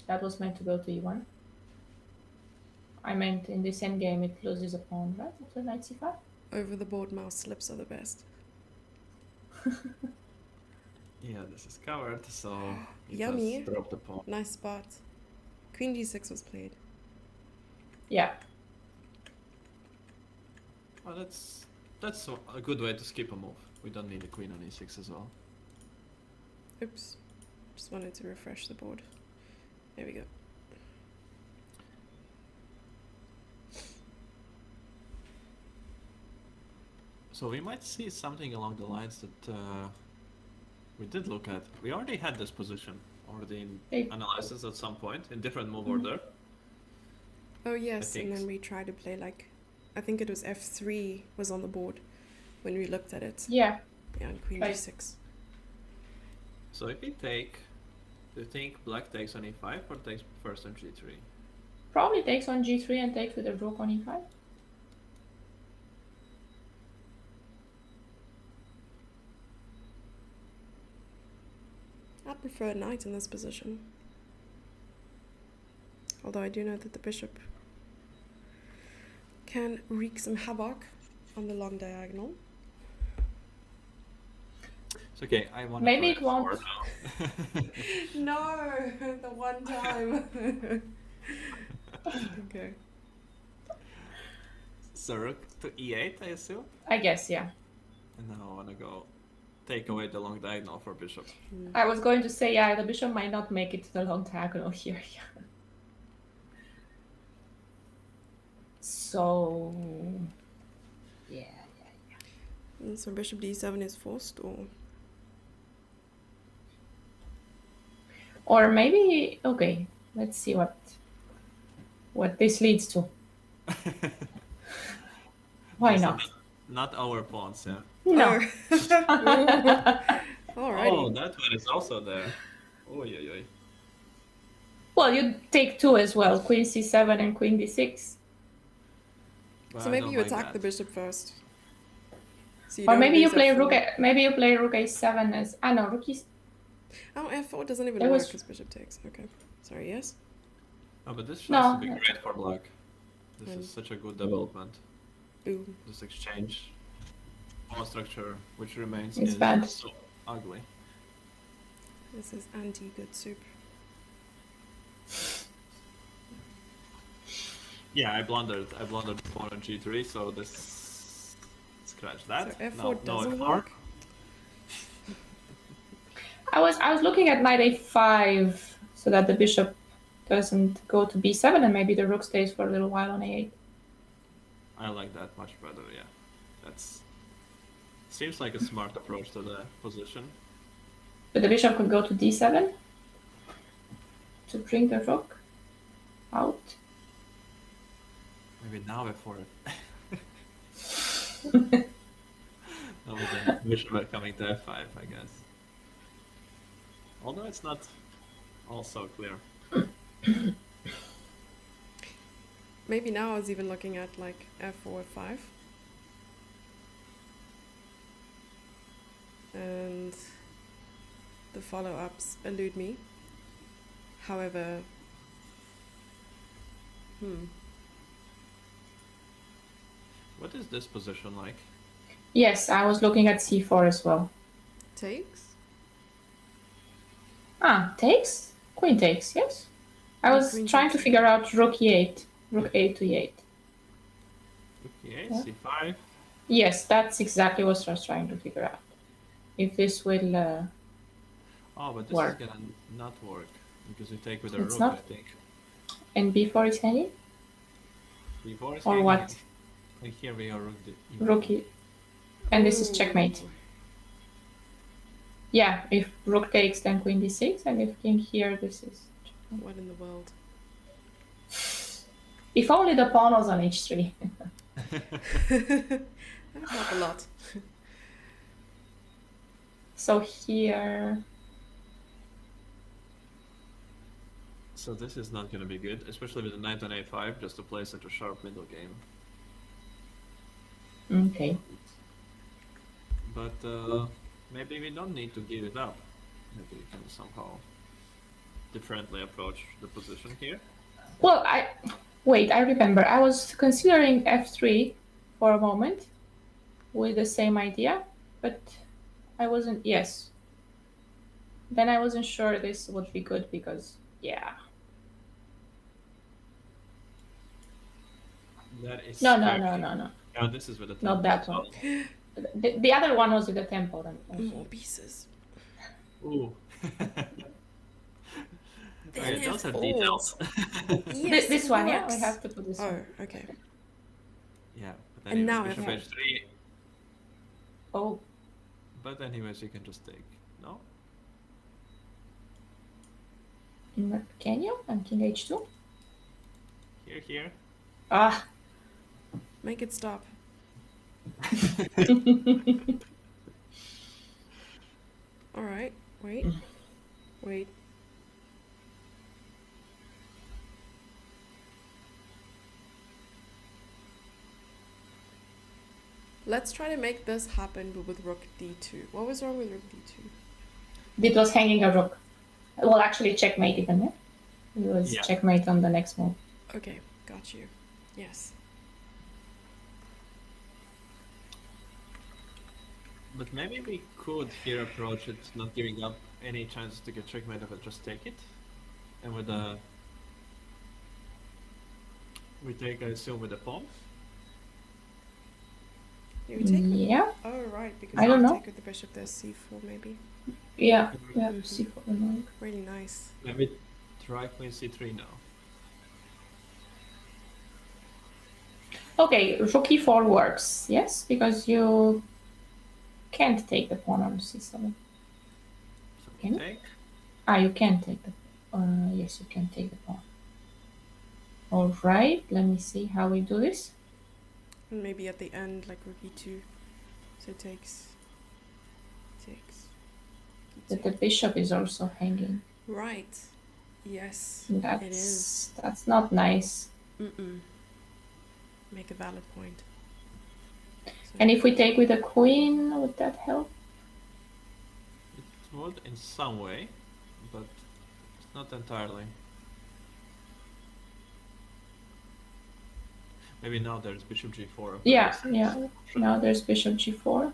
That was meant to go to e1. I meant in this endgame it loses a pawn, right? After knight c5. Over the board mouse slips are the best. Yeah, this is covered, so it Yummy. has dropped the pawn. Nice spot. Queen d6 was played. Yeah. Well, that's a good way to skip a move. We don't need a queen on e6 as well. Oops. Just wanted to refresh the board. There we go. So we might see something along the lines that we did look at. We already had this position already in Hey. analysis at some point in different move order. Oh yes, think and then s- we tried to play like, I think it was f3 was on the board when we looked at it. Yeah. Yeah, and queen Right. d6. So if we take, do you think black takes on e5 or takes first on g3? Probably takes on g3 and takes with a rook on e5. I prefer a knight in this position. Although I do know that the bishop can wreak some havoc on the long diagonal. It's okay, I want Maybe to it won't. No, the one time. Okay. So rook to e8, I assume? I guess, yeah. And now I want to go take away the long diagonal for bishop. I was going to say, yeah, the bishop might not make it to the long diagonal here. Yeah. So yeah. And so bishop d7 is forced, Or maybe okay. Let's see what this leads to. Why Those are not? not our pawns, yeah. No. Alrighty. Oh, that one is also there. Oh, yeah. Well, you take two as well, queen c7 and queen d6. So maybe you attack the bishop first. So Or maybe you lose play f4. rook a7 as no rook e. Oh, f4 doesn't even There work was- because bishop takes. Okay. Sorry, yes? Oh, but this No, has to be no. great for black. This Mm. is such a good development. Ooh. This exchange. Pawn structure, which remains, It's is bad. so ugly. This is anti-good soup. Yeah, I blundered pawn on g3, so this scratch that. So f4 doesn't F4. work. I was looking at knight a5 so that the bishop doesn't go to b7 and maybe the rook stays for a little while on a8. I like that much better, yeah. That's seems like a smart approach to the position. But the bishop could go to d7 to bring the rook out. Maybe now F4. No, the bishop are coming to F5, I guess. Although it's not all so clear. Maybe now I was even looking at like f4, f5. And the follow-ups elude me. However, What is this position like? Yes, I was looking at c4 as well. takes? Takes? Queen takes, yes. I Yeah, was queen trying to takes. figure out rook e8, rook a to e8. Rook e8, Yeah. c5. Yes, that's exactly what I was trying to figure out. If this will Oh, but this work. is gonna not work because you take with a It's rook, not? I think. and b4 is hanging? b4 is Or hanging. what? And here we are rook Rook e. And this is Ooh. checkmate. Yeah, if rook takes, then queen d6, and if king here, this is. What in the world? If only the pawn was on h3. That would help a lot. So here. So this is not gonna be good, especially with the knight on a5, just to play such a sharp middle game. Okay. But maybe we don't need to give it up. Maybe we can somehow differently approach the position here. Well, I remember. I was considering f3 for a moment with the same idea, but I wasn't. Yes. Then I wasn't sure this would be good because, yeah. That is No. Oh, this is with the Not tempo that as one. well. The other one was with the tempo. Then More also. pieces. Ooh. Then Okay, those are F4. details. Yes, This it one, yeah, works. we have to put this one. Oh, okay. Yeah, but And anyways, now bishop F4. h3. Oh, But anyways, you can just take. No? can you? And king h2? Here. Ah, Make it stop. All right. Wait. Wait. Let's try to make this happen, but with rook d2. What was wrong with rook d2? it was hanging a rook. Well, actually, checkmate even, yeah? It was Yeah. checkmate on the next move. Okay, got you. Yes. But maybe we could here approach it not giving up any chances to get checkmate if I just take it. And with the... We take, I assume, with the pawn. You take with, Yeah, oh, right, because I you don't can know. take with the bishop, there's c4 maybe. yeah, Mhm. c4 annoying. Really nice. Maybe try queen c3 now. Okay, rook e4 works, yes, because you can't take the pawn on c7. So Can you? take. You can take the. Yes, you can take the pawn. All right, let me see how we do this. And maybe at the end, like rook e2. So it takes. But the bishop is also hanging. Right. Yes, it is. That's not nice. Make a valid point. So And if we take with a queen, would that help? It would in some way, but it's not entirely. Maybe now there's bishop g4. Yeah. Now there's bishop g4.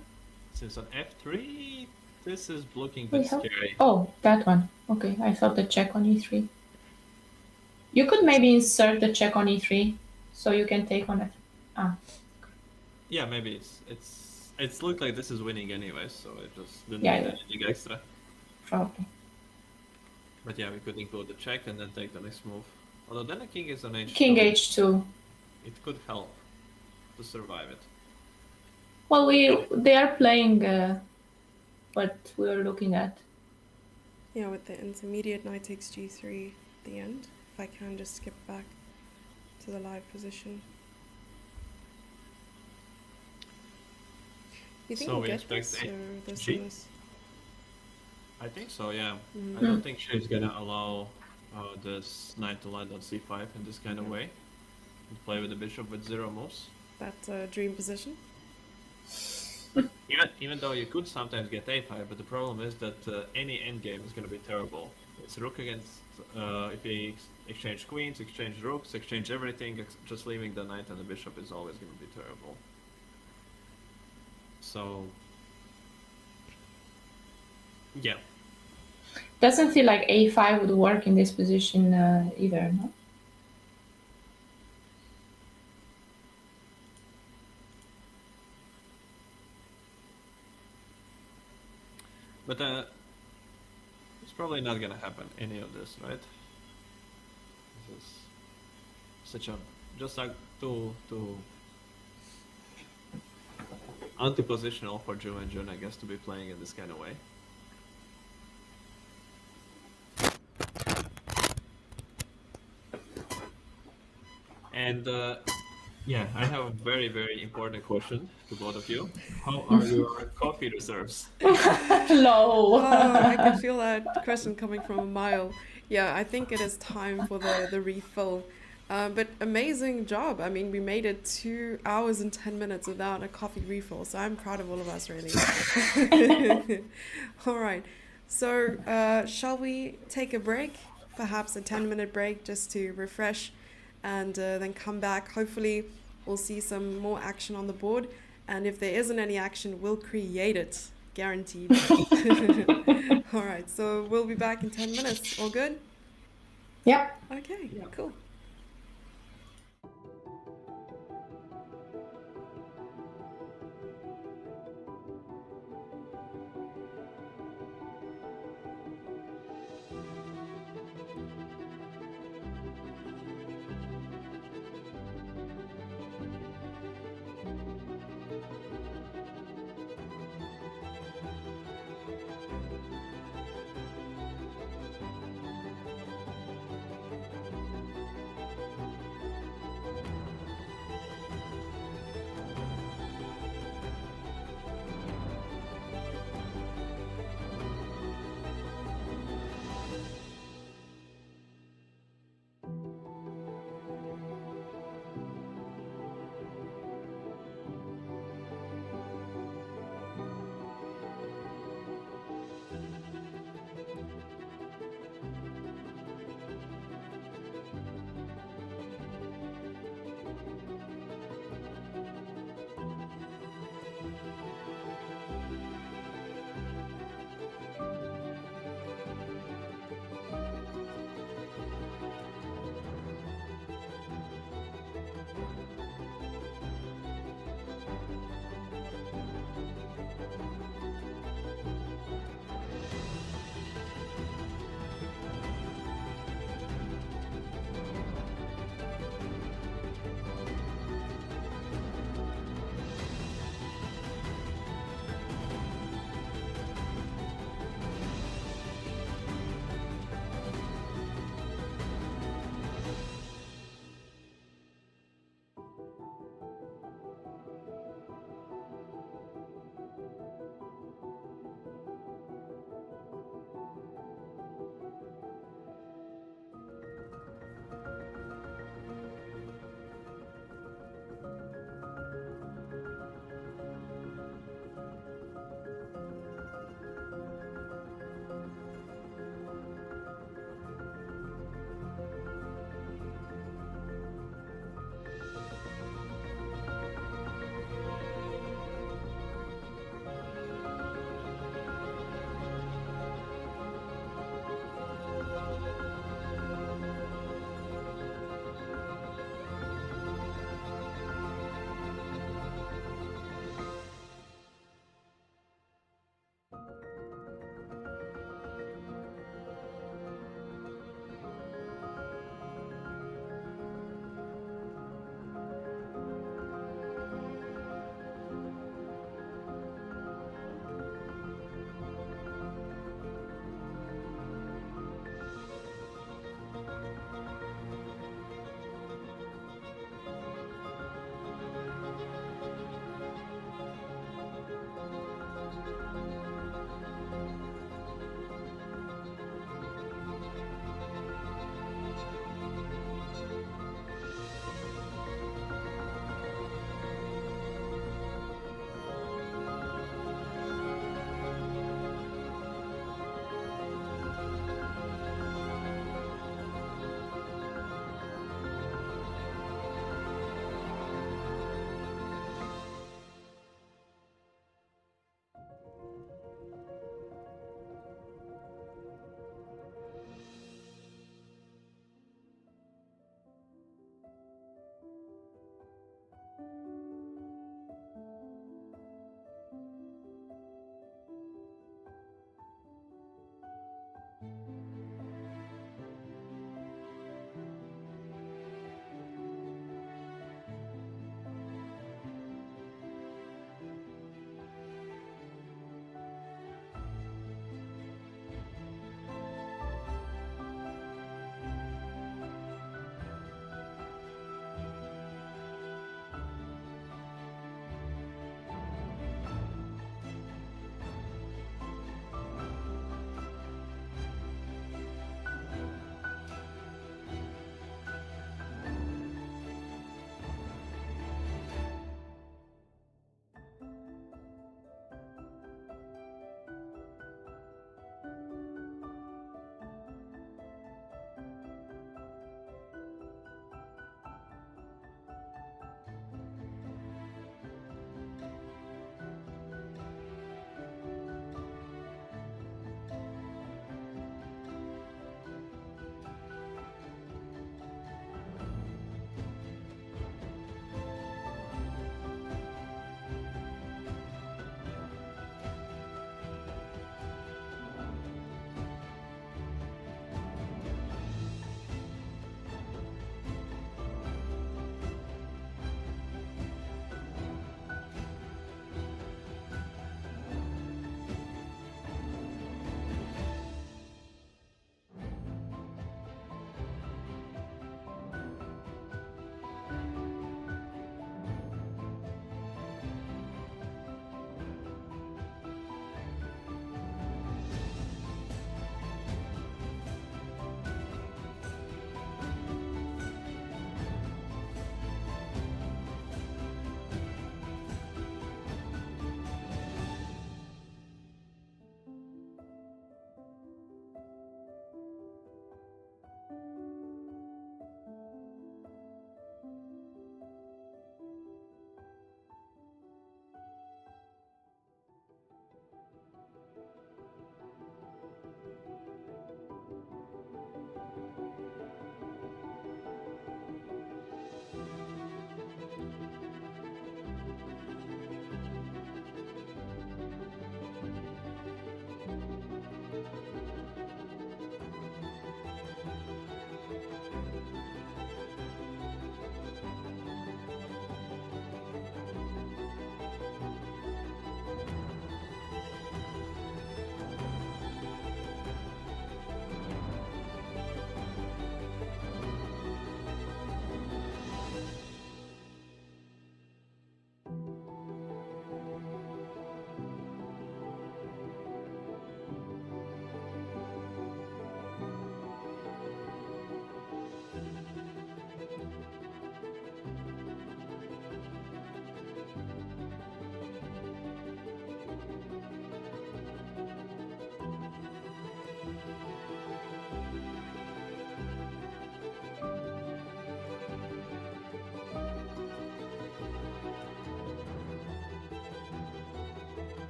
Since on f3, this is looking a bit scary. Oh, that one. Okay, I thought the check on e3. You could maybe insert the check on e3, so you can take on it. Yeah, maybe it's looked like this is winning anyway, so it just didn't Yeah, need yeah. anything extra. Probably. But yeah, we could include the check and then take the next move. Although then the king is on h2. King h2. It could help to survive it. Well, they are playing what we were looking at. yeah, with the intermediate knight takes g3 at the end. If I can just skip back to the live position. You think So we'll we get expect this, or this G? and this? I think so, yeah. I don't think she's gonna allow this knight to land on c5 in this kind of way. And play with the bishop with 0 moves. That's a dream position. Even though you could sometimes get a5, but the problem is that any endgame is gonna be terrible. It's rook against, if he exchange queens, exchange rooks, exchange everything, just leaving the knight and the bishop is always gonna be terrible. So, yeah. Doesn't feel like a5 would work in this position either, no? But it's probably not gonna happen, any of this, right? This is such a, just like too anti-positional for Ju and Jun, I guess, to be playing in this kind of way. And yeah, I have a very, very important question to both of you. How are your coffee reserves? Low. Oh, I can feel that question coming from a mile. Yeah, I think it is time for the refill. But amazing job. I mean, we made it 2 hours and 10 minutes without a coffee refill. So I'm proud of all of us, really. All right. So shall we take a break? Perhaps a 10-minute break just to refresh and then come back. Hopefully we'll see some more action on the board. And if there isn't any action, we'll create it. Guaranteed. All right. So we'll be back in 10 minutes. All good? Yep. Okay, cool.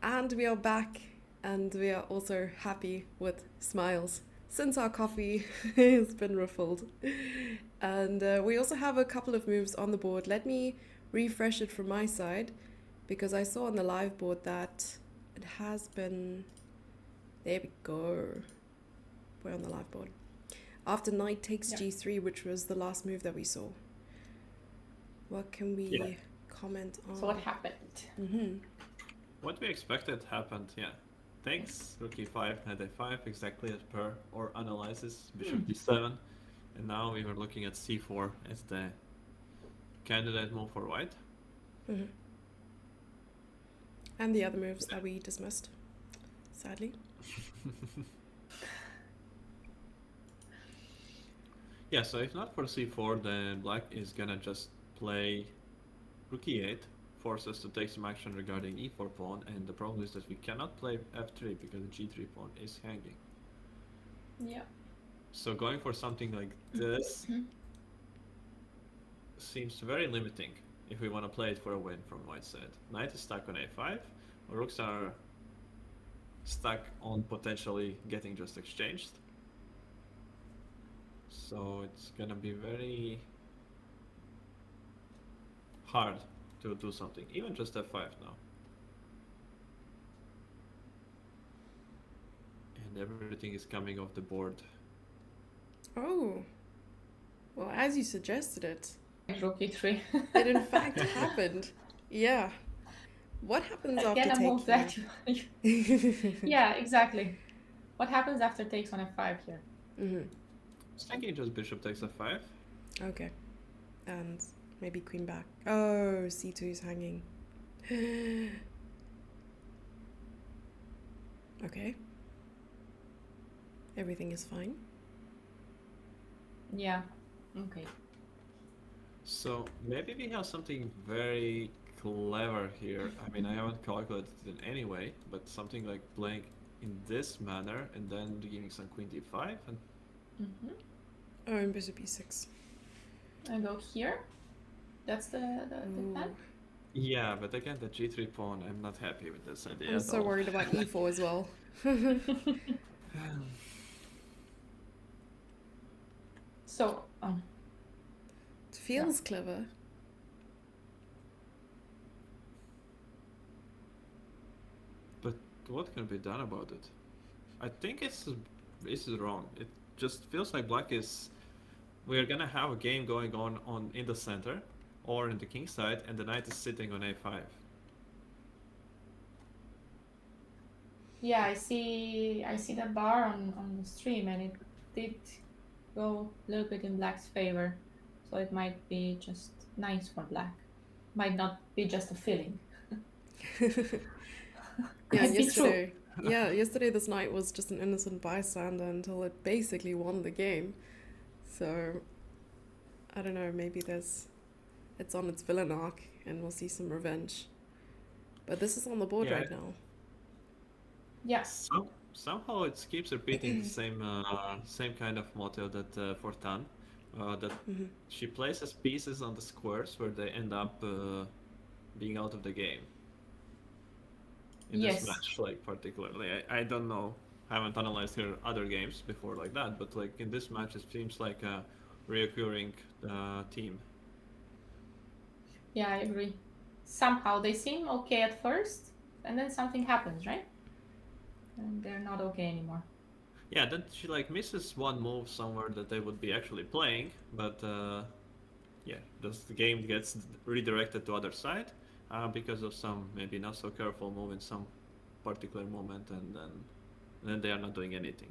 And we are back, and we are also happy with smiles since our coffee has been ruffled. And we also have a couple of moves on the board. Let me refresh it from my side, because I saw on the live board that it has been... There we go. We're on the live board. After knight takes g3, which was the last move that we saw. What can we comment on? So what happened? Mm-hmm. What we expected happened, Takes, rook e5, knight a5, exactly as per our analysis, bishop d7. And now we were looking at c4 as the candidate move for white. Mm-hmm. And the other moves that we dismissed, sadly. Yeah, so if not for c4, then black is gonna just play rook e8, force us to take some action regarding e4 pawn, and the problem is that we cannot play f3 because the g3 pawn is hanging. Yeah. So going for something like this seems very limiting if we want to play it for a win from white side. Knight is stuck on a5, rooks are stuck on potentially getting just exchanged. So it's gonna be very hard to do something, even just f5 now. And everything is coming off the board. Oh, well, as you suggested it, Rook e3. it in fact happened. Yeah. What happens after Again, a move that taking? yeah, exactly. What happens after takes on f5 here? Mm-hmm. I was thinking just bishop takes f5. Okay. And maybe queen back. Oh, c2 is hanging. Okay. Everything is fine. Yeah. Okay. So maybe we have something very clever here. I mean, I haven't calculated it in any way, but something like playing in this manner and then giving some queen d5 and Oh, and bishop e6. I go here. That's the plan. yeah, but again, the g3 pawn, I'm not happy with this idea. I'm at so all. worried about e4 as well. So, It feels clever. But what can be done about it? I think this is wrong. It just feels like black is. We're gonna have a game going on in the center or in the king side, and the knight is sitting on a5. yeah, I see the bar on the stream, and it did go a little bit in black's favor. So it might be just nice for black. Might not be just a feeling. Yeah, Might be true. yesterday. Yeah, yesterday this knight was just an innocent bystander until it basically won the game. So, I don't know, maybe it's on its villain arc and we'll see some revenge. But this is on the board Yeah. right now. Yes. Somehow it keeps repeating the same kind of motto that for Tan, that Mhm. she places pieces on the squares where they end up being out of the game. In Yes. this match, like particularly, I don't know, haven't analyzed her other games before like that, but like in this match, it seems like a reoccurring theme. Yeah, I agree. Somehow they seem okay at first, and then something happens, right? And they're not okay anymore. Yeah, then she like misses one move somewhere that they would be actually playing, but yeah, just the game gets redirected to other side because of some maybe not so careful move in some particular moment, and then they are not doing anything.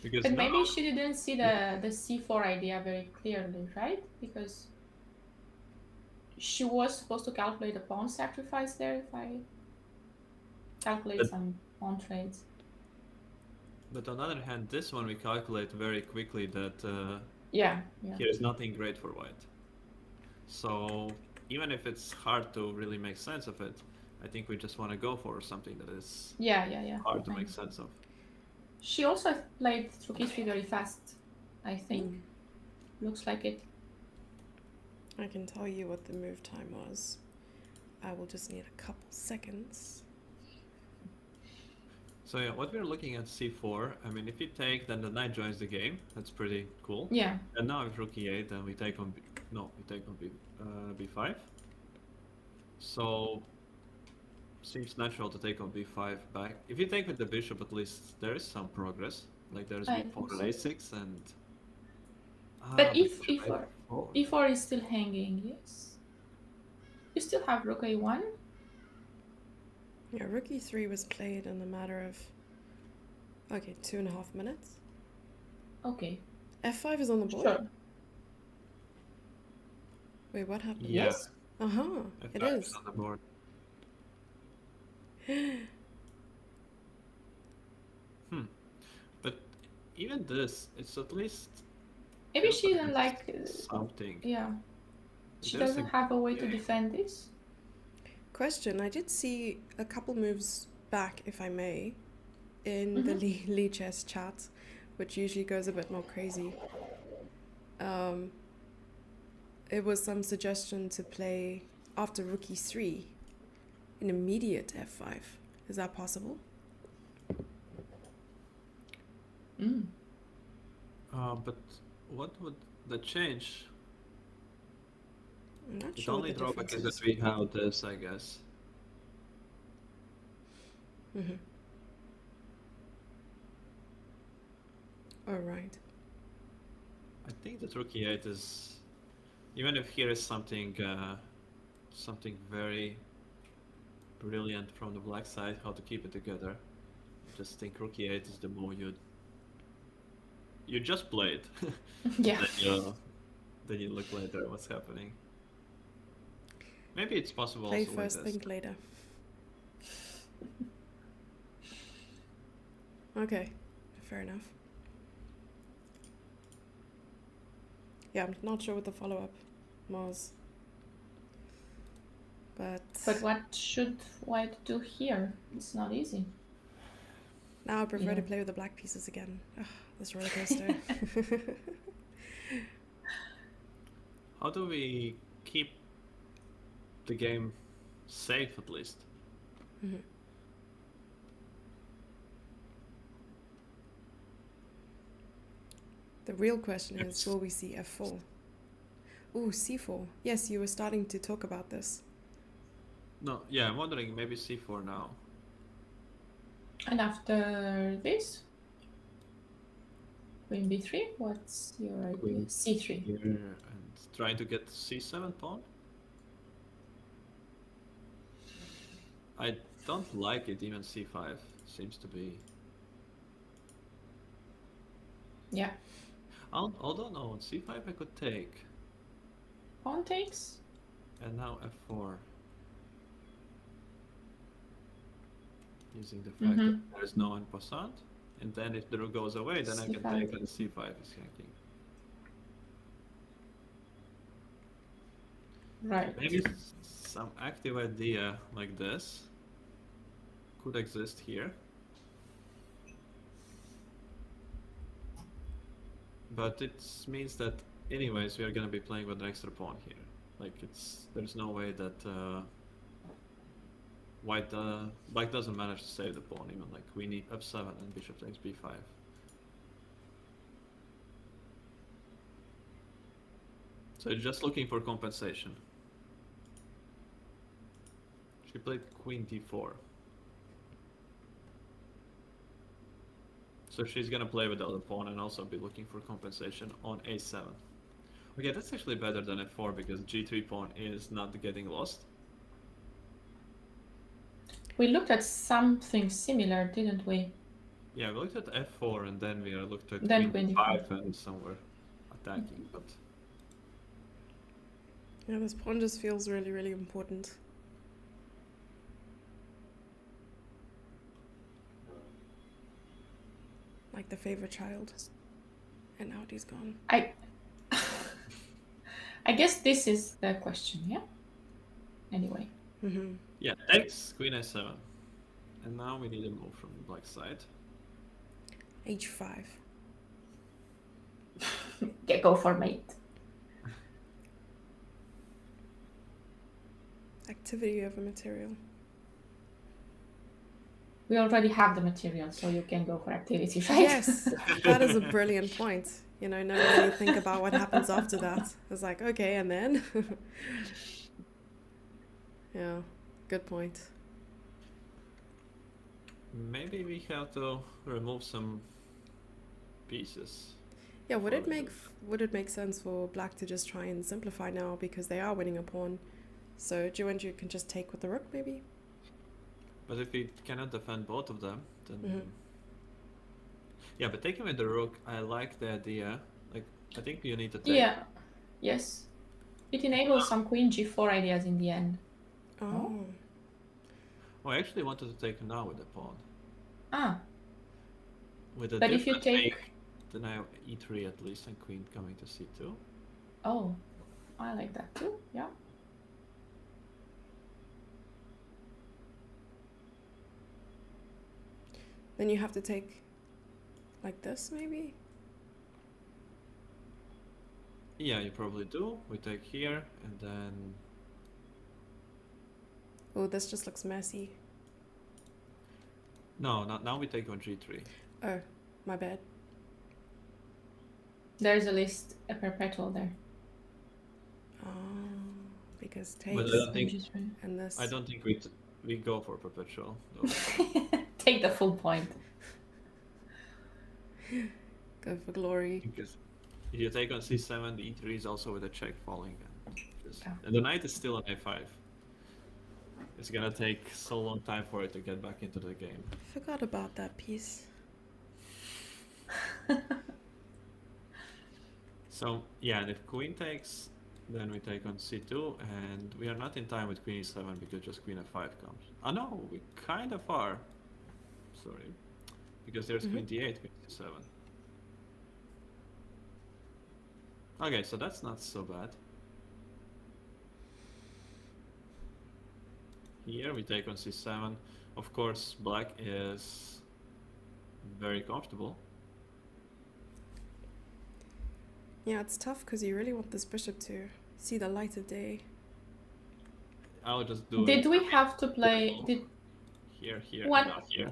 Because But maybe now, she didn't see the c4 idea very clearly, right? Because she was supposed to calculate a pawn sacrifice there if I calculate But- some pawn trades. but on the other hand, this one we calculate very quickly that Yeah. here is nothing great for white. So even if it's hard to really make sense of it, I think we just want to go for something that is Yeah. hard to I make know. sense of. She also played rook e3 very fast, I think. Mm. Looks like it. I can tell you what the move time was. I will just need a couple seconds. So yeah, what we're looking at c4, I mean, if you take, then the knight joins the game. That's pretty cool. Yeah. And now if rook e8, then we take on b5. So seems natural to take on b5 back. If you take with the bishop, at least there is some progress. Like there's I b4 think and so. a6 and. But bishop e4 a4. e4 is still hanging, yes. You still have rook a1? Yeah, rook e3 was played in a matter of, 2.5 minutes. Okay. f5 is on the board. Sure. Wait, what happened? Yeah. Yes. Uh-huh, it F5 is. on the board. But even this, it's at least Maybe feels she like doesn't like. something. Yeah, she There's doesn't a have a way to yeah. defend this. Question, I did see a couple moves back, if I may, in the Mm-hmm. Lichess chat, which usually goes a bit more crazy. Um, it was some suggestion to play after rook e3 an immediate f5. Is that possible? Mm. But what would the change? I'm not The sure what only the drawback difference is is. that we have this, I guess. Mm-hmm. All right. I think that rook e8 is, even if here is something something very brilliant from the black side, how to keep it together. I just think rook e8 is the move you just play it. Yeah. Then you look later what's happening. Maybe it's possible Play also like first, this. think later. Okay, fair enough. Yeah, I'm not sure what the follow-up was. But what should white do here? It's not easy. now I prefer to Yeah. play with the black pieces again. Ugh, this roller coaster. How do we keep the game safe at least? Mhm. The real question is, It's will we see f4? Ooh, c4. Yes, you were starting to talk about this. no, yeah, I'm wondering maybe c4 now. And after this, queen b3. What's your idea? Queen c3. here and trying to get c7 pawn. I don't like it, even c5 seems to be. Yeah. Although no, on c5 I could take, Pawn takes. and now f4. Using the fact that there is no en passant, and then if the rook goes away, then I can c5. take and c5 is yanking. Right. Maybe some active idea like this could exist here. But it means that anyways we are gonna be playing with an extra pawn here. Like there's no way that black doesn't manage to save the pawn, even like queen f7 and bishop takes b5. So it's just looking for compensation. She played queen d4. So she's gonna play with the other pawn and also be looking for compensation on a7. Okay, that's actually better than f4 because g3 pawn is not getting lost. We looked at something similar, didn't we? Yeah, we looked at f4 and then we looked at Then queen queen d5 and somewhere attacking, but Yeah, this pawn just feels really, really important. Like the favorite child. And now he's gone. I guess this is the question, yeah? Anyway. Mm-hmm. yeah, takes queen a7. And now we need a move from the black side. h5. Yeah, go for mate. Activity over material. We already have the material, so you can go for activity, right? Yes, that is a brilliant point. You know, never really think about what happens after that. It's like, okay, and then? Yeah, good point. Maybe we have to remove some pieces. Yeah, would it make sense for black to just try and simplify now because they are winning a pawn? So Ju can just take with the rook, maybe? But if we cannot defend both of them, then Mhm. yeah. But taking with the rook, I like the idea. Like I think you need to take. Yeah. Yes. It enables some queen g4 ideas in the end. Oh. Oh, I actually wanted to take now with the pawn. Ah, With a but if you different take, take, then I have e3 at least and queen coming to c2. oh, I like that too. Yeah. Then you have to take like this, maybe? Yeah, you probably do. We take here and then Oh, this just looks messy. no, not now. We take on g3. Oh, my bad. There's a list, a perpetual there. Because But I takes don't think and this. I don't think we go for perpetual though. Take the full point. Go for glory. Because if you take on c7, the e3 is also with a check falling, Yeah. and the knight is still on a5. It's gonna take so long time for it to get back into the game. Forgot about that piece. So yeah, and if queen takes, then we take on c2, and we are not in time with queen e7 because just queen f5 comes. Oh no, we kind of are. Sorry, because there's queen d8, queen c7. Okay, so that's not so bad. Here we take on c7. Of course, black is very comfortable. Yeah, it's tough because you really want this bishop to see the light of day. I'll just do Did it we have to play? Did here, What? and not here.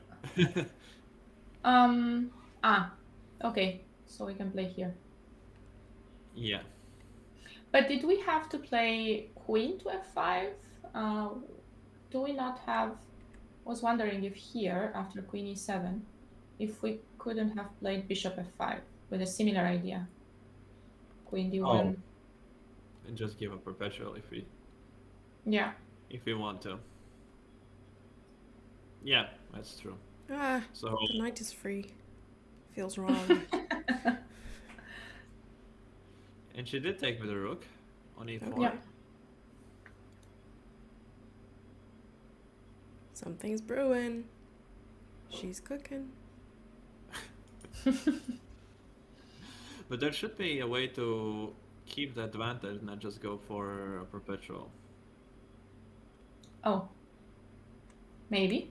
Okay, so we can play here. Yeah. But did we have to play queen to f5? Do we not have? I was wondering if here, after queen e7, if we couldn't have played bishop f5 with a similar idea. Queen d1. Oh. And just give a perpetual if we want to. Yeah, that's true. The knight is free. Feels wrong. And she did take with a rook on e4. Okay. Yeah. Something's brewing. She's cooking. But there should be a way to keep the advantage, not just go for a perpetual. Oh, maybe.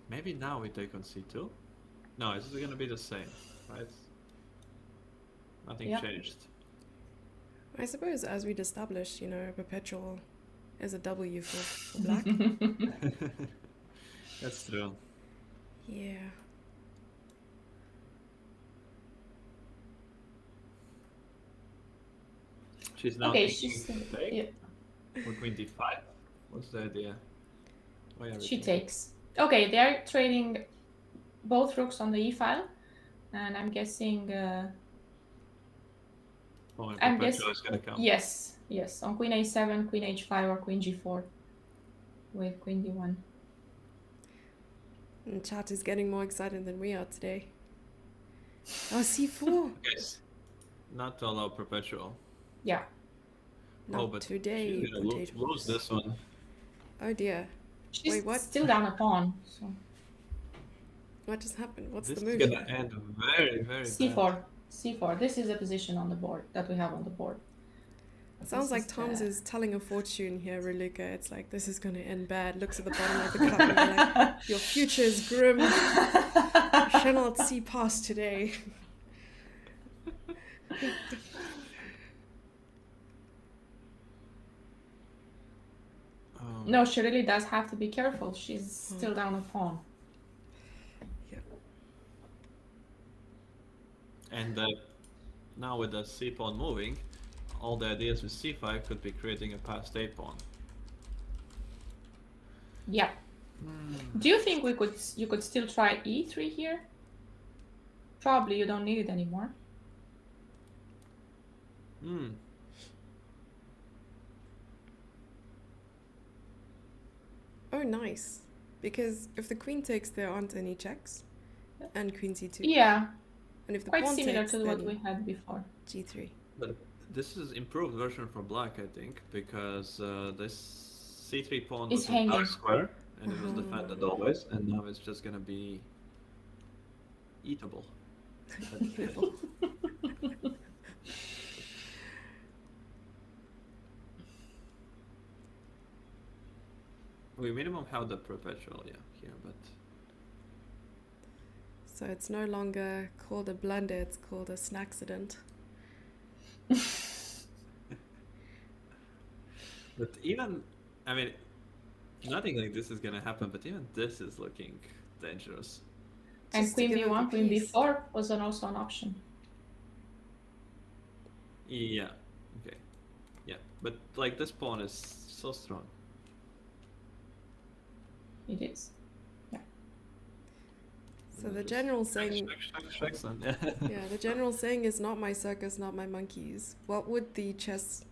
Maybe now we take on c2. No, it's going to be the same, right? Nothing changed. I suppose, as we'd established, perpetual is a W for black. That's true. Yeah. She's now thinking to take for queen d5. What's the idea? She takes. Okay, they're trading both rooks on the e file, and I'm guessing. Perpetual is gonna come. Yes, on queen a7, queen h5, or queen g4 with queen d1. And chat is getting more excited than we are today. Oh, c4. Yes. Not to allow perpetual. Yeah. Not but today. She's gonna lose this one. Oh dear. She's Wait, what? still down a pawn. So. What just happened? What's This the move? is gonna end very, very c4. bad. c4. This is the position on the board that we have on the board. Sounds like Tom's is telling a fortune here, Raluca. It's like, this is going to end bad. Looks at the bottom of the cup and you're like, your future is grim. You shall not see past today. No, she really does have to be careful. She's still down a pawn. Yeah. And now with the c pawn moving, all the ideas with c5 could be creating a passed a pawn. Yeah. Do you think you could still try e3 here? Probably you don't need it anymore. Oh, nice. Because if the queen takes, there aren't any checks. And queen c2. Yeah. And if the Quite pawn similar takes, to what then we had before. g3. But this is improved version for black, I think, because this c3 pawn It's was in dark hanging. square and it was defended always, and now it's just gonna be eatable. Beautiful. We minimum have the perpetual, yeah, here, but So it's no longer called a blunder, it's called a snacksident. but even, I mean, nothing like this is gonna happen, but even this is looking dangerous. And Just to queen give up b1, a queen piece. b4 was also an option. Yeah, okay, yeah, but like this pawn is so strong. It is. So the general saying, Yeah. yeah, the general saying is not my circus, not my monkeys. What would the chess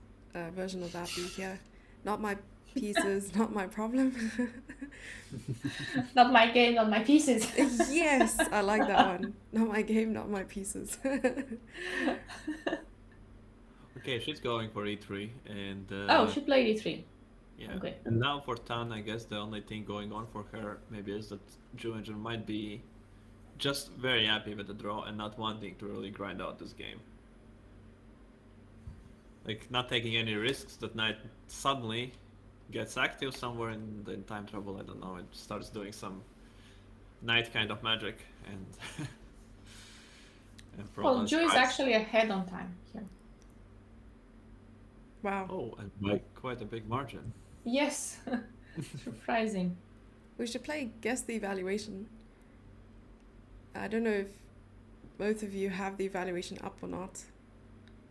version of that be here? Not my pieces, not my problem. Not my game, not my pieces. Yes, I like that one. Not my game, not my pieces. Okay, she's going for e3, and Oh, she played e3. yeah. Okay. And now for Tan, I guess the only thing going on for her maybe is that Julian might be just very happy with the draw and not wanting to really grind out this game. Like not taking any risks that knight suddenly gets active somewhere in time trouble, I don't know, it starts doing some knight kind of magic and and Well, problems Ju is rise. actually ahead on time here. Wow. Oh, and by quite a big margin. Yes. Surprising. We should play Guess the Evaluation. I don't know if both of you have the evaluation up or not,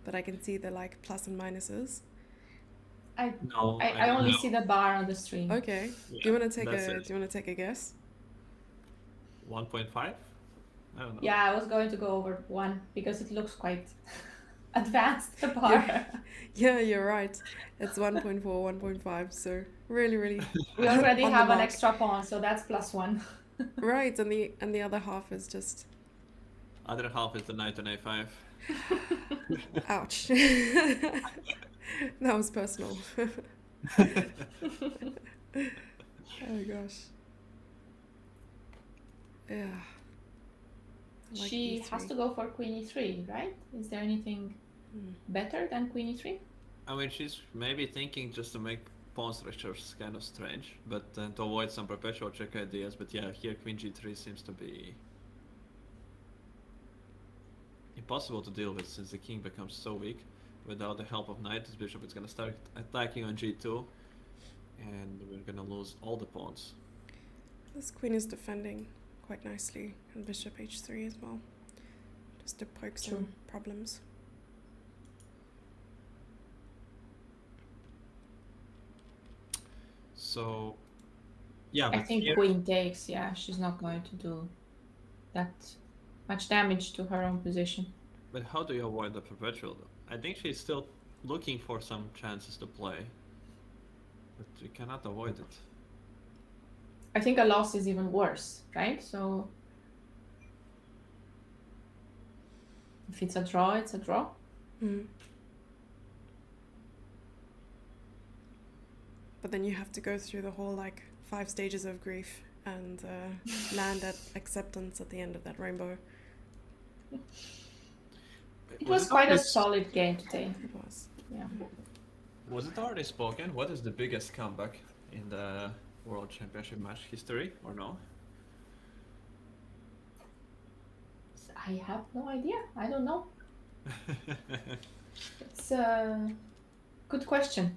but I can see the like plus and minuses. No, I only no. see the bar on the stream. Okay. Yeah, do you want to take that's a it. Do you want to take a guess? 1.5? I don't know. Yeah, I was going to go over 1 because it looks quite advanced, the bar. Yeah, you're right. It's 1.4, 1.5. So really. We already on the have an mark. extra pawn, so that's +1. Right, and the other half is just Other half is the knight on a5. ouch. That was personal. Oh gosh. Yeah. I like She these has three. to go for queen e3, right? Is there anything better than queen e3? I mean, she's maybe thinking just to make pawn structures kind of strange, but to avoid some perpetual check ideas. But yeah, here queen g3 seems to be impossible to deal with since the king becomes so weak. Without the help of knight, this bishop is gonna start attacking on g2, and we're gonna lose all the pawns. This queen is defending quite nicely, and bishop h3 as well, just to poke some True. problems. So, yeah, I but think here, queen takes, yeah, she's not going to do that much damage to her own position. but how do you avoid the perpetual though? I think she's still looking for some chances to play, but you cannot avoid it. I think a loss is even worse, right? So if it's a draw, it's a draw. But then you have to go through the whole like 5 stages of grief and land at acceptance at the end of that rainbow. It was quite a already- solid game today. It was. Yeah. Was it already spoken? What is the biggest comeback in the World Championship match history, or no? I have no idea. I don't know. It's a good question.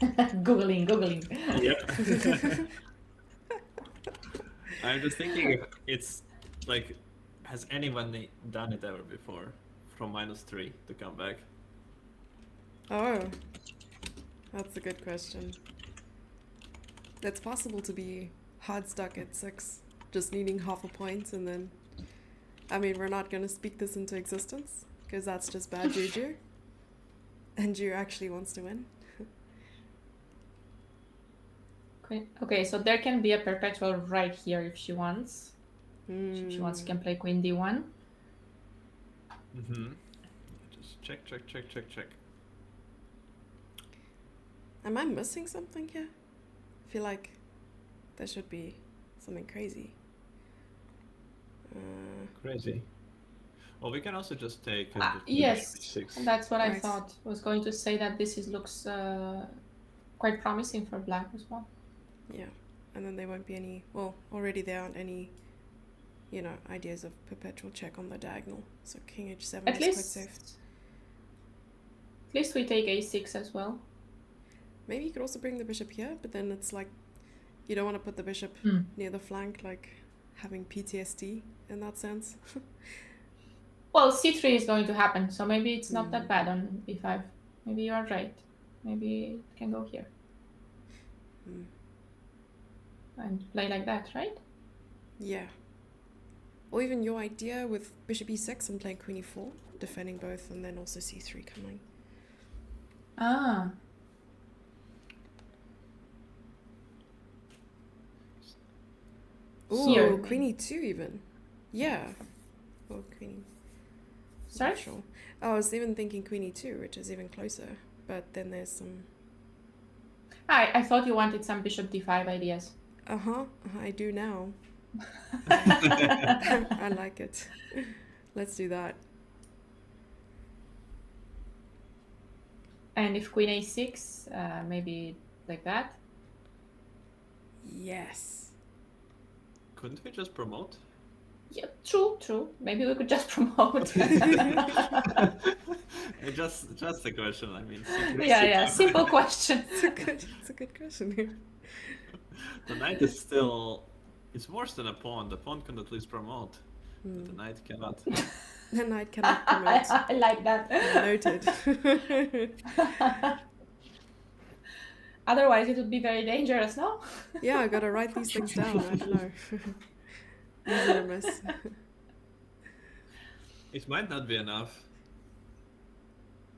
Googling. Yeah. I'm just thinking if it's like, has anyone done it ever before from -3 to come back? Oh, that's a good question. It's possible to be hard stuck at 6, just needing half a point, and then, I mean, we're not going to speak this into existence because that's just bad juju. And Ju actually wants to win. Okay, so there can be a perpetual right here if she wants. If she wants, she can play queen d1. Mm-hmm. Just check, check, check, check, check. Am I missing something here? I feel like there should be something crazy. Crazy. Well, we can also just take Yes, bishop and e6. that's what I Right. thought. Was going to say that this looks quite promising for black as well. Yeah, and then there won't be any. Well, already there aren't any. Ideas of perpetual check on the diagonal. So king h7 At is least, quite safe. at least we take a6 as well. Maybe you could also bring the bishop here, but then it's like you don't want to put the bishop near the flank, like having PTSD in that sense. Well, c3 is going to happen, so maybe it's not that bad on b5. Maybe you are right. Maybe it can go here. And play like that, right? Yeah. Or even your idea with bishop e6 and playing queen e4, defending both, and then also c3 coming. Ah. Ooh, Here. queen e2 even. Yeah. Or queen. Sorry? Not sure. Oh, I was even thinking queen e2, which is even closer. But then there's some. I thought you wanted some bishop d5 ideas. I do now. I like it. Let's do that. And if queen a6, maybe like that. Yes. Couldn't we just promote? Yeah, true. Maybe we could just promote. Just a question. I mean, Yeah. Simple question. It's a good question here. The knight is still. It's worse than a pawn. The pawn can at least promote, but the knight cannot. The knight cannot promote. I like that. Noted. Otherwise, it would be very dangerous, no? Yeah, I gotta write these things down. I don't know. Easy to miss. It might not be enough.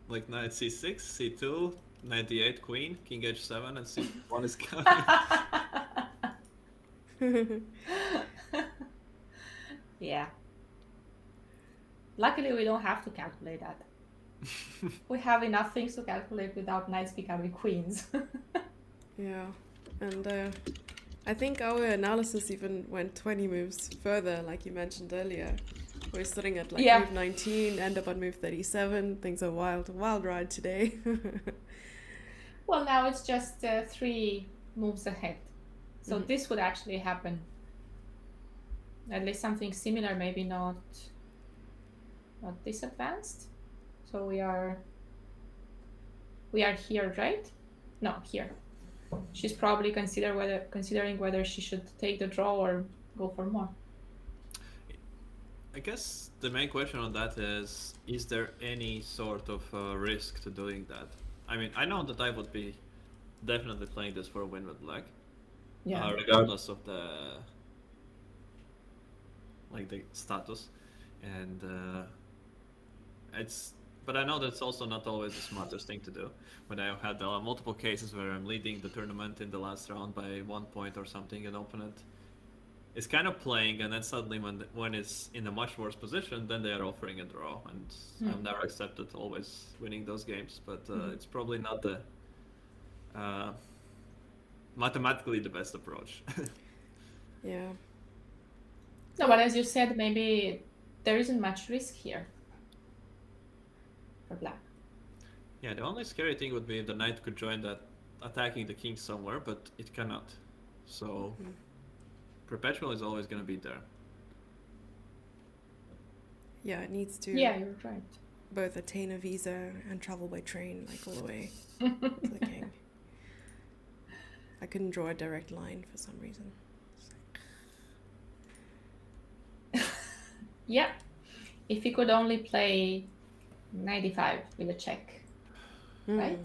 Like knight c6, c2, knight d8, queen, king h7, and c1 is coming. Yeah. Luckily, we don't have to calculate that. We have enough things to calculate without knights becoming queens. Yeah, and I think our analysis even went 20 moves further, like you mentioned earlier. We're sitting at like move 19, end up on move 37. Things are wild ride today. Well, now it's just 3 moves ahead. So this would actually happen. At least something similar, maybe not this advanced. So we are here, right? No, here. She's probably considering whether she should take the draw or go for more. I guess the main question on that is there any sort of risk to doing that? I mean, I know that I would be definitely playing this for a win with black. Yeah. Regardless of the status, and but I know that's also not always the smartest thing to do. When I had multiple cases where I'm leading the tournament in the last round by 1 point or something, an opponent is kind of playing, and then suddenly when it's in a much worse position, then they are offering a draw, and I've never accepted always winning those games. But it's probably not the mathematically the best approach. Yeah. No, but as you said, maybe there isn't much risk here for black. Yeah, the only scary thing would be the knight could join that attacking the king somewhere, but it cannot. So perpetual is always going to be there. Yeah, it needs to. Yeah, you're right. Both attain a visa and travel by train, like all the way to the king. I couldn't draw a direct line for some reason. Yeah, if he could only play 95 with a check, right?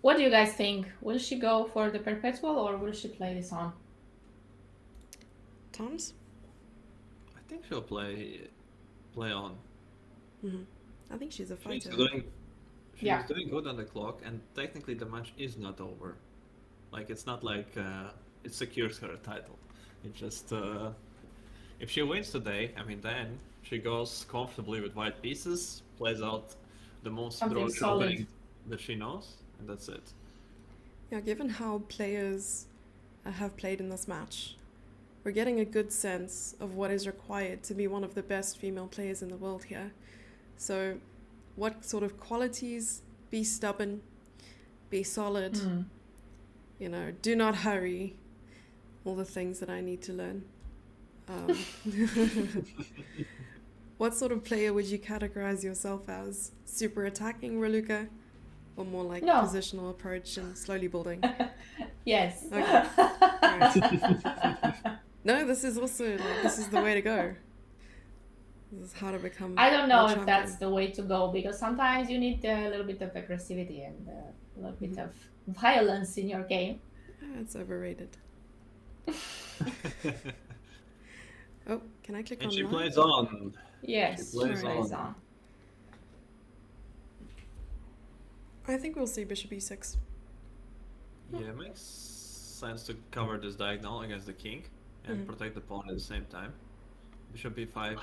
What do you guys think? Will she go for the perpetual or will she play this on? Tom's? I think she'll play on. I think she's a fighter. She's doing good on the clock, and technically the match is not over. Like, it's not like it secures her a title. It just if she wins today, I mean, then she goes comfortably with white pieces, plays out the most Something broad solid. opening that she knows, and that's it. Yeah, given how players have played in this match, we're getting a good sense of what is required to be one of the best female players in the world here. So, what sort of qualities? Be stubborn, be solid, you know, do not hurry, all the things that I need to learn. What sort of player would you categorize yourself as? Super attacking, Raluca? Or more like No. positional approach and slowly building? Yes. Okay. No, this is also like, this is the way to go. This is how to become. I don't know world if that's champion. the way to go, because sometimes you need a little bit of aggressivity and a little bit of violence in your game. It's overrated. Oh, can I click And on she live? plays on. Yes, She plays plays on. I think we'll see bishop e6. Yeah, it makes sense to cover this diagonal against the king and protect the pawn at the same time. Bishop b5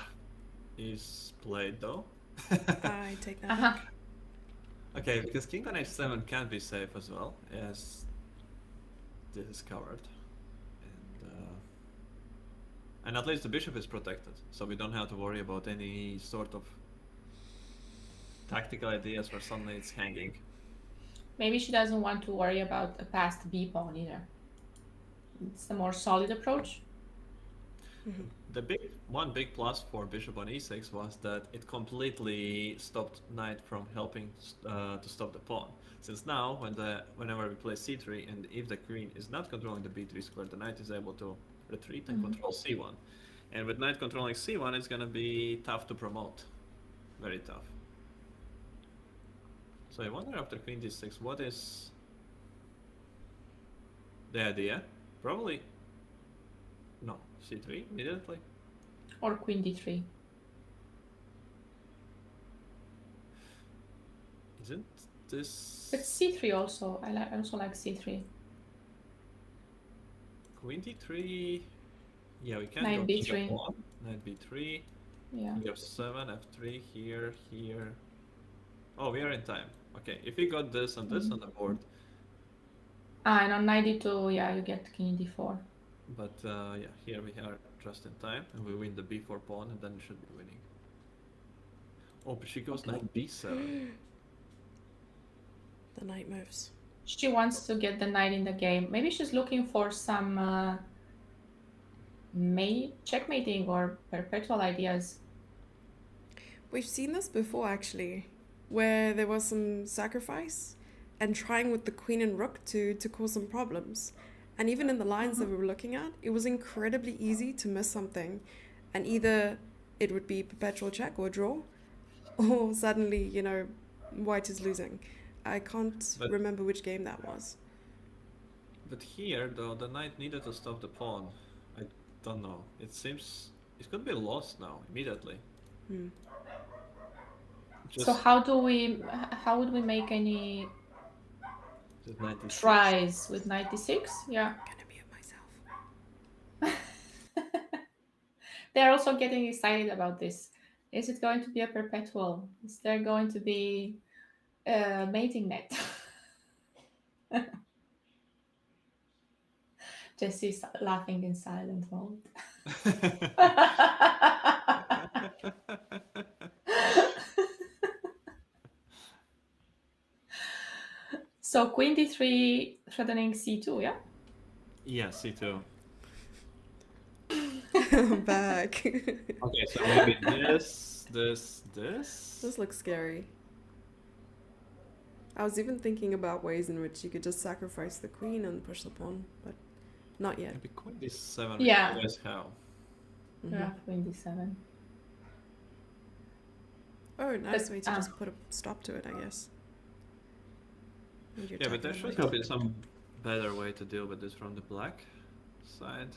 is played though. I take that. Uh-huh. Okay, because king on h7 can't be safe as well, as this is covered. And at least the bishop is protected, so we don't have to worry about any sort of tactical ideas where suddenly it's hanging. Maybe she doesn't want to worry about a passed b pawn either. It's the more solid approach. The one big plus for bishop on e6 was that it completely stopped knight from helping to stop the pawn. Since now, whenever we play c3, and if the queen is not controlling the b3 square, the knight is able to retreat and control c1. And with knight controlling c1, it's gonna be tough to promote. Very tough. So I wonder after queen d6, what is the idea? Probably no, c3 immediately. Or queen d3. Isn't this But c3 also. I also like c3. queen d3? Yeah, we can Knight go b3. king f1, knight b3, Yeah. king f7, f3, here, here. Oh, we are in time. Okay, if we got this and this on the board, And on knight d2, yeah, you get king d4. but yeah, here we are just in time, and we win the b4 pawn, and then we should be winning. Oh, but she goes knight b7. The knight moves. She wants to get the knight in the game. Maybe she's looking for some checkmating or perpetual ideas. We've seen this before actually, where there was some sacrifice and trying with the queen and rook to cause some problems. And even in the lines that we were looking at, it was incredibly easy to miss something. And either it would be perpetual check or draw, or suddenly, you know, white is losing. I can't remember which game that was. But here, though, the knight needed to stop the pawn. I don't know. It seems it could be lost now immediately. So how would we make any Just 96. tries with 96? Yeah. I'm gonna mute myself. They're also getting excited about this. Is it going to be a perpetual? Is there going to be a mating net? Jesse's laughing in silent mode. So queen d3 threatening c2, yeah? Yeah, c2. I'm back. Okay, so maybe this. This looks scary. I was even thinking about ways in which you could just sacrifice the queen and push the pawn, but not yet. Maybe queen d7. Yeah. Always how. Yeah, queen d7. Oh, nice But, way to just put a stop to it, I guess. And you're Yeah, but there attacking should the have knight. been some better way to deal with this from the black side.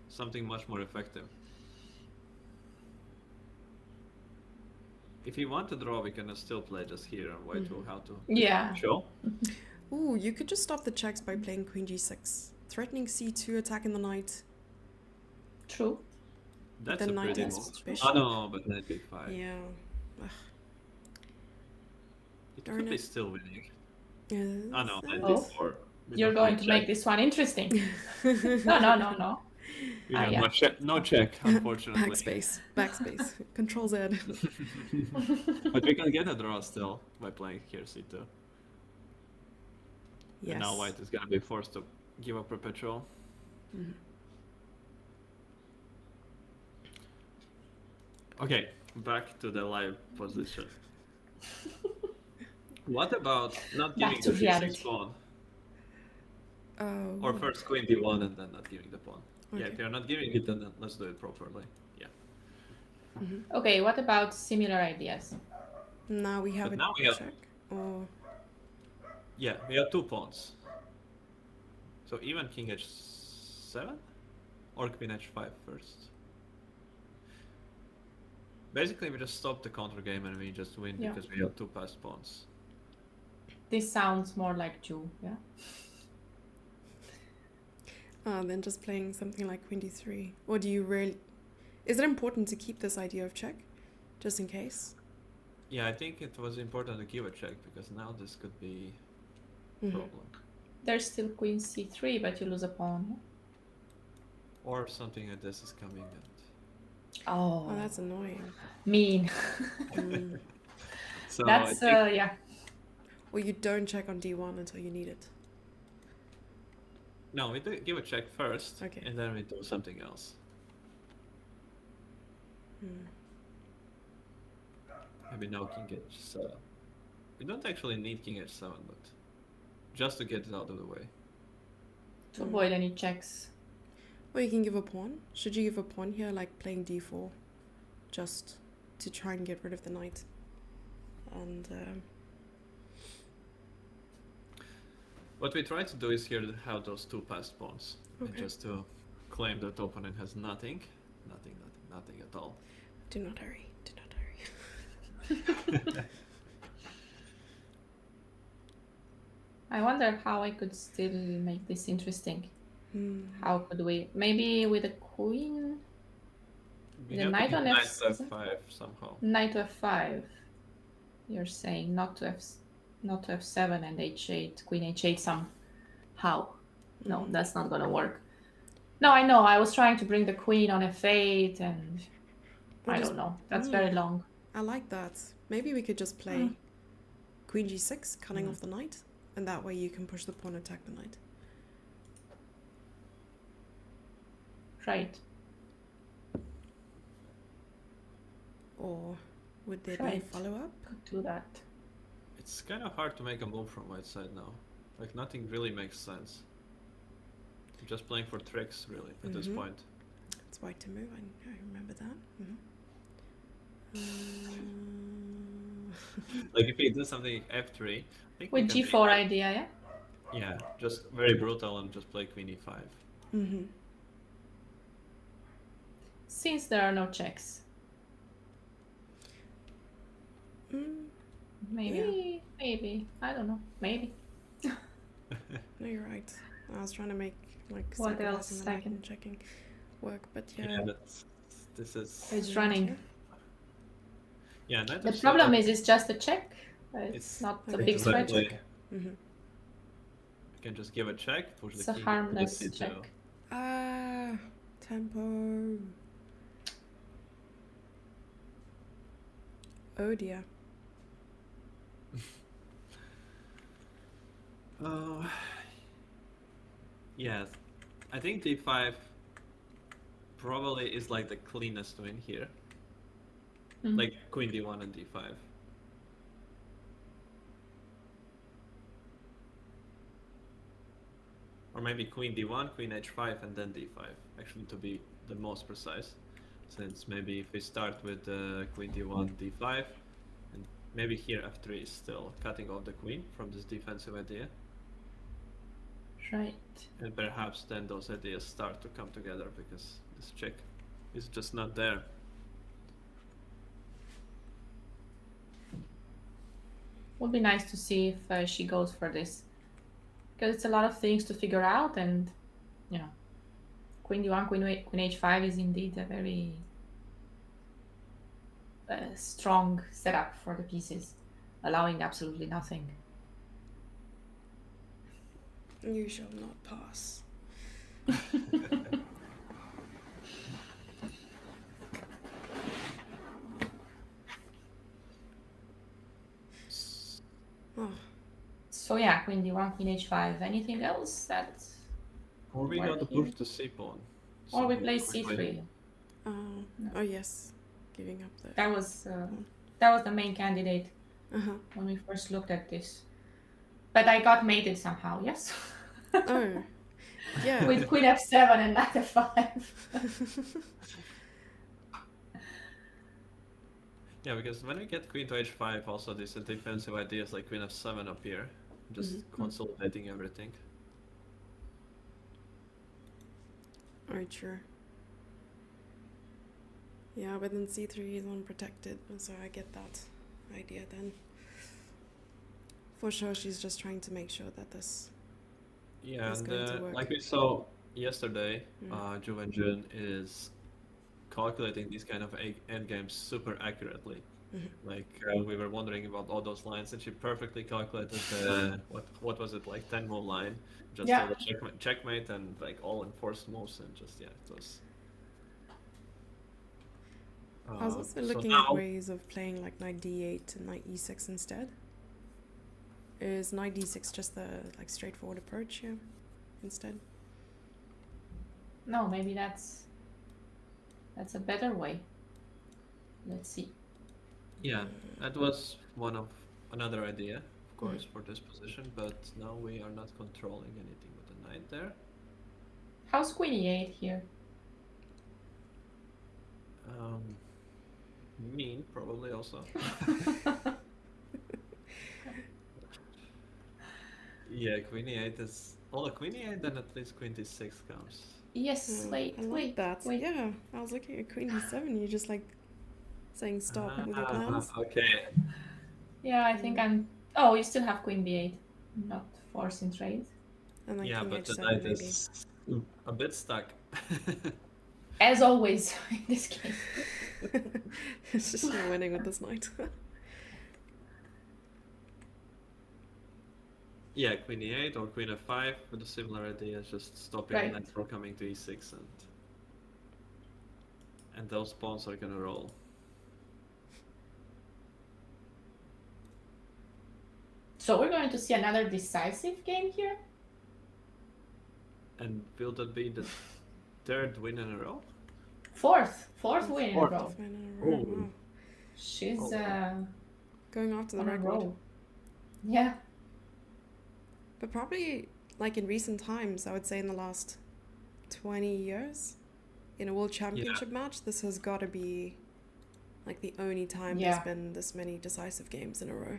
Something much more effective. If you want to draw, we can still play just here and wait to how to Yeah. show. Ooh, you could just stop the checks by playing queen g6. threatening c2, attacking the knight. True. That's the a knight pretty is move. bishop. Oh no, but then b5. Yeah. Ugh. It Darn could be it. still winning. Yes. Oh no, knight Oh. d4. We You're don't going have to check. make this one interesting. No. We have yeah. no check, unfortunately. Backspace. Control Z. But we can get a draw still by playing here c2. Yes. And now white is gonna be forced to give up perpetual. Mhm. Okay, back to the live position. What about not Back giving to the c6 reality. pawn? Oh. Or first queen d1 and then not giving the pawn. Yeah, Okay. if you're not giving it, then let's do it properly. Yeah. Mhm. Okay, what about similar ideas? Now we have But a now we have- check. Or Yeah, we have 2 pawns. So even king h7 or queen h5 first. Basically, we just stop the counter game and we just win Yeah. because we have 2 passed pawns. This sounds more like Jew, yeah? then just playing something like queen d3. Or do you really... Is it important to keep this idea of check? Just in case? Yeah, I think it was important to give a check because now this could be a Mhm. problem. There's still queen c3, but you lose a pawn. Yeah? Or something like this is coming and Oh, Oh, that's annoying. mean. Mm. so That's, I think, yeah. Or you don't check on d1 until you need it. no, we do give a check first Okay. and then we do something else. Mm. Maybe now king h7. We don't actually need king h7, but just to get it out of the way. To avoid any checks. Or you can give a pawn. Should you give a pawn here, like playing d4? Just to try and get rid of the knight. And What we try to do is here to have those 2 passed pawns. And Okay. just to claim that opponent has nothing. Nothing at all. do not hurry. Do not hurry. I wonder how I could still make this interesting. Hmm. How could we? Maybe with a queen? We The have to knight get on knight F7? to f5 somehow. Knight to f5. You're saying not to f7 and h8, queen h8 somehow. No, that's not gonna work. No, I know. I was trying to bring the queen on f8 and Or I just- don't know. That's very long. I like that. Maybe we could just play queen g6, cutting off the knight, and that way you can push the pawn, attack the knight. Right. Or would there be a Right. follow-up? Could do that. It's kind of hard to make a move from white side now. Like nothing really makes sense. You're just playing for tricks really at this Mhm. point. It's white to move. I remember that. Like if you do something f3, I think we With can g4 take- idea, yeah? Yeah, just very brutal and just play queen e5. Mm-hmm. Since there are no checks. Mm. Maybe. I don't know. Maybe. No, you're right. I was trying to make like What sacrificing else the I knight can- and checking work, but Yeah, yeah. this is It's running. yeah. Knight The f7 problem is it's just a check. It's It's- not a Okay. big exactly. stretch. Mm-hmm. You can just give a check, push It's the a king, harmless put the c2. check. Tempo. Oh dear. Oh, yes. I think d5 probably is like the cleanest win here. Mhm. Like queen d1 and d5. Or maybe queen d1, queen h5, and then d5. Actually, to be the most precise. Since maybe if we start with queen d1, d5, and maybe here f3 is still cutting off the queen from this defensive idea. Right. And perhaps then those ideas start to come together because this check is just not there. Would be nice to see if she goes for this. Because it's a lot of things to figure out and Yeah. Queen d1, queen h5 is indeed a very strong setup for the pieces, allowing absolutely nothing. You shall not pass. Oh, So yeah, queen d1, queen h5. Anything else that? Or we got to Working. push the c pawn. Or we somewhat play quickly. c3. No. oh yes, giving up the. That was the main candidate Uh-huh. when we first looked at this. But I got mated somehow, yes? Oh, yeah. With queen f7 and knight f5. Yeah, because when we get queen to h5, also these defensive ideas like queen f7 appear, just consolidating everything. Alright, sure. Yeah, but then c3 is unprotected, so I get that idea then. For sure, she's just trying to make sure that this. Yeah, It's going to work. like we saw yesterday, Ju and Jun is calculating these kind of endgames super accurately. Like we were wondering about all those lines, and she perfectly calculated what was it, like 10 move line, just Yeah. all the checkmate and like all enforced moves, and just it was. I was also so looking now, at ways of playing like knight d8 and knight e6 instead. Is knight d6 just the like straightforward approach here instead? No, maybe that's a better way. Let's see. Yeah, that was another idea, of course, for this position, but now we are not controlling anything with the knight there. How's queen e8 here? Mean, probably also. Yeah, queen e8 is. Oh, queen e8, then at least queen d6 comes. Yes, wait, I like wait, that. wait. Yeah, I was looking at queen d7. You just like saying stop with your plans. Okay. Yeah, I think I'm. Oh, you still have queen b8, not forcing trade. And then Yeah, king but the h7 knight maybe. is a bit stuck. As always in this game. It's just not winning with this knight. Yeah, queen e8 or queen f5 with a similar idea, just stopping Right. the knight from coming to e6, and those pawns are gonna roll. So we're going to see another decisive game here? And will that be the third win in a row? Fourth win in a Fourth. row. Fine in a row, Oh. wow. She's Going after the on a record. roll. Yeah. But probably like in recent times, I would say in the last 20 years, in a world championship match, this has got to be like the only time Yeah. there's been this many decisive games in a row.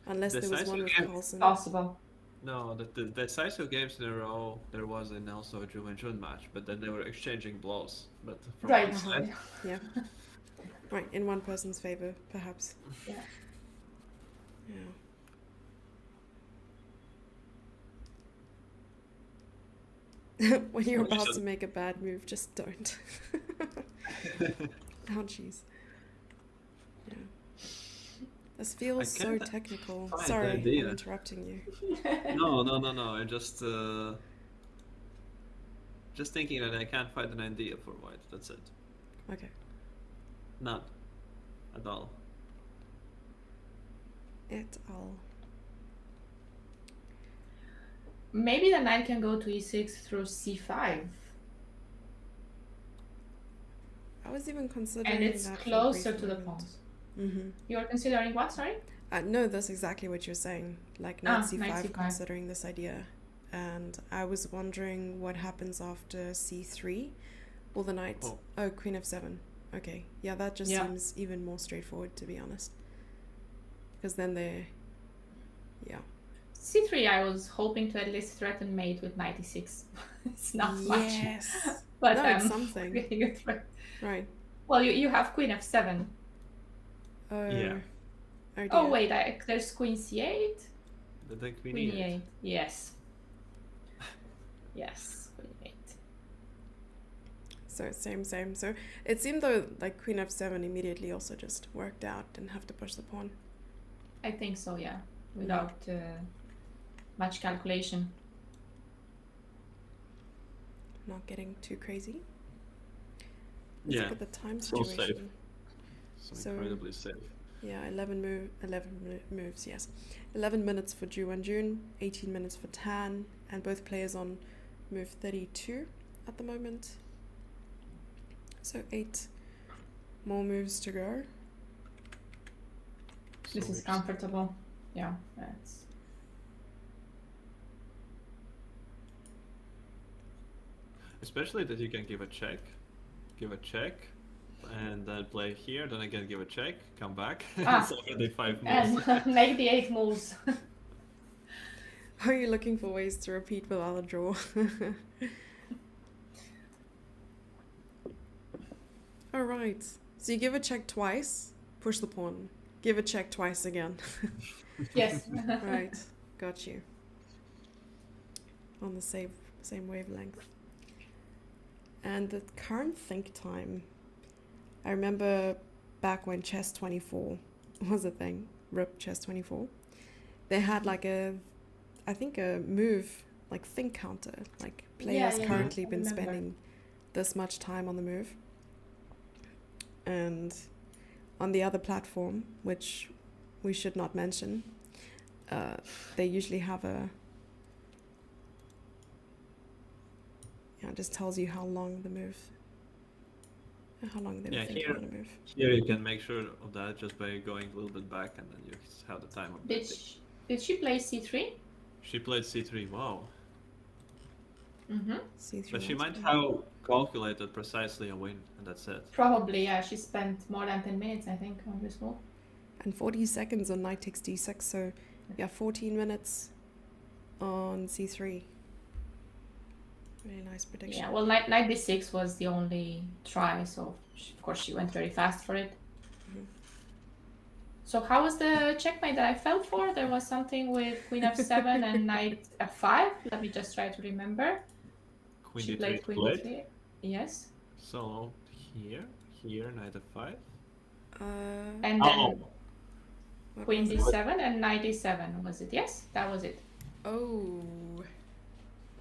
Unless there was Decisive one with game? Carlsen. Possible. No, the decisive games in a row, there was in also a Ju and Jun match, but then they were exchanging blows. But from Right. outside, Yeah. Right, in one person's favor, perhaps. Yeah. Yeah. When you're Well, you about should- to make a bad move, just don't. Ouchies. Yeah. This feels so can't technical. find the Sorry, I'm idea. interrupting you. no. I just thinking that I can't find an idea for white. That's it. Okay. None. At all. It all. Maybe the knight can go to e6 through c5. I was even considering And it's that for a closer brief to the moment. pawns. Mm-hmm. You're considering what, sorry? No, that's exactly what you're saying. Like knight c5, knight c5. considering this idea. And I was wondering what happens after c3. Will the knight... Oh, queen f7. Okay. Yeah, that just seems even more straightforward, to be honest. Because then they're... Yeah. c3, I was hoping to at least threaten mate with knight e6. It's not much. Yes. But No, it's something. getting a threat. Right. Well, you have queen f7. Yeah. Oh, dear. wait, there's queen c8. The queen Queen e8. e8. Yes. Yes, queen 8. So same. So it seemed though like queen f7 immediately also just worked out, didn't have to push the pawn. I think so, yeah, without much calculation. Not getting too crazy. Let's Yeah, look at the time so safe. situation. So incredibly safe. Yeah, 11 moves, yes. 11 minutes for Ju and June, 18 minutes for Tan, and both players on move 32 at the moment. So 8 more moves to go. This So is it's- comfortable. Yeah, that's Especially that you can give a check, and then play here, then again give a check, come back. Ah. It's already 5 moves. and make the 8 moves. Are you looking for ways to repeat without a draw? Alright, so you give a check twice, push the pawn. Give a check twice again. Yes. Right, got you. On the same wavelength. And the current think time, I remember back when Chess 24 was a thing, RIP Chess 24, they had like I think a move, like think counter, like players yeah, currently I been remember. spending this much time on the move. And on the other platform, which we should not mention, they usually have a, it just tells you how long the move, how long they Yeah, were thinking here- on the move. Here you can make sure of that just by going a little bit back, and then you have the time of Did betting. did she play c3? She played c3. Wow. Mm-hmm. See through But she that. might have calculated precisely a win, and that's it. Probably, yeah. She spent more than 10 minutes, I think, on this move. And 40 seconds on knight takes d6, so yeah, 14 minutes on c3. Really nice prediction. Yeah, well, knight d6 was the only try, so of course she went very fast for it. Mhm. So how was the checkmate that I fell for? There was something with queen f7 and knight f5. Let me just try to remember. Queen She d3 played queen split. d3. Yes. So here, knight f5. And then Oh, what queen was it? d7 and knight d7. Was it? Yes, that was it. Oh,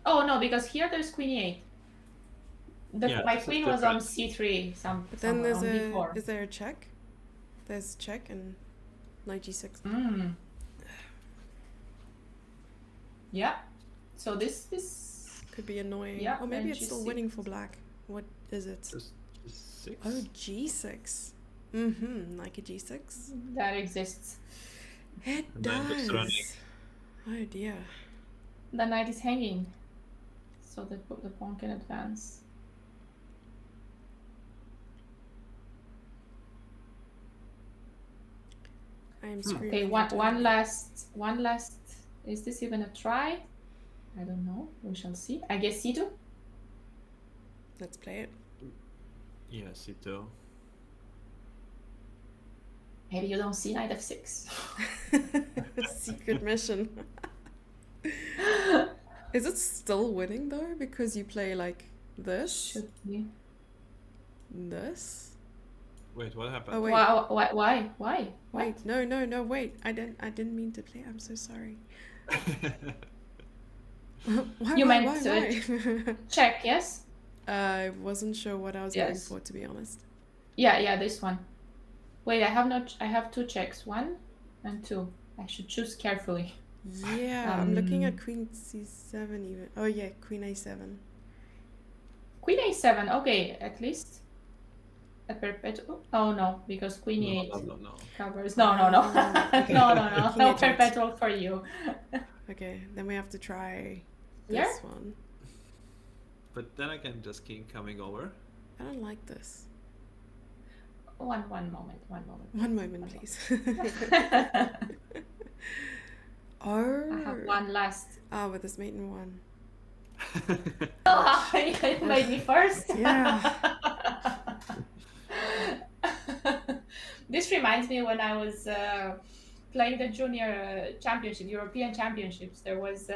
Oh no, because here there's queen e8. Yeah, My this is queen was on different. c3, but then somewhere there's on a, d4. is there a check? There's check and knight g6. Mm. Yeah. So this Could be annoying. Yeah, Or maybe and it's still g6. winning for black. What is it? just 6. Oh, g6. Mm-hmm, like a g6. that exists. It And then just running. does. Oh dear. The knight is hanging, so the pawn can advance. I am Hmm. screaming. Okay, into one it. last. Is this even a try? I don't know. We shall see. I guess c2. Let's play it. Yeah, c2. Maybe you don't see knight f6. Secret mission. Is it still winning though? Because you play like this, Should be. this. Wait, what happened? Oh wait, Why? wait, no, wait. I didn't mean to play. I'm so sorry. Why? You why, meant why? Check, yes? I wasn't sure what I was going Yes. for, to be honest. Yeah, this one. Wait, I have 2 checks. 1 and 2. I should choose carefully. Yeah, I'm looking at Um, queen c7 even. Oh yeah, queen a7. Queen a7, okay, at least. A perpetual. Oh no, because queen No, e8 no. covers. No. Okay. No. King No e8. perpetual for you. Okay, then we have to try Yeah? this one. But then I can just keep coming over. I don't like this. One moment. One moment, please. I Oh. have one last. Ah, with this maiden one. Oh, it made me first. Yeah. This reminds me when I was playing the junior championship, European championships. There was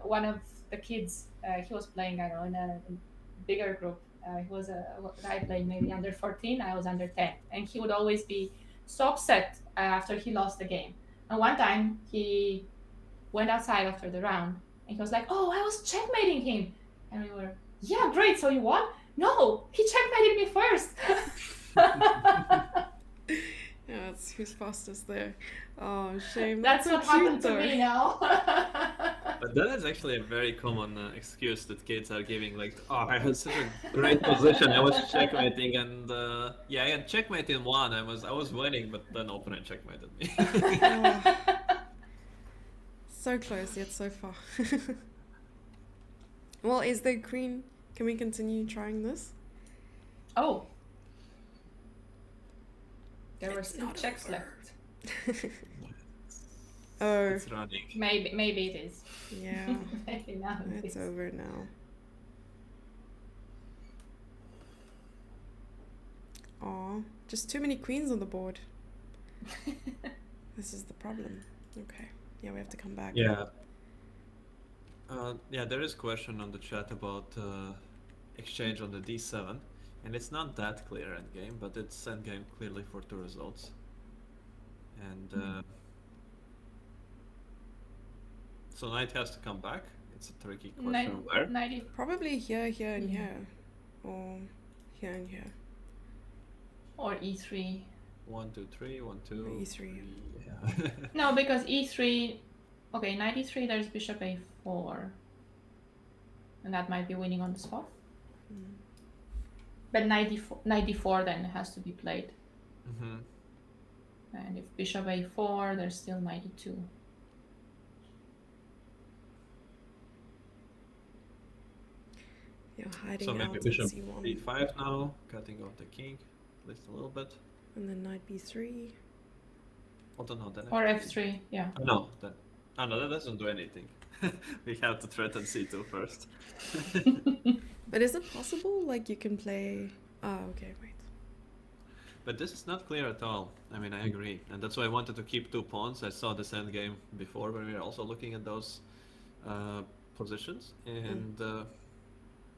one of the kids. He was playing, I don't know, in a bigger group. He was a guy playing maybe under 14. I was under 10, and he would always be so upset after he lost the game. And one time he went outside after the round, and he was like, "Oh, I was checkmating him," and we were, "Yeah, great. So you won?" "No, he checkmated me first." Yeah, it's who's fastest there. Oh, shame. That's so what happened cute, to me though. now. But that is actually a very common excuse that kids are giving, like, "Oh, I had such a great position. I was checkmating, and yeah, I had checkmate in one. I was winning, but then opponent checkmated me." Oh, so close yet so far. Well, is the queen? Can we continue trying this? Oh, there were It's still not checks over. left. Oh, It's running. Maybe it is. yeah. Maybe now it It's is. over now. Aw, just too many queens on the board. This is the problem. Okay. Yeah, we have to come back. Yeah. Yeah, there is a question on the chat about exchange on the d7, and it's not that clear endgame, but it's endgame clearly for 2 results. And so knight has to come back. It's a tricky question where. 90. Probably here, here, and Yeah. here. Or here and here. Or e3. 1, 2, 3, 1, 2. Or e3. Yeah. No, because e3. Okay, knight e3. There's bishop a4, and that might be winning on the spot. Mm. But knight d4 then has to be played. Mm-hmm. And if bishop a4, there's still knight e2. You're hiding So out maybe at bishop c1. b5 now, cutting off the king, at least a little bit. And then knight b3. Although no, then Or actually- f3, yeah. No, that doesn't do anything. We have to threaten c2 first. But is it possible? Like you can play. Oh, okay, wait. But this is not clear at all. I mean, I agree, and that's why I wanted to keep 2 pawns. I saw this endgame before, when we were also looking at those positions, and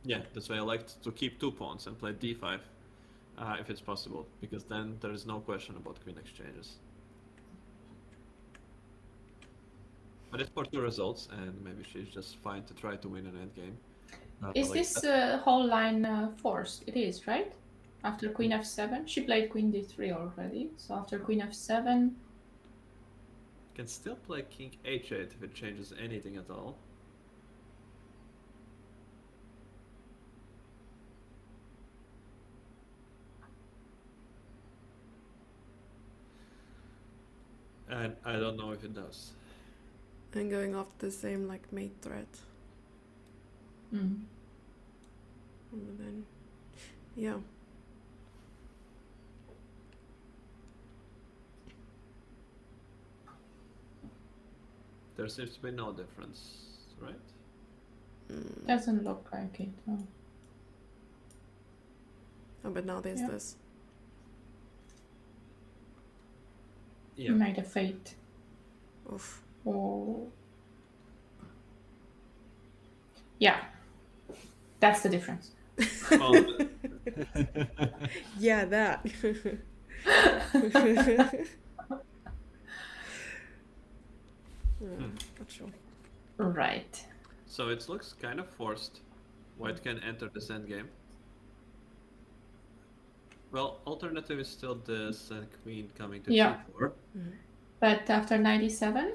yeah, that's why I liked to keep 2 pawns and play d5 if it's possible, because then there is no question about queen exchanges. But it's for 2 results, and maybe she's just fine to try to win an endgame. Is like this that. whole line forced? It is, right? After queen f7, she played queen d3 already. So after queen f7, Can still play king h8 if it changes anything at all. And I don't know if it does. And going after the same like mate threat. mm. And then, yeah. There seems to be no difference, right? Mm. Doesn't look like it. No. Oh, but now there's Yeah. this. Yeah. Knight f8. Oof. Oh. Yeah. That's the difference. Oh, Yeah, that. Not sure. Right. so it looks kind of forced. White can enter this endgame. Well, alternative is still this and queen coming to Yeah. c4. But after 97,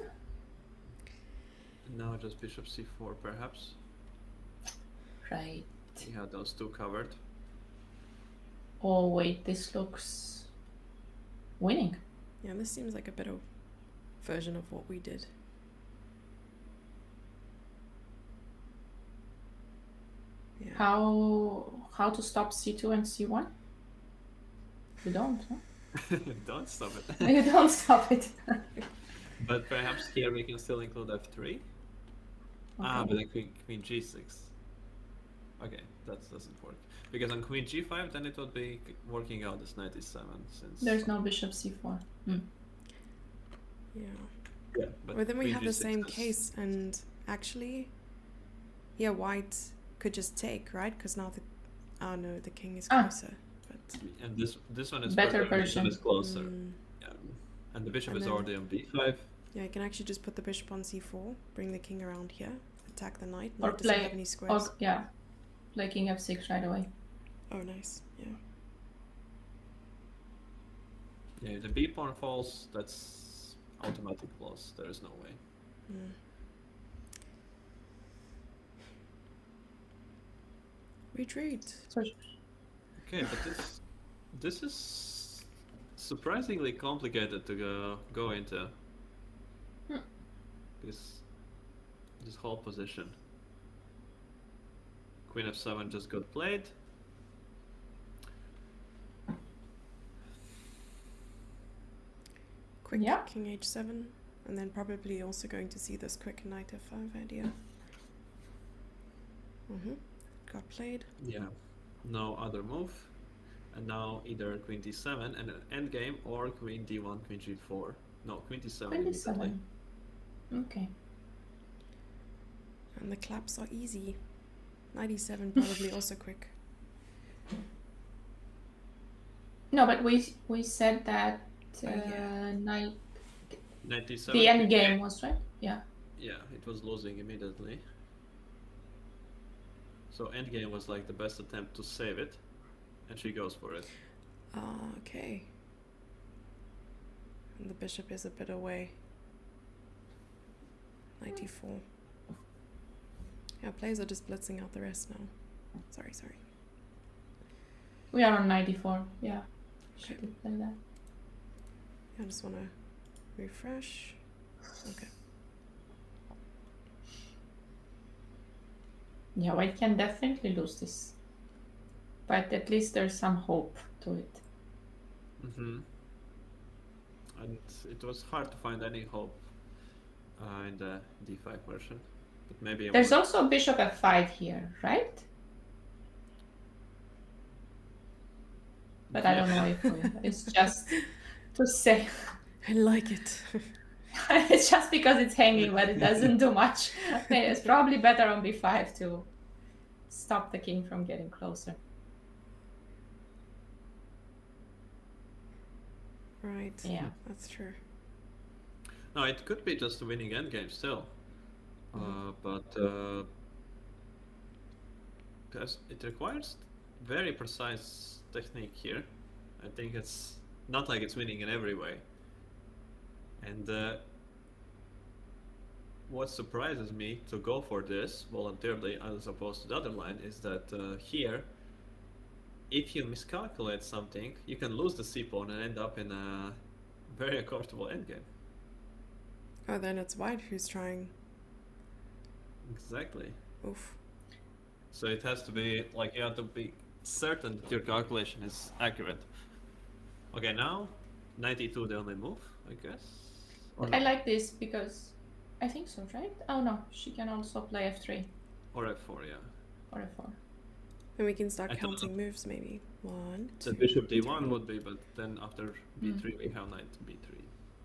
And now just bishop c4 perhaps. right. We have those 2 covered. Oh wait, this looks winning. Yeah, this seems like a better version of what we did. Yeah. How to stop c2 and c1? You don't, huh? Don't stop it. You don't stop it. But perhaps here we can still include f3. Ah, but then queen g6. Okay, that doesn't work. Because on queen g5, then it would be working out as knight e7, since... There's no bishop c4. Yeah. Yeah, But then we queen have the g6 same is- case, and actually, Yeah, white could just take, right? Because now the... Oh no, the king is Ah. closer. But And this one is Better better. This one version. is closer. mm, Yeah. And the bishop And is then- already on b5. yeah, you can actually just put the bishop on c4, bring the king around here, attack the knight. Or Knight doesn't play- have any squares. Or yeah, play king f6 right away. Oh, nice. Yeah. Yeah, the b pawn falls. That's automatic loss. There is no way. Mm. Retreat. So Okay, but this is surprisingly complicated to go into. Hmm. This whole position. Queen f7 just got played. Quick Yeah. king h7, and then probably also going to see this quick knight f5 idea. Got played. Yeah. No other move. And now either queen d7 and an endgame, or queen d1, queen g4. No, queen d7 immediately. 27. Okay. And the claps are easy. Knight e7 probably also quick. No, but we said that yeah. knight. Knight d7. The end game was right. Yeah. Yeah, it was losing immediately. So endgame was like the best attempt to save it, and she goes for it. Ah, okay. And the bishop is a bit away. Knight e4. Yeah, players are just blitzing out the rest now. Sorry. We are on 94. Yeah. Okay. Should play that. I just want to refresh. Okay. Yeah, white can definitely lose this. But at least there's some hope to it. Mm-hmm. And it was hard to find any hope in the d5 version. But maybe it There's was- also bishop f5 here, right? But I don't know if it's just to say. I like it. It's just because it's hanging, but it doesn't do much. It's probably better on b5 to stop the king from getting closer. Right. Yeah. That's true. No, it could be just a winning endgame still. But because it requires very precise technique here. I think it's not like it's winning in every way. And what surprises me to go for this voluntarily as opposed to the other line is that here, if you miscalculate something, you can lose the c-pawn and end up in a very uncomfortable endgame. Oh, then it's white who's trying. Exactly. Oof. So it has to be like you have to be certain that your calculation is accurate. Okay, now 92 the only move, I guess. Or I like this because I think so, right? Oh no, she can also play f3 or f4, yeah. or f4. Then we can start I don't counting moves maybe. 1, The 2, bishop d1 3. would be, but then after b3 we have knight b3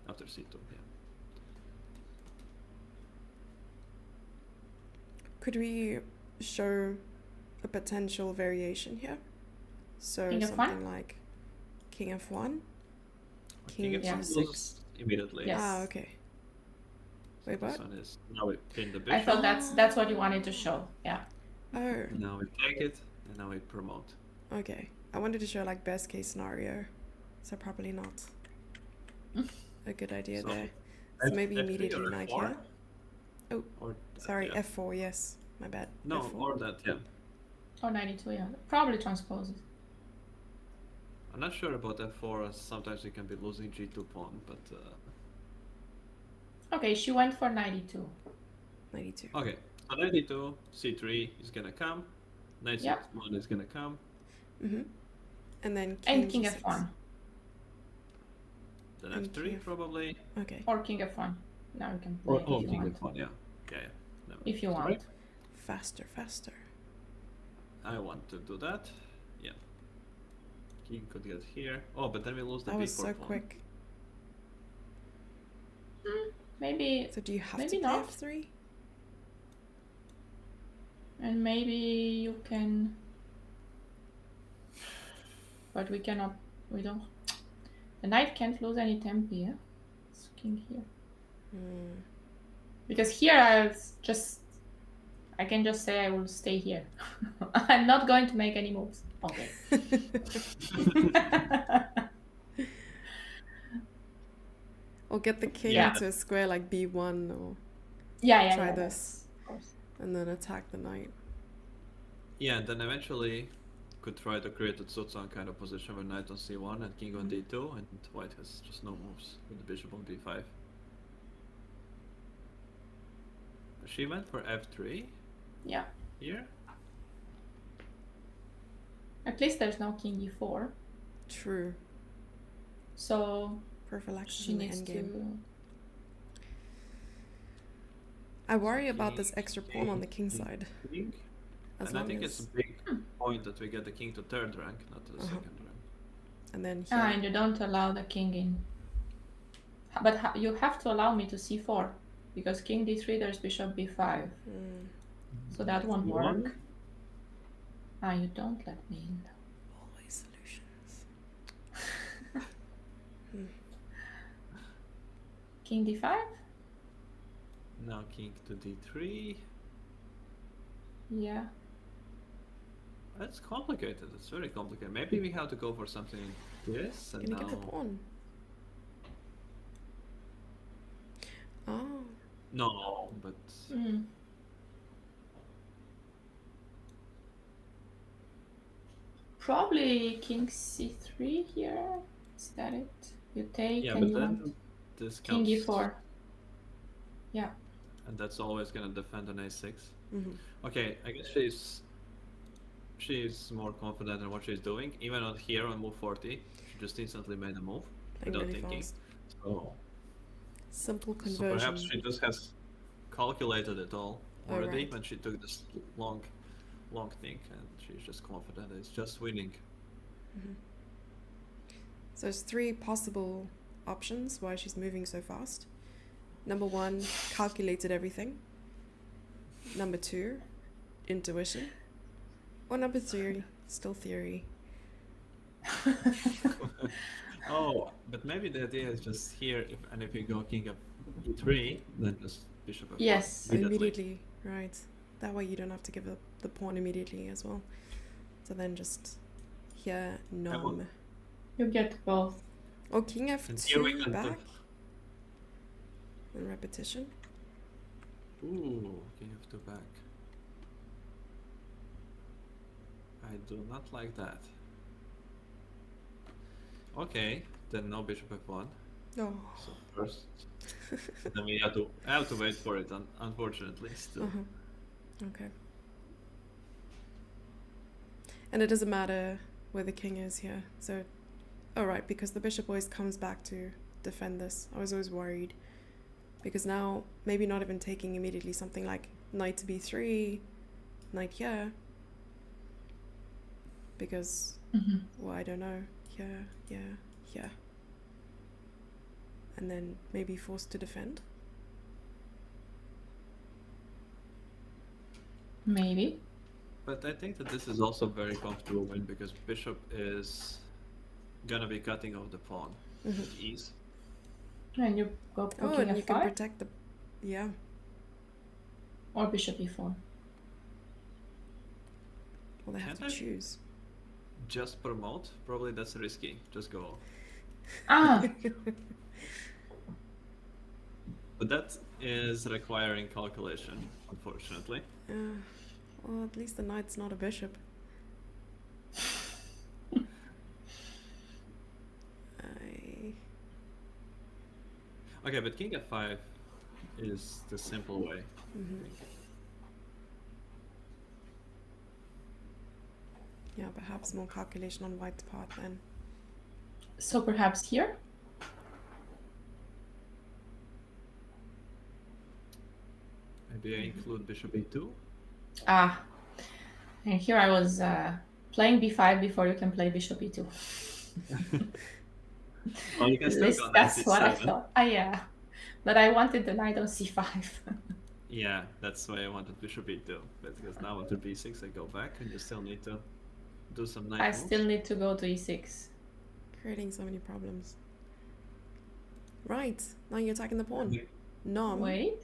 after c2. Yeah. Could we show a potential variation here? So King F1? something like king f1. King King f6 f6. loses immediately. Yes. Ah, okay. Wait, This what? one is now we pin the I bishop. thought that's what you wanted to show. Yeah. Oh, Now we take it, and now we promote. okay. I wanted to show like best case scenario, so probably not a good idea So, there. So maybe F3 immediately or knight F4? here. Oh, Or sorry, yeah. f4. Yes, my bad. No, F4. or that, yeah. Or 92, yeah. Probably transposes. I'm not sure about f4, as sometimes you can be losing g2 pawn, but Okay, she went for 92. 92. okay. So 92, c3 is gonna come, knight Yep. c1 is gonna come, And then And king G6. f1. then And f3 king F- probably, Okay. Or king f1. Now you can play or if oh, you king want. f1, yeah. Yeah, yeah. No, If you that's want. right. Faster, faster. I want to do that, yeah. King could get here. Oh, but then we lose the That b4 was so pawn. quick. Maybe So do you have Maybe to play not. f3? And maybe you can, but we cannot. We don't. The knight can't lose any tempi. Yeah, it's king here. Because here I can just say I will stay here. I'm not going to make any moves. Okay. Or get the king Yeah. to a square like b1, or Yeah. Try Yeah, this. of course. and then attack the knight. Yeah, and then eventually could try to create a Tsutsan kind of position with knight on c1 and king on d2, and white has just no moves with the bishop on b5. She went for f3 Yeah. here. At least there's no king e4. True. So Prophylaxis she in the needs endgame. to. I worry about this extra pawn on the king side. King. As And I long think as, it's a big point that we get the king to third rank, not to the second rank. and then here. And you don't allow the king in. But you have to allow me to c4, because king d3 there's bishop b5. So that won't work. You don't let me in. Always solutions. King d5? Now king to d3. Yeah. That's complicated. It's very complicated. Maybe we have to go for something like this, and Can you now get the pawn? Oh. no, but Probably king c3 here. Is that it? You take yeah, and but you want then this king comes, e4. Yeah. and that's always gonna defend an a6. Mm-hmm. Okay, I guess she's more confident in what she's doing. Even on here on move 40, she just instantly made a move without really thinking. fast. So, Simple so conversion. perhaps she just has calculated it all already right. when she took this long thing, and she's just confident it's just winning. So there's three possible options why she's moving so fast. Number one, calculated everything. Number two, intuition. Or number three, still theory. Oh, but maybe the idea is just here, if you go king of e3, then just bishop f4. Yes. Immediately, right. That way you don't have to give up the pawn immediately as well. So then just here, none. You get both. Or king And here we f2 can back. And repetition. Ooh, king f2 back. I do not like that. Okay, then no bishop f1. Oh. So first, then we have to wait for it. Unfortunately, still. Okay. And it doesn't matter where the king is here. So, right, because the bishop always comes back to defend this. I was always worried. Because now, maybe not even taking immediately something like knight to b3, knight here. Because, well, I don't know. Here. And then maybe forced to defend. Maybe. But I think that this is also very comfortable win because bishop is gonna be cutting off the pawn with ease. And you go for Oh, king and you can f5 protect the... Yeah. or bishop e4. Well, they have Can to I- choose. Just promote? Probably that's risky. Just go. But that is requiring calculation, unfortunately. Well, at least the knight's not a bishop. Okay, but king f5 is the simple way. Yeah, perhaps more calculation on white's part then. So perhaps here? Maybe I include bishop e2. And here I was playing b5 before you can play bishop e2. Well, you can At still least go knight that's what I c7. thought. Yeah. But I wanted the knight on c5. Yeah, that's why I wanted bishop e2. Because now after b6 I go back and you still need to do some knight I moves. still need to go to e6. Creating so many problems. Right, now you're attacking the pawn. Nom. Wait,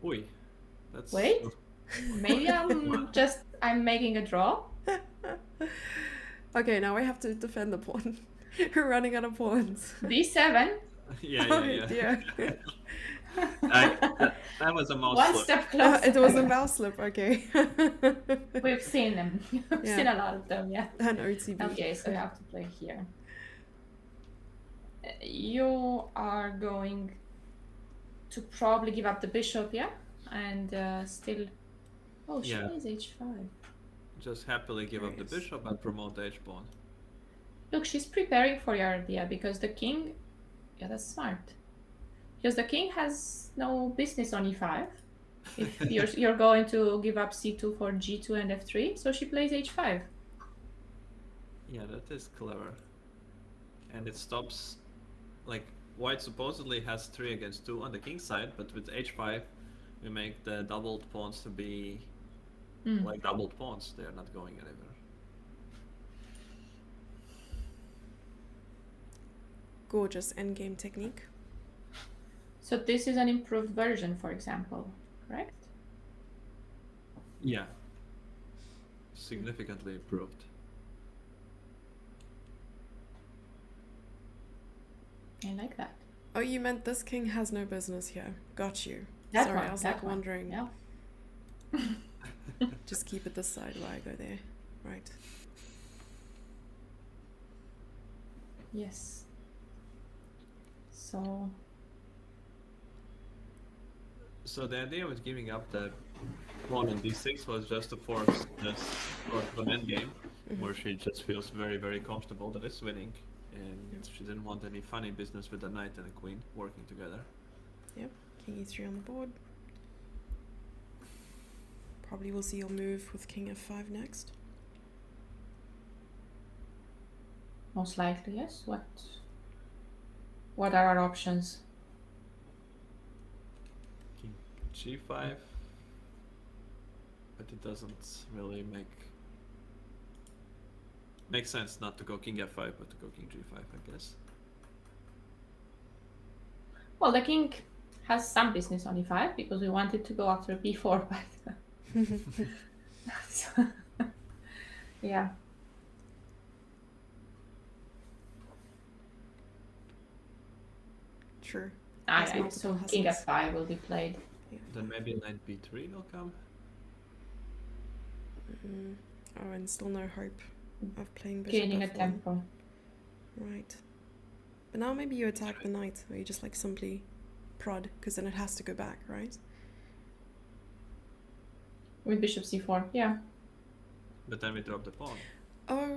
Ui, that's... wait. Maybe I'm making a draw. Okay, now I have to defend the pawn. We're running out of pawns. d7. yeah. Dear. That was a mouse One slip. step closer. It was a mouse slip, okay. We've seen them. We've Yeah. seen a lot of them, yeah. And OTB. Okay, so you have to play here. You are going to probably give up the bishop, yeah? And still... Oh, she Yeah. plays h5. Just happily give up the Nice. bishop and promote the h-pawn. Look, she's preparing for your idea because the king... Yeah, that's smart. Because the king has no business on e5. If you're going to give up c2 for g2 and f3, so she plays h5. Yeah, that is clever. And it stops... Like, white supposedly has 3 against 2 on the king's side, but with h5 we make the doubled pawns to be like doubled pawns. They are not going anywhere. Gorgeous endgame technique. So this is an improved version, for example, correct? Yeah. Significantly improved. I like that. Oh, you meant this king has no business here. Got you. That Sorry, one, I was that like one. wondering. Yeah. Just keep it this side while I go there. Right. Yes. So So the idea with giving up the pawn on d6 was just to force this sort of an endgame where she just feels very, very comfortable that it's winning. And she didn't want any funny business with the knight and the queen working together. Yep. King e3 on the board. Probably we'll see your move with king f5 next. most likely, yes. What are our options? King g5, but it doesn't really make sense not to go king f5, but to go king g5, I guess. Well, the king has some business on e5 because we wanted to go after b4, but so, yeah. Sure. Ah, There's yeah, multiple so king hassles. f5 will be played. Then maybe knight b3 will come. Oh, and still no hope of playing bishop Gaining a f1. tempo. Right. But now maybe you attack the knight, or you just like simply prod, because then it has to go back, right? With bishop c4, yeah. But then we drop the pawn. Oh,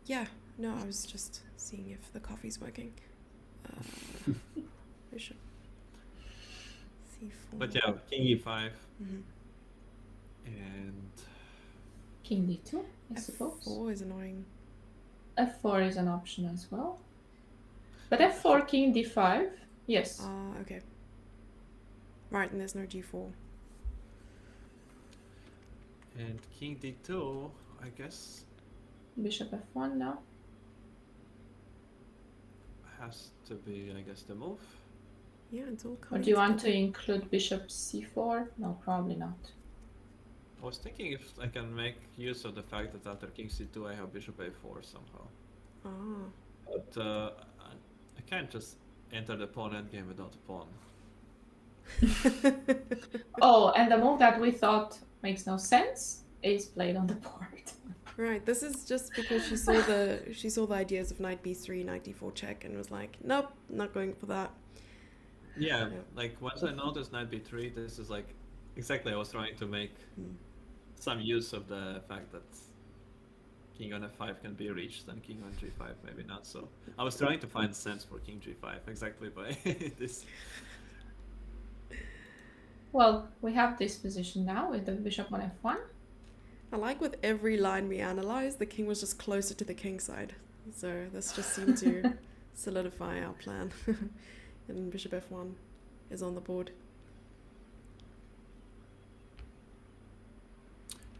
yeah. No, I was just seeing if the coffee's working. Bishop c4. But yeah, king e5 Mhm. and King d2, I suppose. F4 is annoying. f4 is an option as well. But f4, king d5, yes. Ah, okay. Right, and there's no g4. and king d2, I guess Bishop f1 now. has to be, I guess, the move. Yeah, it's all Or coming do you want to together. include bishop c4? No, probably not. I was thinking if I can make use of the fact that after king c2 I have bishop a4 somehow. Ah. But I can't just enter the pawn endgame without a pawn. Oh, and the move that we thought makes no sense is played on the board. Right, this is just because she saw the ideas of knight b3, knight d4 check, and was like, nope, not going for that. Yeah, Yeah. like once I noticed knight b3, this is like exactly I was trying to make Hmm. some use of the fact that king on f5 can be reached and king on g5 maybe not. So I was trying to find sense for king g5 exactly by this. Well, we have this position now with the bishop on f1. I like with every line we analyzed, the king was just closer to the king side. So this just seemed to solidify our plan. And bishop f1 is on the board.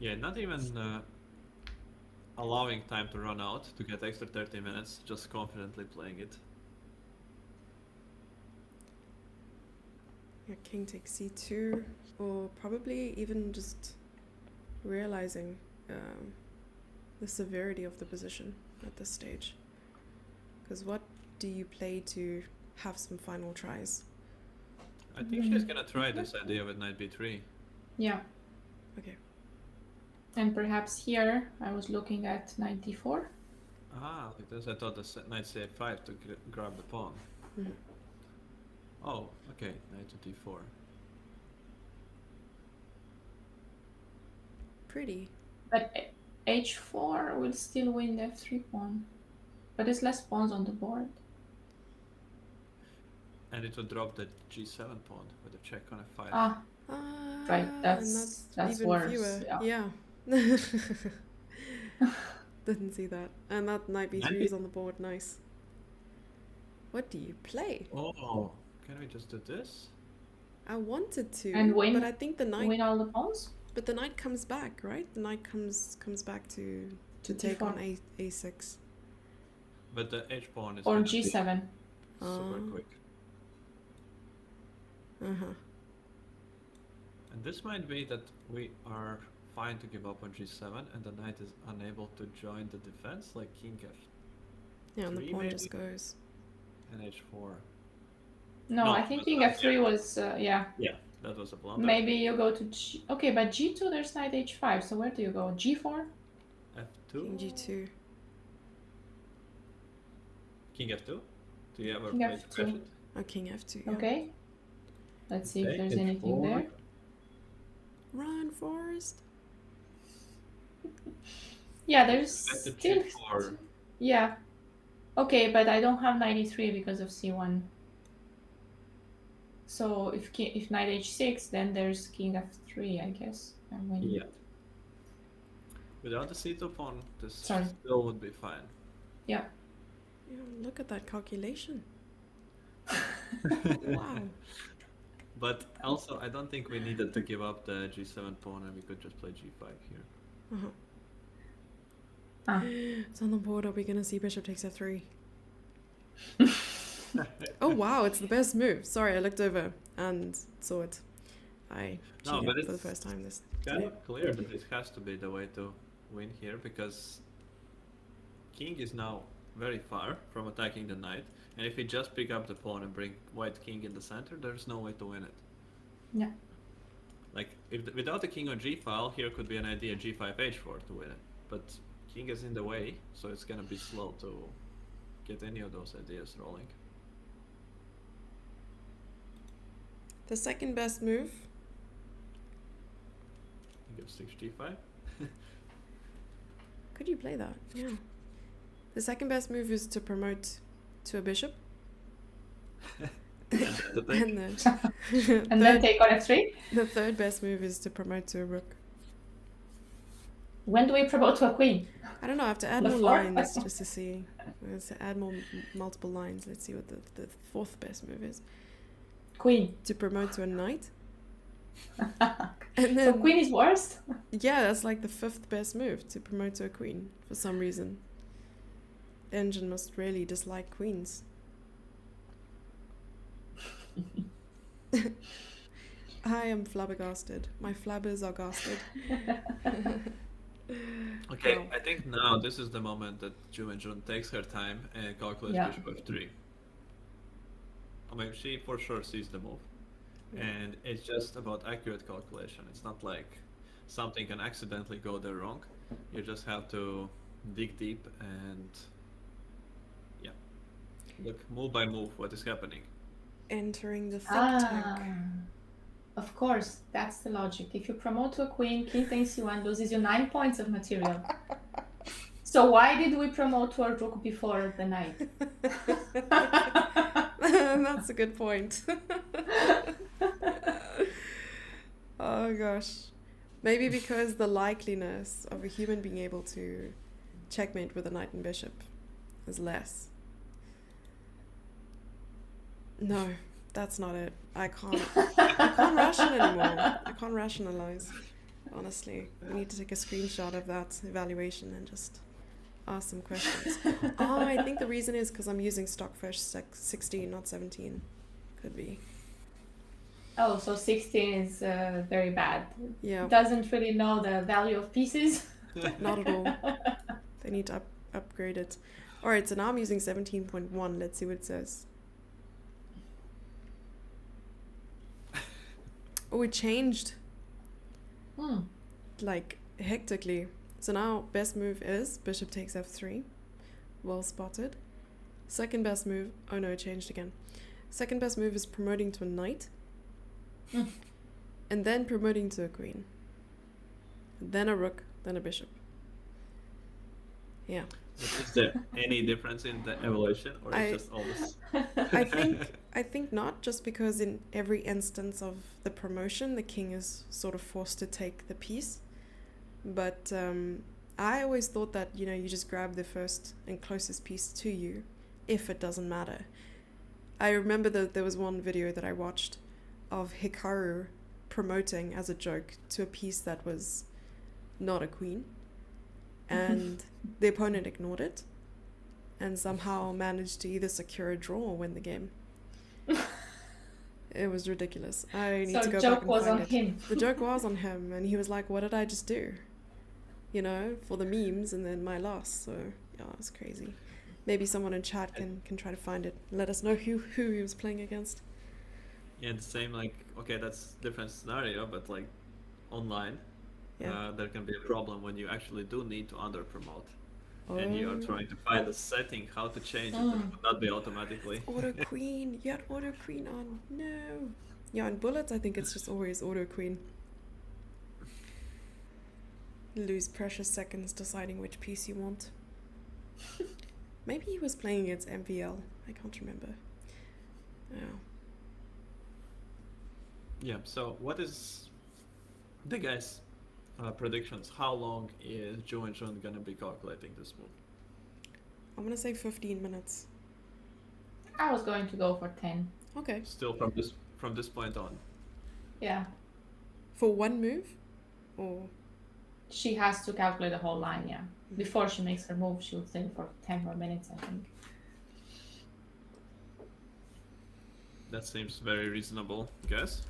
Yeah, not even allowing time to run out to get extra 30 minutes, just confidently playing it. Yeah, king takes c2, or probably even just realizing the severity of the position at this stage. Because what do you play to have some final tries? I think she's gonna try this idea with knight b3. Yeah. Okay. And perhaps here I was looking at knight d4. Ah, like this. I thought the knight c5 to grab the pawn. Mhm. Oh, okay, knight to d4. Pretty. But h4 will still win the f3 pawn. But there's less pawns on the board. And it would drop the g7 pawn with a check on f5. Ah, right. That's even worse. fewer. Yeah. Didn't see that. And that knight b3 is on the board. Nice. What do you play? Oh, can we just do this? I wanted to, and win, but I think the knight. Win all the pawns. But the knight comes back, right? The knight comes back to take d4. on a6. But the h pawn is Or gonna be g7. super quick. And this might be that we are fine to give up on g7 and the knight is unable to join the defense, like king f. Yeah, and the pawn maybe? just goes. And h4. No, No, I think but king not f3 yet. was, yeah. Yeah, that was a blunder. Maybe you go to g. Okay, but g2 there's knight h5. So where do you go? g4? f2? King g2. King f2? Do you ever King play f2. crash it? Oh, king f2. Yeah. Okay. Let's see if Okay, there's anything h4. there. Run, Forrest. Yeah, there's Knight to still. g4. Yeah. Okay, but I don't have knight e3 because of c1. So if knight h6, then there's king f3, I guess. And when Yeah. Without the c2 pawn, this Sorry. still would be fine. Yeah, look at that calculation. Wow. But also, I don't think we needed to give up the g7 pawn and we could just play g5 here. It's on the board. Are we gonna see bishop takes f3? Oh wow, it's the best move. Sorry, I looked over and saw it. I No, cheated but for the it's first time this kind today. of clear that it has to be the way to win here because king is now very far from attacking the knight, and if we just pick up the pawn and bring white king in the center, there's no way to win it. Yeah. Like without the king on g file, here could be an idea g5 h4 to win it, but king is in the way, so it's gonna be slow to get any of those ideas rolling. The second best move. King f6 g5. Could you play that? Yeah. The second best move is to promote to a bishop. The thing. And then, And then take on f3. the third best move is to promote to a rook. When do we promote to a queen? I don't know, I have to add The more fourth? lines just to see. Let's add more multiple lines. Let's see what the fourth best move is. Queen. To promote to a knight. So And then, queen is worse? yeah, that's like the fifth best move, to promote to a queen for some reason. The engine must really dislike queens. I am flabbergasted. My flabbers are gasted. Okay, Wow. I think now this is the moment that Jun takes her time and calculates Yeah. bishop f3. I mean, she for sure sees the move. Yeah. And it's just about accurate calculation. It's not like something can accidentally go there wrong. You just have to dig deep and yeah, look move by move what is happening. Entering the think tank. Of course, that's the logic. If you promote to a queen, king takes c1 loses you 9 points of material. So why did we promote to a rook before the knight? That's a good point. Oh gosh. Maybe because the likeliness of a human being able to checkmate with a knight and bishop is less. No, that's not it. I can't ration anymore. I can't rationalize. Honestly, we need to take a screenshot of that evaluation and just ask some questions. Oh, I think the reason is because I'm using Stockfish 16, not 17. Could be. Oh, so 16 is very bad. Yeah, Doesn't really know the value of pieces. not at all. They need to upgrade it. Alright, so now I'm using 17.1. Let's see what it says. Oh, it changed. Like, hectically. So now, best move is bishop takes f3. Well spotted. Second best move... Oh no, it changed again. Second best move is promoting to a knight. And then promoting to a queen. Then a rook, then a bishop. Yeah. Is there any difference in the evaluation, or is just all this? I think not, just because in every instance of the promotion, the king is sort of forced to take the piece. But I always thought that, you know, you just grab the first and closest piece to you, if it doesn't matter. I remember that there was one video that I watched of Hikaru promoting as a joke to a piece that was not a queen. And the opponent ignored it and somehow managed to either secure a draw or win the game. It was ridiculous. I need to go back and find it. So the joke was on him. The joke was on him, and he was like, what did I just do? You know, for the memes, and then my loss. So, yeah, it was crazy. Maybe someone in chat can try to find it. Let us know who he was playing against. Yeah, the same, like, okay, that's different scenario, but like online, there can be a problem when you actually do need to under promote. And you are trying to find a setting how to change it that would not be automatically. Auto queen, you had auto queen on. No. Yeah, in bullets I think it's just always auto queen. Lose precious seconds deciding which piece you want. Maybe he was playing against MVL. I can't remember. Oh. Yeah, so what is the guys' predictions? How long is Zhou and Jun gonna be calculating this move? I'm gonna say 15 minutes. I was going to go for 10. Okay. Still from this point on. Yeah. For one move? Or she has to calculate the whole line, yeah. Before she makes her move, she would think for 10 more minutes, I think. That seems very reasonable, guess.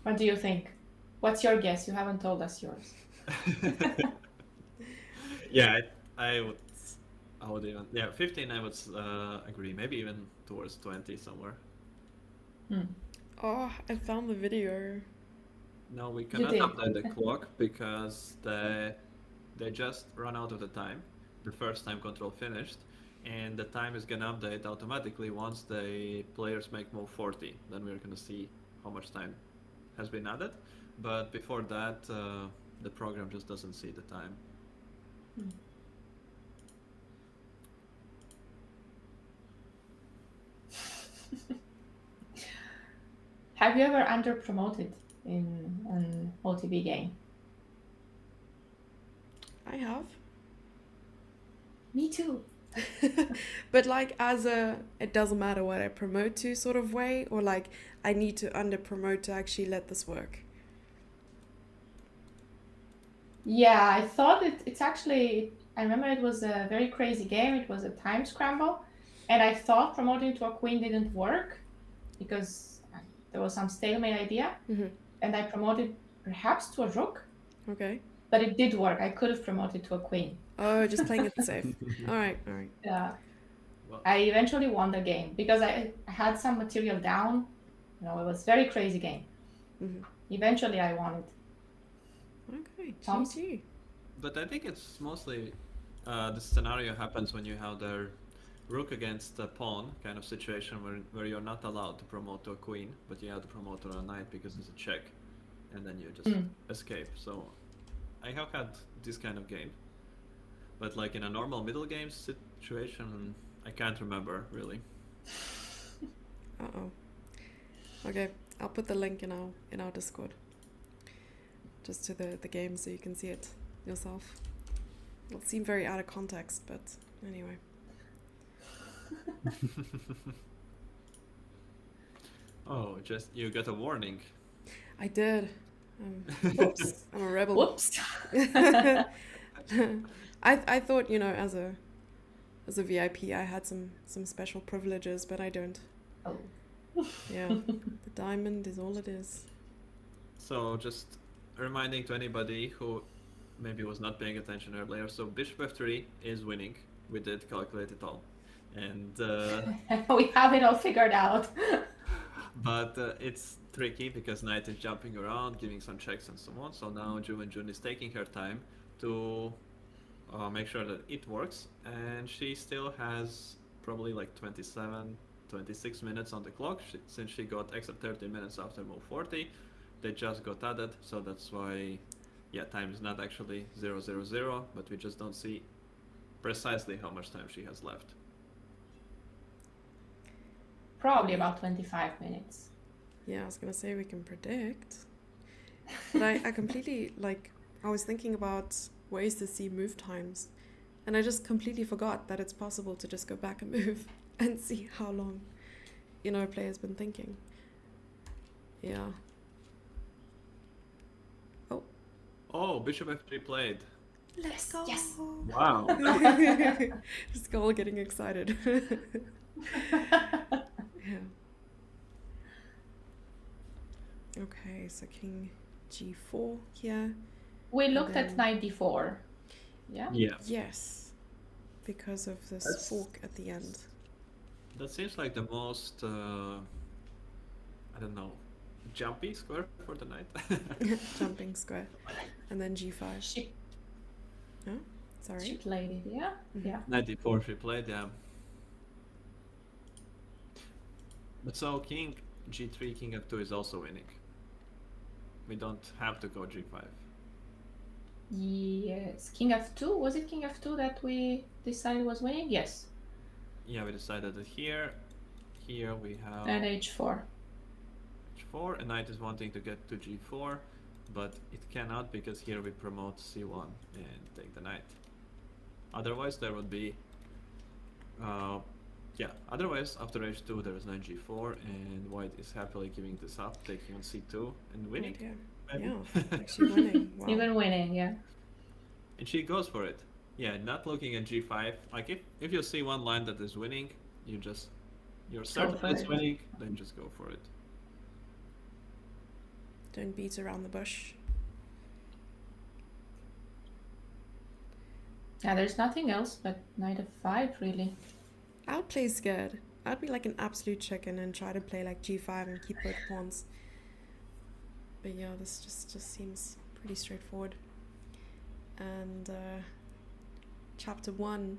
What do you think? What's your guess? You haven't told us yours. Yeah, I would even, 15 I would agree, maybe even towards 20 somewhere. Oh, I found the video. No, we cannot update the clock because they just run out of the time. The first time control finished, and the time is gonna update automatically once the players make move 40. Then we're gonna see how much time has been added. But before that, the program just doesn't see the time. Have you ever under promoted in an OTB game? I have. Me too. But like as a it doesn't matter what I promote to sort of way, or like I need to under promote to actually let this work? Yeah, I thought it's actually, I remember it was a very crazy game. It was a time scramble, and I thought promoting to a queen didn't work because there was some stalemate idea, and I promoted perhaps to a rook. Okay. But it did work. I could have promoted to a queen. Oh, just playing it safe. All right. Yeah. Well, I eventually won the game because I had some material down. You know, it was a very crazy game. Eventually, I won it. Okay. Sounds- GG. but I think it's mostly the scenario happens when you have the rook against a pawn kind of situation where you're not allowed to promote to a queen, but you have to promote to a knight because it's a check, and then you just escape. So I have had this kind of game, but like in a normal middle game situation, I can't remember really. Okay, I'll put the link in our Discord, just to the game so you can see it yourself. It'll seem very out of context, but anyway. Oh, just you got a warning. I did. Oops. I'm a rebel. Whoops. I thought, you know, as a VIP, I had some special privileges, but I don't. Oh. Yeah, the diamond is all it is. So just reminding to anybody who maybe was not paying attention earlier. So bishop f3 is winning. We did calculate it all, and We have it all figured out. but it's tricky because knight is jumping around, giving some checks and so on. So now June is taking her time to make sure that it works, and she still has probably like 26 minutes on the clock since she got extra 30 minutes after move 40. They just got added, so that's why, yeah, time is not actually 000, but we just don't see precisely how much time she has left. Probably about 25 minutes. Yeah, I was gonna say we can predict, but I completely, like, I was thinking about ways to see move times, and I just completely forgot that it's possible to just go back and move and see how long, you know, a player's been thinking. Yeah. Oh, bishop f3 played. Let's go. Yes. Wow. Just all getting excited. Yeah. Okay, so king g4 here. We looked then- at knight d4. Yeah? Yeah. Yes, because of this That's- fork at the end. That seems like the most, I don't know, jumpy square for the knight. Jumping square. And then g5. She Sorry. played it, yeah? Mhm. Yeah. Knight d4 she played, yeah. But so king g3, king f2 is also winning. We don't have to go g5. Yes. King f2? Was it king f2 that we decided was winning? Yes. Yeah, we decided that here we have And h4. h4, and knight is wanting to get to g4, but it cannot because here we promote c1 and take the knight. Otherwise there would be, otherwise after h2 there is knight g4, and white is happily giving this up, taking on c2 and winning. Yeah. maybe. Yeah, actually winning. Wow. Even winning, yeah. And she goes for it. Yeah, not looking at g5. Like if you see one line that is winning, you're certain for it's it. winning, then just go for it. Don't beat around the bush. Yeah, there's nothing else but knight f5, really. I would play scared. I'd be like an absolute chicken and try to play like g5 and keep both pawns. But yeah, this just seems pretty straightforward. And chapter 1,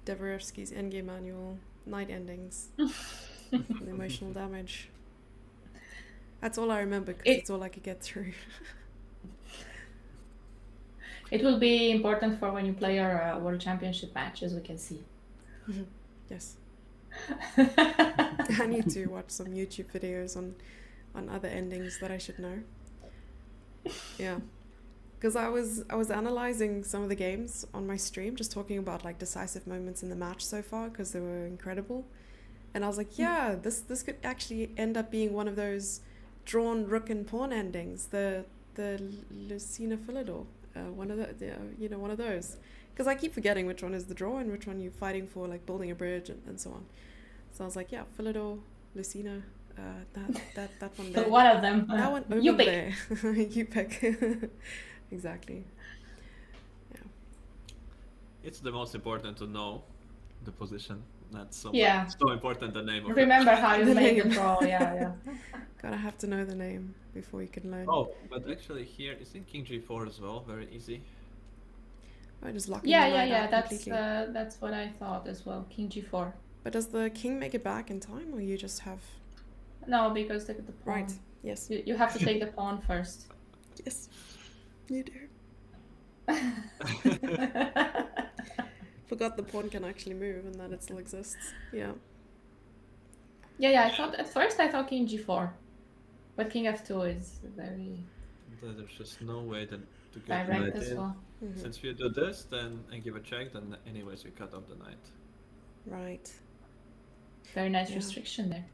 Davorevsky's endgame manual, knight endings, and emotional damage. That's all I remember because it's all I could get through. It will be important for when you play our World Championship match, as we can see. Yes. I need to watch some YouTube videos on other endings that I should know. Yeah. Because I was analyzing some of the games on my stream, just talking about like decisive moments in the match so far because they were incredible. And I was like, yeah, this could actually end up being one of those drawn rook and pawn endings, the Lucina Philidor, one of one of those. Because I keep forgetting which one is the draw and which one you're fighting for, like building a bridge and so on. So I was like, yeah, Philidor, Lucina, that one there. One of them. That one over You pick. there. You pick. Exactly. Yeah. It's the most important to know the position. Not so Yeah. so important the name of it. Remember how you The made the name. draw, yeah. Gotta have to know the name before you can learn. Oh, but actually here isn't king g4 as well very easy. I just lock the Yeah, knight out that's completely. that's what I thought as well. King g4. But does the king make it back in time, or you just have? No, because the pawn. Right. Yes. You have to take the pawn first. Yes. You do. Forgot the pawn can actually move and that it still exists. Yeah. Yeah. I thought at first king g4, but king f2 is very There's just no way to get the direct knight as in. well. Mhm. Since if you do this then and give a check, then anyways you cut off the knight. Right. Very nice Yeah. restriction there.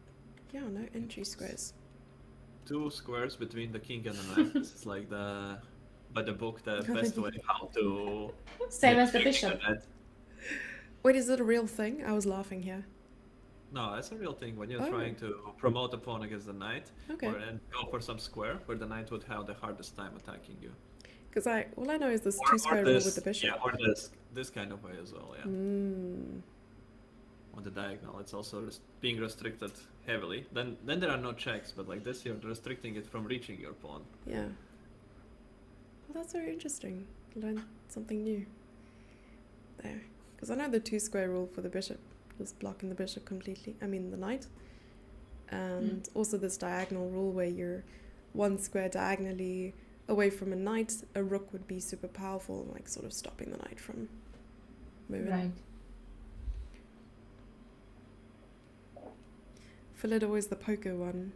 Yeah, no entry squares. 2 squares between the king and the knight. This is like by the book, the best way how to Same make as the king bishop. and knight. Wait, is it a real thing? I was laughing here. No, that's a real thing when you're Oh. trying to promote a pawn against the knight, Okay. and go for some square where the knight would have the hardest time attacking you. Because all I know is this Or, two square rule this, with the bishop. yeah, or this kind of way as well, yeah. Mm. On the diagonal, it's also being restricted heavily. Then there are no checks, but like this, you're restricting it from reaching your pawn. Yeah. Well, that's very interesting. Learned something new there. Because I know the two square rule for the bishop, just blocking the bishop completely. I mean the knight. And also this diagonal rule where you're one square diagonally away from a knight, a rook would be super powerful, like sort of stopping the knight from moving. Right. Philido is the poker one.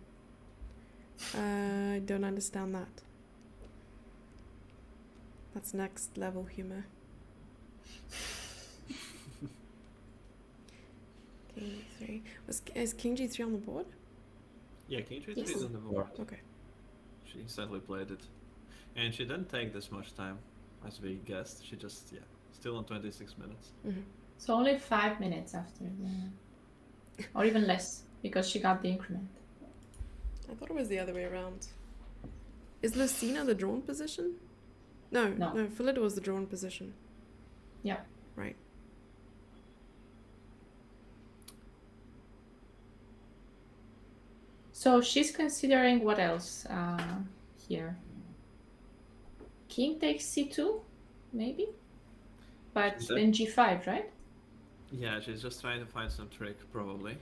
I don't understand that. That's next level humor. King G3. Is King G3 on the board? Yeah, king g3 Yes. is on the board. Okay. She instantly played it. And she didn't take this much time, as we guessed. She just, still on 26 minutes. Mm-hmm. So only 5 minutes after the, or even less, because she got the increment. I thought it was the other way around. Is Lucina the drawn position? No, No. Philido was the drawn position. Yeah. Right. So she's considering what else here? King takes c2, maybe? But Is that- then g5, right? Yeah, she's just trying to find some trick, probably.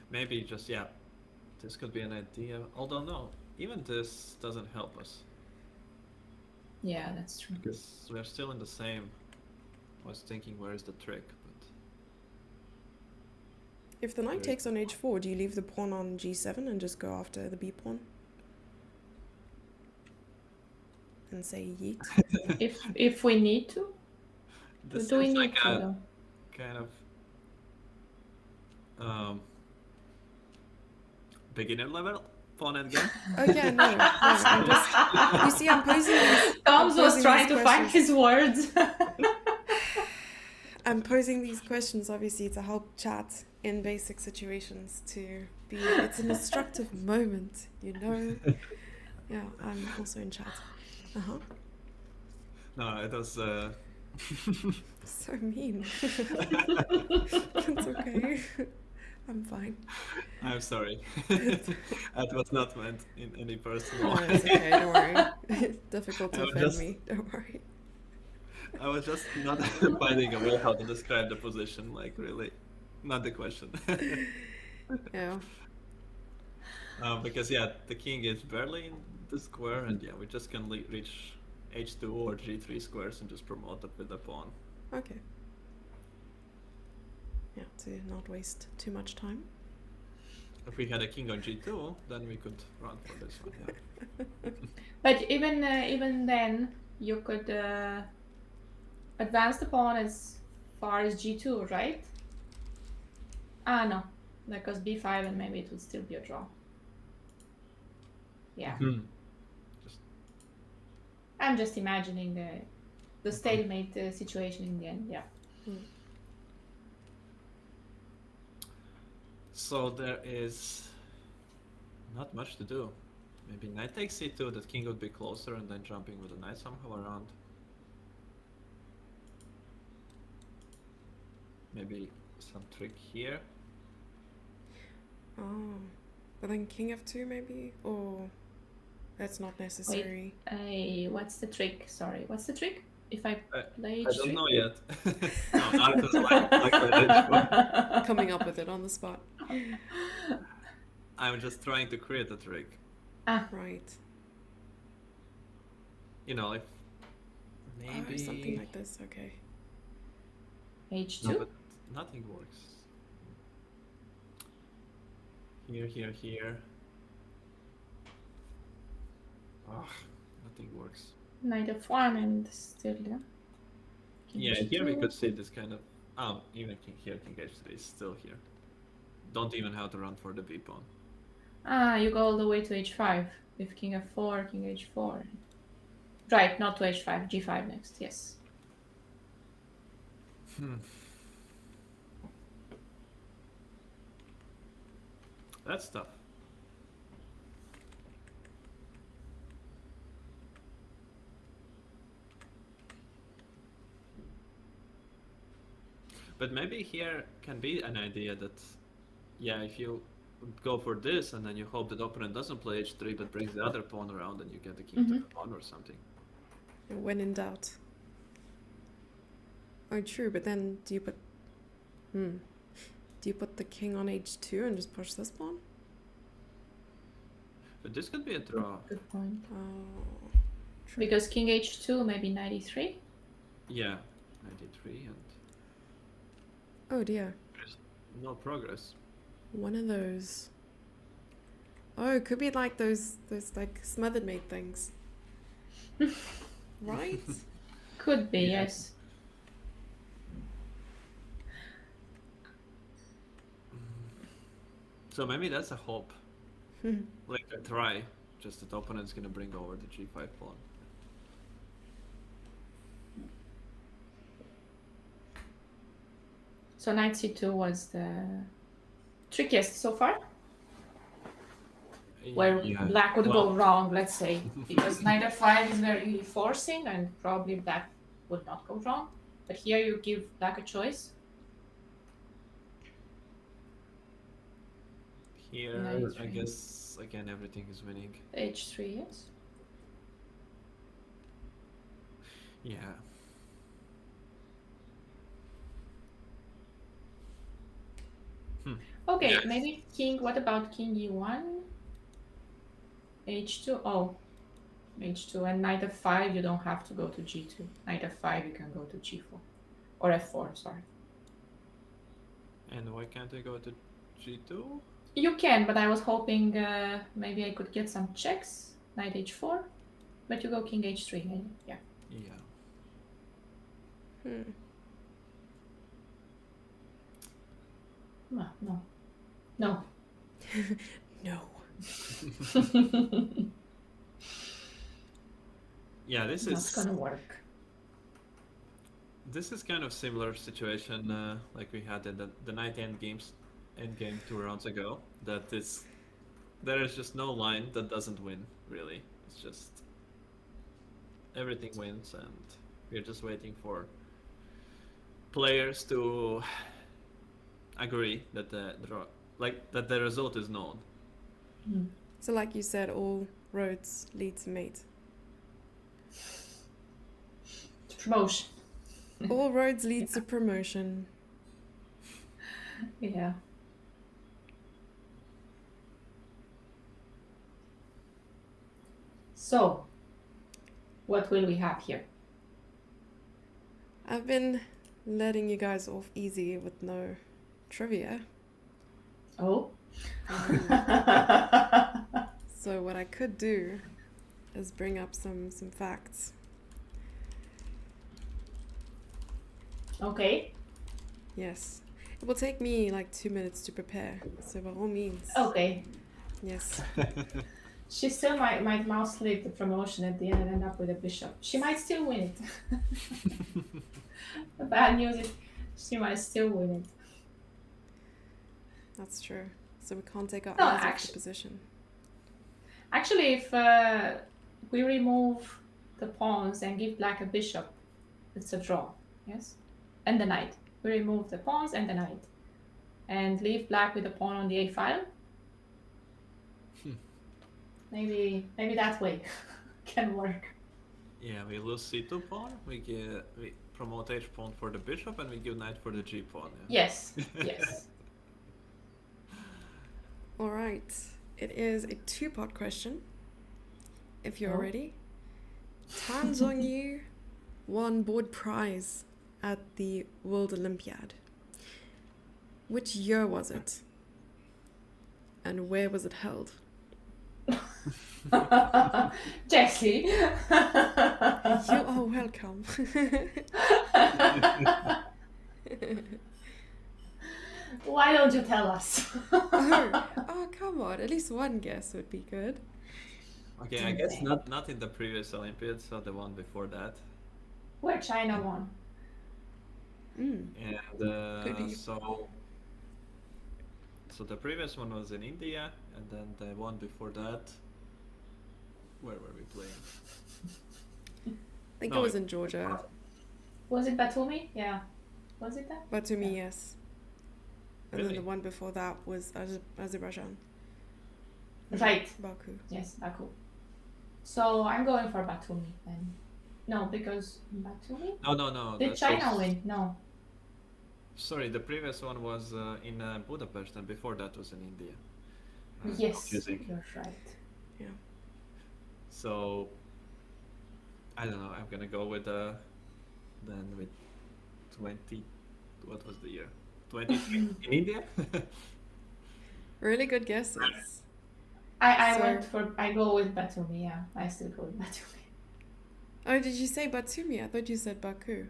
Maybe just, this could be an idea. Although, no, even this doesn't help us. Yeah, that's true. Because we're still in the same. I was thinking, where is the trick? But If the knight Very takes on h4, do you leave the pawn on g7 and just go after the b pawn? And say yeet? If we need to, this do we seems need like to a though? kind of beginner level pawn endgame. Oh yeah, no. I'm just. You see, I'm posing these. Tom's was posing trying these to find questions. his words. I'm posing these questions obviously to help chat in basic situations to be. It's an instructive moment, you know. Yeah, I'm also in chat. Uh huh. No, it was. So mean. It's okay. I'm fine. I'm sorry. That was not meant in any personal No, way. it's okay. Don't worry. Difficult to I was offend just- me. Don't worry. I was just not finding a way how to describe the position, like really, not the question. Yeah. Because the king is barely in the square, and we just can reach h2 or g3 squares and just promote it with the pawn. Okay. Yeah, to not waste too much time. If we had a king on g2, then we could run for this one. Yeah. But even then, you could advance the pawn as far as g2, right? Ah, no, because b5 and maybe it would still be a draw. Yeah, Just I'm just imagining the stalemate situation in the end. Yeah. so there is not much to do. Maybe knight takes c2, that king would be closer, and then jumping with the knight somehow around. Maybe some trick here. Oh. But then king f2 maybe? Or that's not necessary. What's the trick? Sorry, what's the trick? If I play I don't h3? know yet. No, Arthur's like that. Coming up with it on the spot. I'm just trying to create a trick. Right. You know, if Oh, maybe something like this, okay. h2? No, but nothing works. Here. Oh, nothing works. Knight f1 and still, yeah. King Yeah, here we h2. could see this kind of. Even king here, king h3 is still here. don't even have to run for the b pawn. Ah, you go all the way to h5 with king f4, king h4. Right, not to h5, g5 next, yes. That's tough. But maybe here can be an idea that, yeah, if you go for this and then you hope that the opponent doesn't play h3 but brings the other pawn around and you get the king to f1 or something. When in doubt. Oh, true, but then do you put... Do you put the king on h2 and just push this pawn? But this could be a draw. Good point. Oh, true. Because king h2, maybe knight e3? Yeah, 93 and Oh dear. there's no progress. One of those. Oh, it could be like those like smothered mate things. Right? Could be, Yeah. yes. So maybe that's a hope. Like a try. Just that the opponent's gonna bring over the g5 pawn. So knight c2 was the trickiest so far, where Yeah. black would Well, go wrong, let's say, because knight f5 is very forcing and probably black would not go wrong. But here you give black a choice. Here, Knight I h3. guess, again, everything is winning. h3, yes. Yeah. Okay, Yes. maybe king, what about king e1? h2, oh, h2, and knight f5, you don't have to go to g2. Knight f5, you can go to g4, or f4, sorry. And why can't I go to g2? You can, but I was hoping maybe I could get some checks. Knight h4, but you go king h3, yeah. Yeah. No, no. No. No. Yeah, this Not is gonna work. this is kind of similar situation like we had in the night end game 2 rounds ago. That is, there is just no line that doesn't win. Really, it's just everything wins, and we're just waiting for players to agree that the draw, like that the result is known. So like you said, all roads lead to mate. It's promotion. All roads lead to promotion. Yeah. So, what will we have here? I've been letting you guys off easy with no trivia. Oh. So what I could do is bring up some facts. Okay. Yes. It will take me like 2 minutes to prepare. So by all means. Okay. Yes. She still might mouse click the promotion at the end and end up with a bishop. She might still win it. The bad news is she might still win it. That's true. So we can't take our No, eyes off the actually- position. Actually, if we remove the pawns and give black a bishop, it's a draw, yes? And the knight. We remove the pawns and the knight. And leave black with the pawn on the a file. Maybe that way can work. Yeah, we lose c2 pawn. We promote h pawn for the bishop, and we give knight for the g pawn. Yeah. Yes, yes. All right. It is a 2-part question. If you're Oh. ready. Tan Zhongyu won board prize at the World Olympiad. Which year was it? And where was it held? Jessie. You are welcome. Why don't you tell us? Oh, come on. At least one guess would be good. Okay, I guess Okay. not in the previous Olympiads, so the one before that. Where China won. Mm. And Could be. so the previous one was in India, and then the one before that. Where were we playing? I think No, it was in Georgia. Was it Batumi? Yeah. Was it that? But to me, Yeah. yes. And Really? then the one before that was Azerbaijan. Right. Baku. Yes, Baku. So I'm going for Batumi then. No, because Batumi? No. Did that China was- win? No. Sorry, the previous one was in Budapest, and before that was in India. Yes, Confusing. you're right. So I don't know. I'm gonna go with then with 20. What was the year? 23 in India. Really good guesses. I go with Batumi, yeah. I still go with Batumi. Oh, did you say Batumi? I thought you said Baku.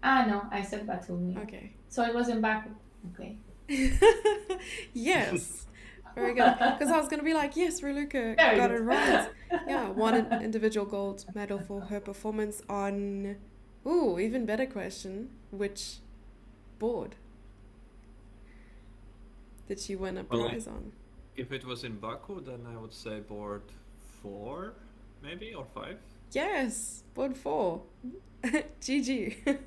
Ah, no, I said Batumi. Okay. So it was in Baku. Okay. Yes. Very good. Because I was going to be like, yes, Raluca Very got good. it right. Yeah, won an individual gold medal for her performance on... Ooh, even better question. Which board did she win a Well, prize on? If it was in Baku, then I would say board 4, maybe, or 5. Yes, board 4. GG.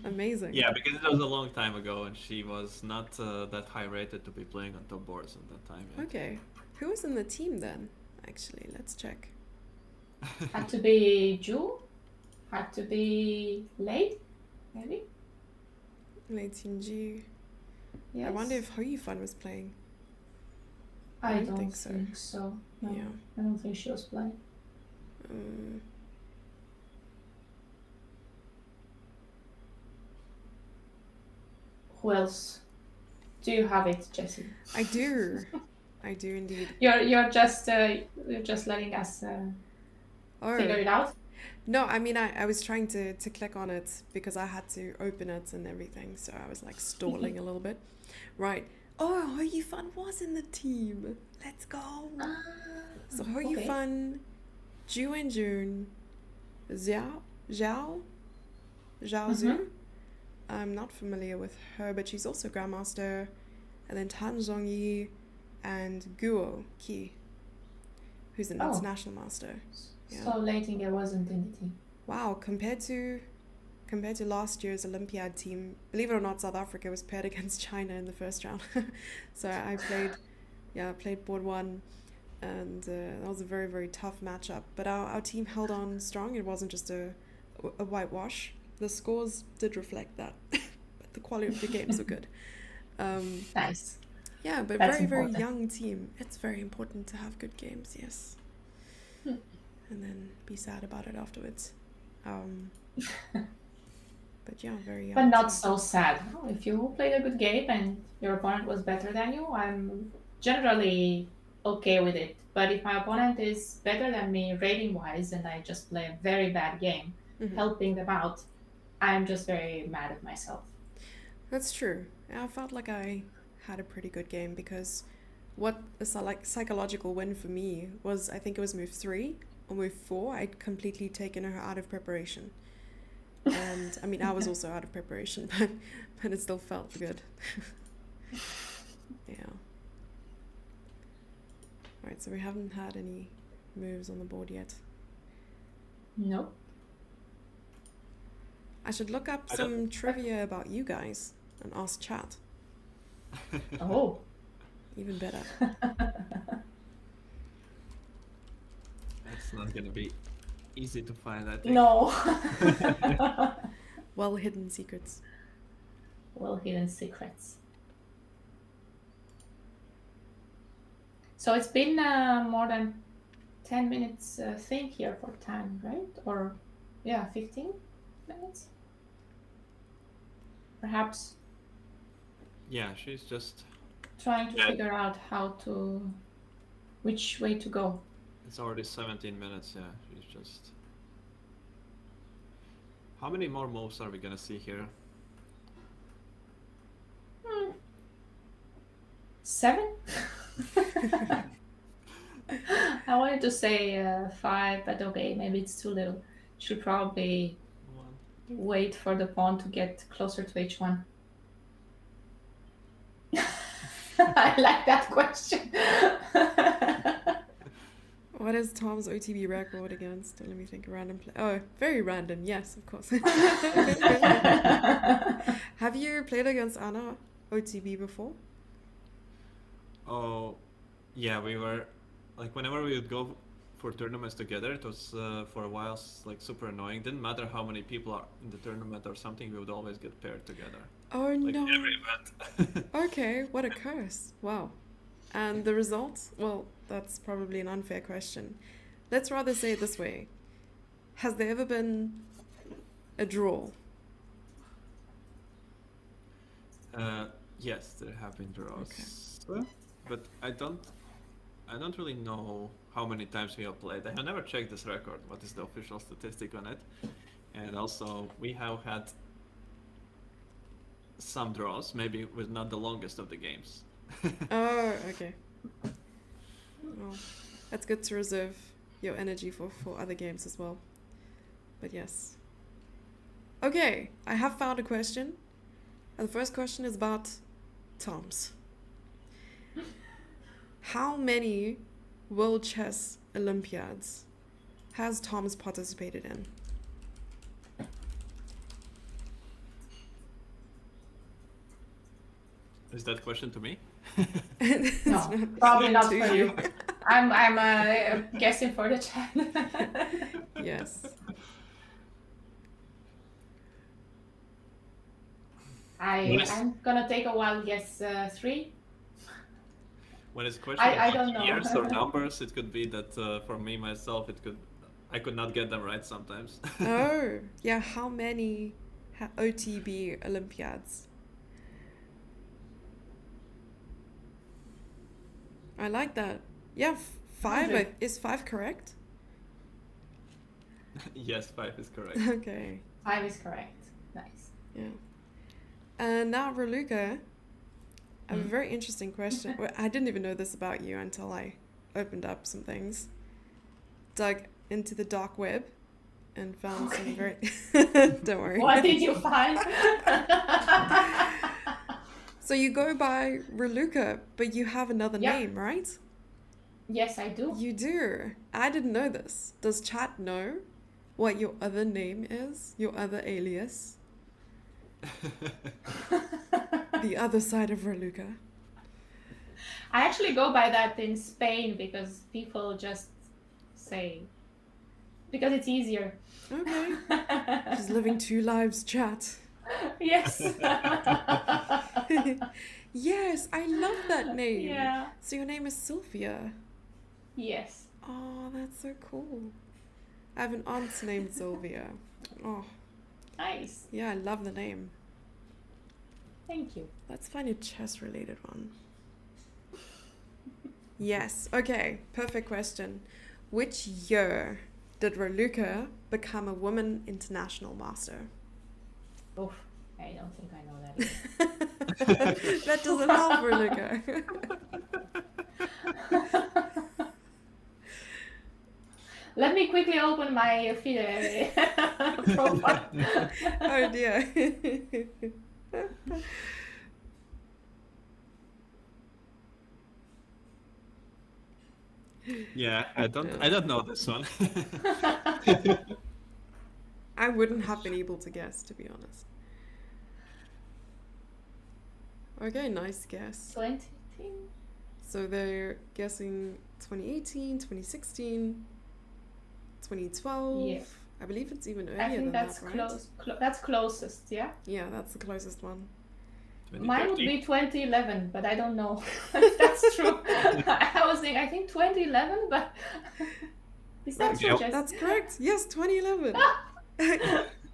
Amazing. Yeah, because it was a long time ago, and she was not that high rated to be playing on top boards at that time. Yet. Okay. Who was in the team then? Actually, let's check. Had to be Ju. Had to be Lei, maybe. Lei Tinji. Yes. I wonder if Hoyifan was playing. I don't don't think think so. so. No, Yeah. I don't think she was playing. Who else? Do you have it, Jessie? I do. I do indeed. You're just letting us figure Oh. it out. No, I mean, I was trying to click on it because I had to open it and everything. So I was like stalling a little bit. Right. Oh, Hoyifan was in the team. Let's go. So Hoyifan, Ju and June, Zhao Zhu. I'm not familiar with her, but she's also Grandmaster. And then Tan Zhongyi and Guo Qi, who's an Oh. international master. Yeah. So Lei Tinge wasn't in the team. Wow, compared to last year's Olympiad team, believe it or not, South Africa was paired against China in the first round. So I played board 1, and that was a very, very tough matchup. But our team held on strong. It wasn't just a whitewash. The scores did reflect that, but the quality of the games were good. Nice. Yeah, but That's very, very important. young team. It's very important to have good games, yes. And then be sad about it afterwards. But yeah, very young. But not team. so sad. If you played a good game and your opponent was better than you, I'm generally okay with it. But if my opponent is better than me rating wise and I just play a very bad game, Mhm. helping them out, I'm just very mad at myself. That's true. I felt like I had a pretty good game because what a psychological win for me was, I think it was move 3 or move 4. I'd completely taken her out of preparation. And I mean, I was also out of preparation, but it still felt good. Yeah. Alright, so we haven't had any moves on the board yet. No. I should look up I some trivia about you guys and ask chat. Oh. Even better. That's not gonna be easy to find, I think. No. Well hidden secrets. Well hidden secrets. So it's been more than 10 minutes thing here for time, right? Or, yeah, 15 minutes? Perhaps Yeah, she's just. trying to Yeah. figure out which way to go. It's already 17 minutes. Yeah, she's just. How many more moves are we gonna see here? 7? I wanted to say 5, but okay, maybe it's too little. Should probably One. wait for the pawn to get closer to h1. I like that question. What is Tom's OTB record against? Let me think. Random play. Oh, very random. Yes, of course. Have you played against Anna OTB before? Oh, yeah, we were like whenever we would go for tournaments together, it was for a while like super annoying. Didn't matter how many people are in the tournament or something, we would always get paired together. Oh Like no. every event. Okay, what a curse. Wow. And the results? Well, that's probably an unfair question. Let's rather say it this way. Has there ever been a draw? Yes, there have been draws. But I don't really know how many times we have played. I have never checked this record, what is the official statistic on it. And also we have had some draws, maybe with not the longest of the games. Oh, okay. Well, that's good to reserve your energy for other games as well. But yes. Okay, I have found a question. And the first question is about Tom's. How many World Chess Olympiads has Tom's participated in? Is that question to me? No, probably not to for you. I'm guessing for the chat. Yes. I'm gonna take a wild guess. 3. When it's a question I about don't know. years or numbers, it could be that for me myself, I could not get them right sometimes. Oh, yeah. How many OTB Olympiads? I like that. Yeah, 5. 100. Is 5 correct? Yes, 5 is correct. Okay. 5 is correct. Nice. Yeah. And now, Raluca, I have a very interesting question. Well, I didn't even know this about you until I opened up some things, dug into the dark web, and found some very... Don't worry. What did you find? So you go by Raluca, but you have another Yep. name, right? Yes, I do. You do. I didn't know this. Does chat know what your other name is? Your other alias? The other side of Raluca? I actually go by that in Spain because people just say, because it's easier. Okay. She's living 2 lives, chat. Yes. Yes, I love that name. Yeah. So your name is Sylvia. Yes. Oh, that's so cool. I have an aunt named Sylvia. Oh, Nice. yeah, I love the name. Thank you. Let's find a chess-related one. Yes, okay, perfect question. Which year did Raluca become a woman international master? Oof. I don't think I know that either. That doesn't help, Raluca. Let me quickly open my FIDE profile. Oh dear. Yeah, I don't know this one. I wouldn't have been able to guess, to be honest. Okay, nice guess. 2018? So they're guessing 2018, 2016, 2012. Yeah. I believe it's even earlier I think than that's that, right? close. That's closest, yeah? Yeah, that's the closest one. Mine would 2013. be 2011, but I don't know if that's true. I was thinking, I think 2011, but is that true, Yep. Jess? That's correct. Yes, 2011.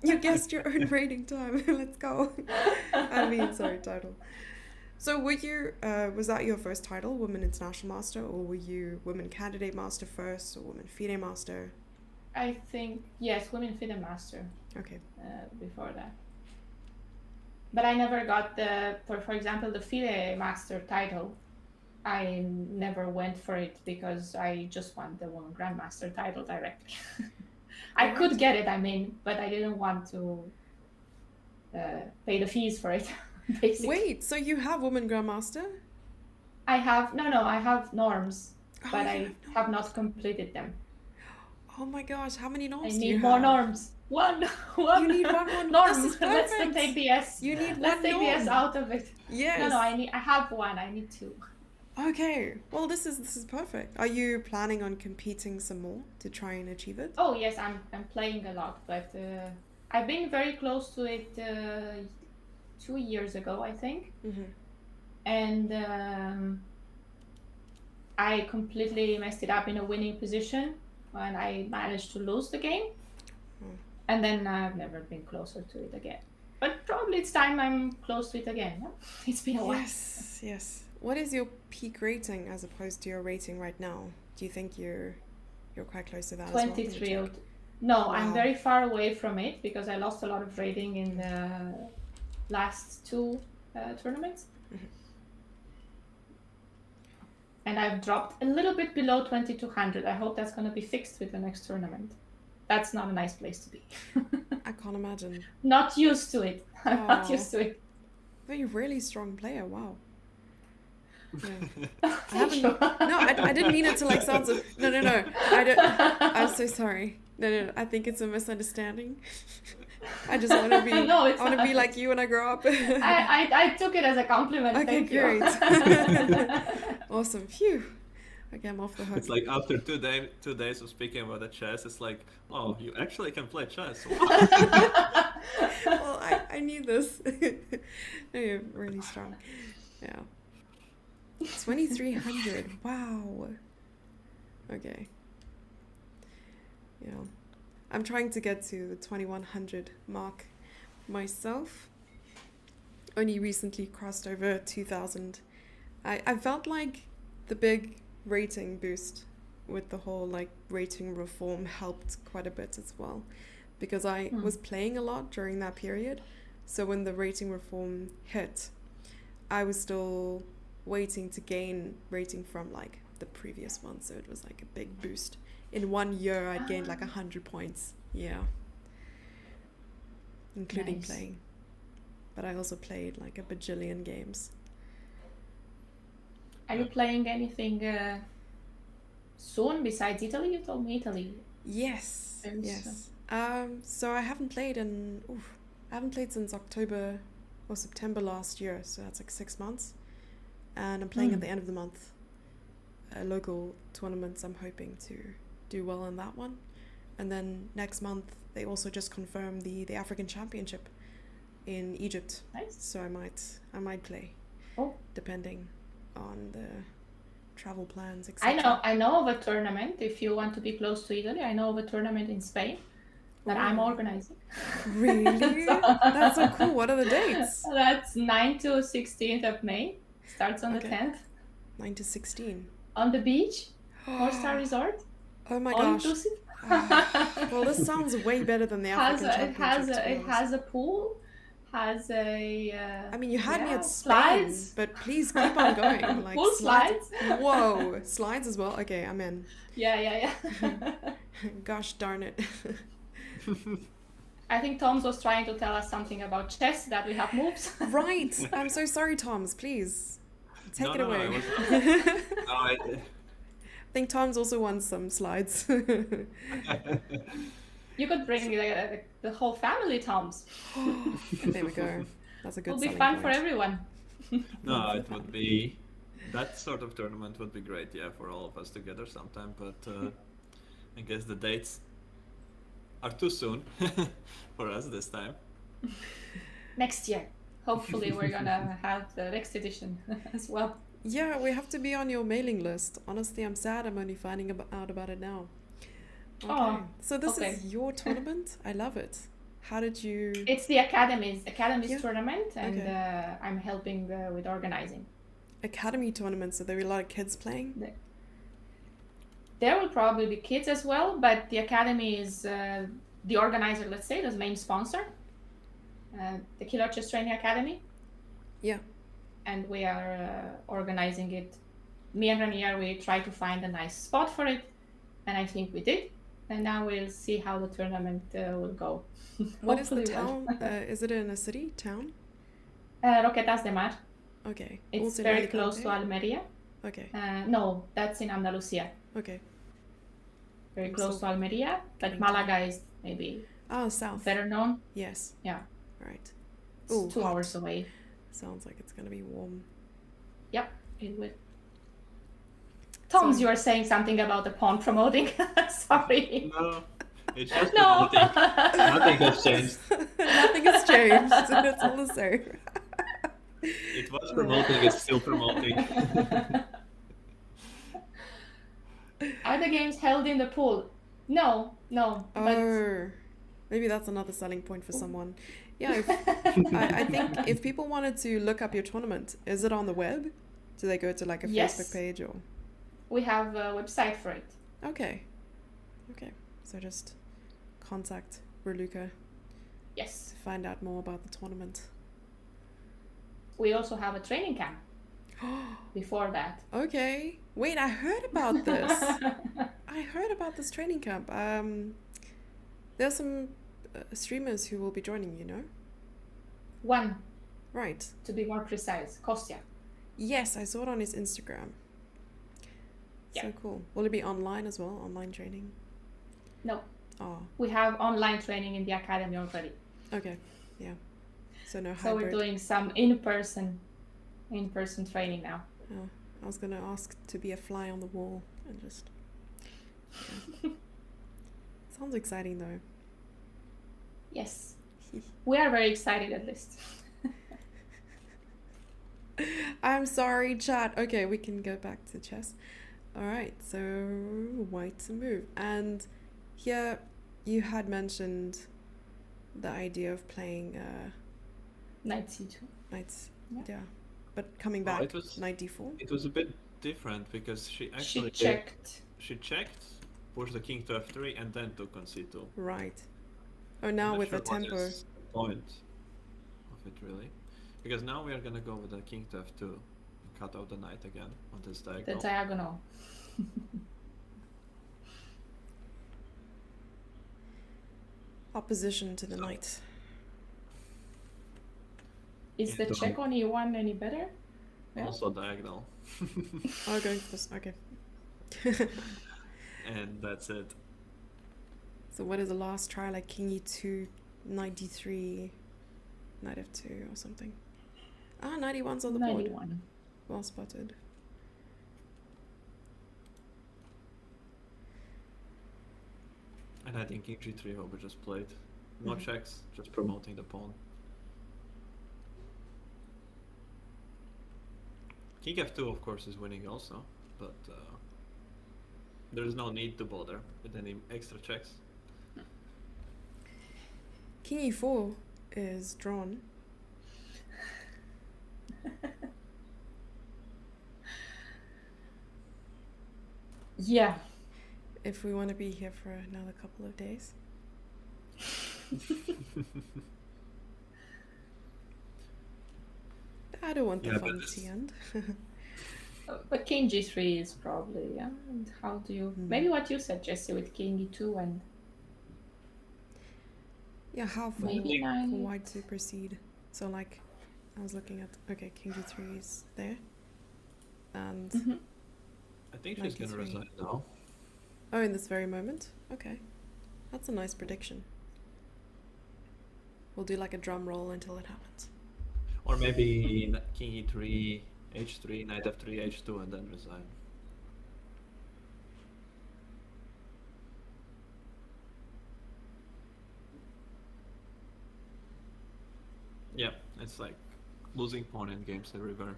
You guessed your own rating time. Let's go. Sorry, title. So were you, was that your first title, Women International Master, or were you Women Candidate Master first, or Women FIDE Master? I think, yes, Women FIDE Master Okay. before that. But I never got for example, the FIDE Master title I never went for it because I just want the Women Grandmaster title directly. I could get it, I mean, but I didn't want to pay the fees for it, basically. Wait, so you have Women Grandmaster? I have norms, Oh, but you I have not completed them. Oh my gosh, how many I norms do you need more have? norms. One. You need one more norm. This is Let's perfect. take the S. You need Let's one take the S norm. out of it. Yes. No, I have one. I need two. Okay. Well, this is perfect. Are you planning on competing some more to try and achieve it? Oh yes, I'm playing a lot, but I've been very close to it 2 years ago, I think, and I completely messed it up in a winning position when I managed to lose the game, and then I've never been closer to it again. But probably it's time I'm close to it again. No? It's been a while. Yes, yes. What is your peak rating as opposed to your rating right now? Do you think you're quite close to that as well? 23. No, Wow. I'm very far away from it because I lost a lot of rating in the last two tournaments. And I've dropped a little bit below 2200. I hope that's going to be fixed with the next tournament. That's not a nice place to be. I can't imagine. Not used to it. I'm not Aw. used to it. But you're a really strong player. Wow. Yeah. Thank you. No, I didn't mean it to like sound so. No. I'm so sorry. No. I think it's a misunderstanding. I just want to be. No, it's I want to be not. like you when I grow up. I took it as a compliment. Okay, Thank you. great. Awesome. Phew. Okay, I'm off the hook. It's like after 2 days of speaking about the chess, it's like, oh, you actually can play chess. Well, I need this. No, you're really strong. Yeah. 2300. Wow. Okay. Yeah. I'm trying to get to the 2100 mark myself. Only recently crossed over 2000. I felt like the big rating boost with the whole like rating reform helped quite a bit as well, because I was playing a lot during that period. So when the rating reform hit, I was still waiting to gain rating from like the previous one, so it was like a big boost. In 1 year I'd gained like 100 points, yeah, including Nice. playing. But I also played like a bajillion games. Are you playing anything soon besides Italy? You told me Italy. Yes, And yes. So I haven't played since October or September last year, so that's like 6 months. And I'm playing at the end of the month. Local tournaments, I'm hoping to do well in that one. And then next month, they also just confirmed the African Championship in Egypt. Nice. So I might play, depending on the travel plans, etc. I know of a tournament. If you want to be close to Italy, I know of a tournament in Spain that I'm organizing. Really? That's so cool. What are the dates? That's 9 to 16th of May. Starts on the 10th 9 to 16. on the beach, 4-star resort, Oh my all gosh. inclusive. Well, this sounds way better than the African Championship. It has a pool, has a. I mean, you had me at Spain, slides. but please keep on going. Like Pool slides. Whoa, slides as well. Okay, I'm in. Yeah. Gosh darn it. I think Tom's was trying to tell us something about chess, that we have moves. Right. I'm so sorry, Toms. Please take it away. I I think Tom's also wants some slides. You could bring the whole family, Tom's. There we go. That's a good. It'll be selling fun for point. everyone. No, it would be that sort of tournament would be great, yeah, for all of us together sometime. But I guess the dates are too soon for us this time. Next year. Hopefully we're gonna have the next edition as well. Yeah, we have to be on your mailing list. Honestly, I'm sad I'm only finding out about it now. Okay. Oh, So this okay. is your tournament? I love it. How did you... It's the Academy's Yeah. tournament, and Okay. I'm helping with organizing. Academy tournament, so there were a lot of kids playing? There will probably be kids as well, but the Academy is the organizer, let's say, the main sponsor, the Killer Chess Training Academy. Yeah. And we are organizing it me and Ranier, we tried to find a nice spot for it, and I think we did. And now we'll see how the tournament will go. What is the Hopefully well. town? Is it in a city? Town? Roquetas de Mar. Okay. It's Also in very close to Alicante? Almeria. Okay. No, that's in Andalusia. Okay. Very I'm close still to Almeria, but getting Malaga is maybe Oh, south. better known. Yes. Yeah, Right. it's Ooh, 2 hot. hours away. Sounds like it's gonna be warm. Yep, it would. Toms, So- you are saying something about the pawn promoting. Sorry. No, it's just No. promoting. Nothing has changed. Nothing has changed. It's all the same. It was promoting, it's still promoting. Are the games held in the pool? No. But Oh, maybe that's another selling point for someone. Yeah, I think if people wanted to look up your tournament, is it on the web? Do they go to like a Yes. Facebook page or? we have a website for it. Okay. Okay. So just contact Raluca Yes. to find out more about the tournament. We also have a training camp before that. Okay. Wait, I heard about this. I heard about this training camp. There's some streamers who will be joining, you know? One, Right. to be more precise, Kostya. Yes, I saw it on his Instagram. So Yeah. cool. Will it be online as well? Online training? No, Oh, we have online training in the academy already. okay. Yeah. So no So we're hybrid. doing some in-person training now. Oh, I was gonna ask to be a fly on the wall and just. Yeah. Sounds exciting though. Yes, we are very excited at least. I'm sorry, chat. Okay, we can go back to chess. All right, so white to move. And here you had mentioned the idea of playing Knight c2. knights. Yeah. Yeah. But coming Well, back, it was- knight d4. It was a bit different because she She actually checked. She checked, pushed the king to f3, and then took on c2. Right. Oh, now Not with sure the what tempo. is the point of it really, because now we are gonna go with the king to f2, and cut out the knight again on this The diagonal. diagonal. Opposition to the So- knight. Is the Yeah. check on e1 any better? Yeah. Also diagonal, Oh, going for this. Okay. and that's it. So what is the last try? Like king e2, knight d3, knight f2 or something. Ah, knight e1's on the board. 91. Well spotted. And I think king g3 will be just played. No Mhm. checks, just promoting the pawn. King f2 of course is winning also, but there is no need to bother with any extra checks. King e4 is drawn. Yeah. If we want to be here for another couple of days. I don't want the Yeah, but fun this- to end. But king g3 is probably, yeah. And how do you... Maybe what you said, Jesse, with king e2 and Yeah, how for maybe knight. white to proceed. So like, I was looking at, okay, king d3 is there. And, Mhm. I think she's gonna 93. resign now. oh, in this very moment? Okay. That's a nice prediction. We'll do like a drum roll until it happens. Or maybe king e3, h3, knight f3, h2, and then resign. Yeah, it's like losing pawn in games everywhere.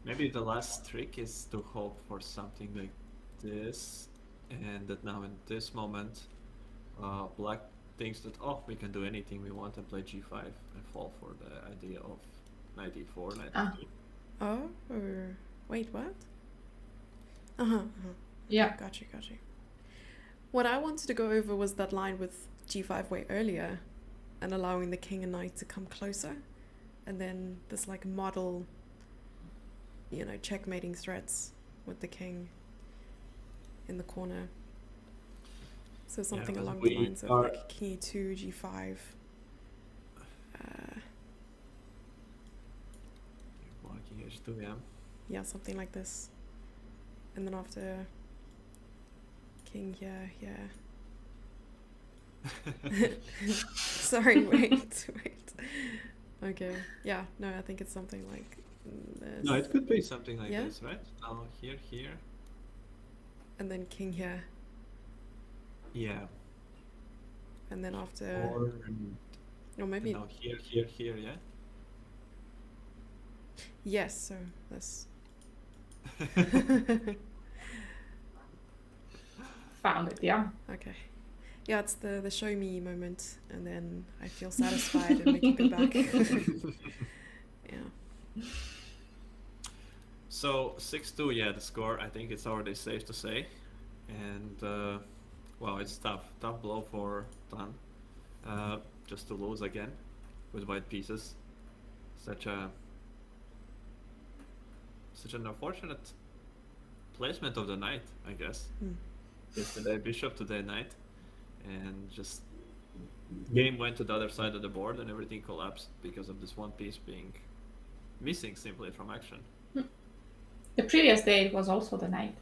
Maybe the last trick is to hope for something like this, and that now in this moment, black thinks that, oh, we can do anything we want and play g5 and fall for the idea of knight e4, knight Ah. f2. Oh, or, wait, what? Uh-huh, uh-huh. Yeah. Got you. What I wanted to go over was that line with g5 way earlier and allowing the king and knight to come closer. and then this like model, checkmating threats with the king in the corner. So something along the lines of like king e2, g5. King h2, yeah. Yeah, something like this. And then after king here. Sorry, wait. Okay, yeah, no, I think it's something like this. No, it could be something like this, right? Now here. And then king here. Yeah. And then after... Or maybe... Now here, yeah? Yes, so this. Found it, yeah. Okay. Yeah, it's the show me moment, and then I feel satisfied and we can go back. Yeah. So 6-2, yeah, the score. I think it's already safe to say, and well, it's tough blow for Tan, just to lose again with white pieces. Such an unfortunate placement of the knight, I guess. Yesterday bishop, today knight, and just game went to the other side of the board and everything collapsed because of this one piece being missing simply from action. The previous day it was also the knight.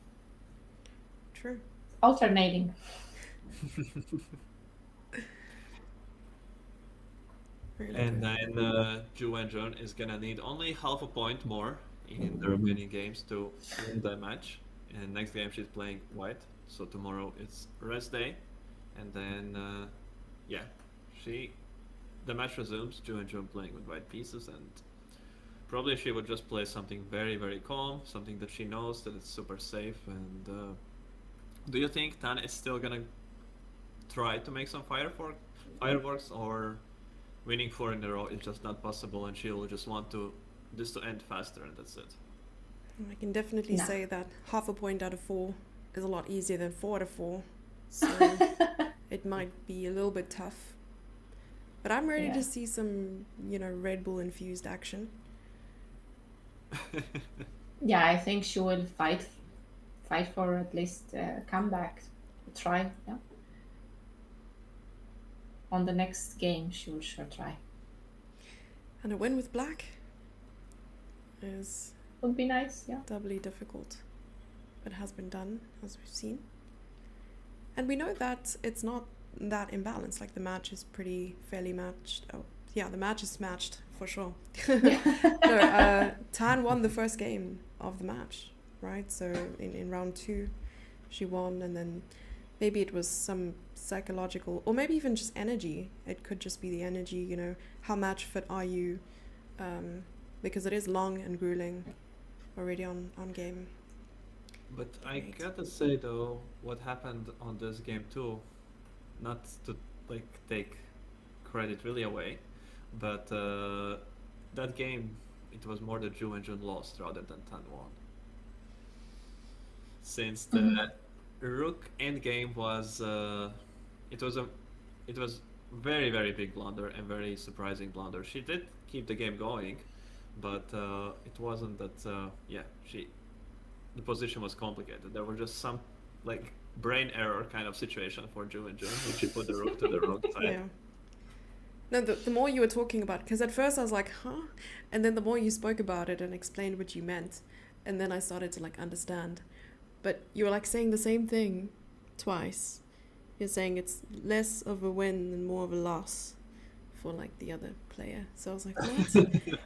True. Alternating. Really and good. then Zhu Wenjun is gonna need only half a point more in the remaining games to win the match. And next game she's playing white, so tomorrow it's rest day, and then yeah, the match resumes. Zhu Wenjun playing with white pieces, and probably she would just play something very, very calm, something that she knows that it's super safe. And do you think Tan is still gonna try to make some fireworks, or winning 4 in a row is just not possible, and she'll just want this to end faster, and that's it? I can definitely say that half a point out of 4 is a lot easier than 4 out of 4. So it might be a little bit tough. But I'm ready to see some, Red Bull infused action. Yeah, I think she will fight for at least a comeback, try. Yeah. On the next game, she will sure try. And a win with black would be nice, yeah. Doubly difficult, but has been done, as we've seen. And we know that it's not that imbalanced. Like, the match is fairly matched. Oh, yeah, the match is matched for sure. No, Tan won the first game of the match, right? So in round 2, she won, and then maybe it was some psychological, or maybe even just energy. It could just be the energy, how match fit are you? Because it is long and grueling already on game. But I gotta say though, what happened on this game too, not to take credit really away, but that game, it was more that Zhu Wenjun lost rather than Tan won. Since the Rook endgame was it was very, very big blunder and very surprising blunder. She did keep the game going, but it wasn't that the position was complicated. There were just some brain error kind of situation for Zhu Wenjun, when she put the Rook to the wrong side. Yeah. No, the more you were talking about, because at first I was like, huh? And then the more you spoke about it and explained what you meant, and then I started to understand. But you were saying the same thing twice. You're saying it's less of a win and more of a loss for the other player. So I was like, what?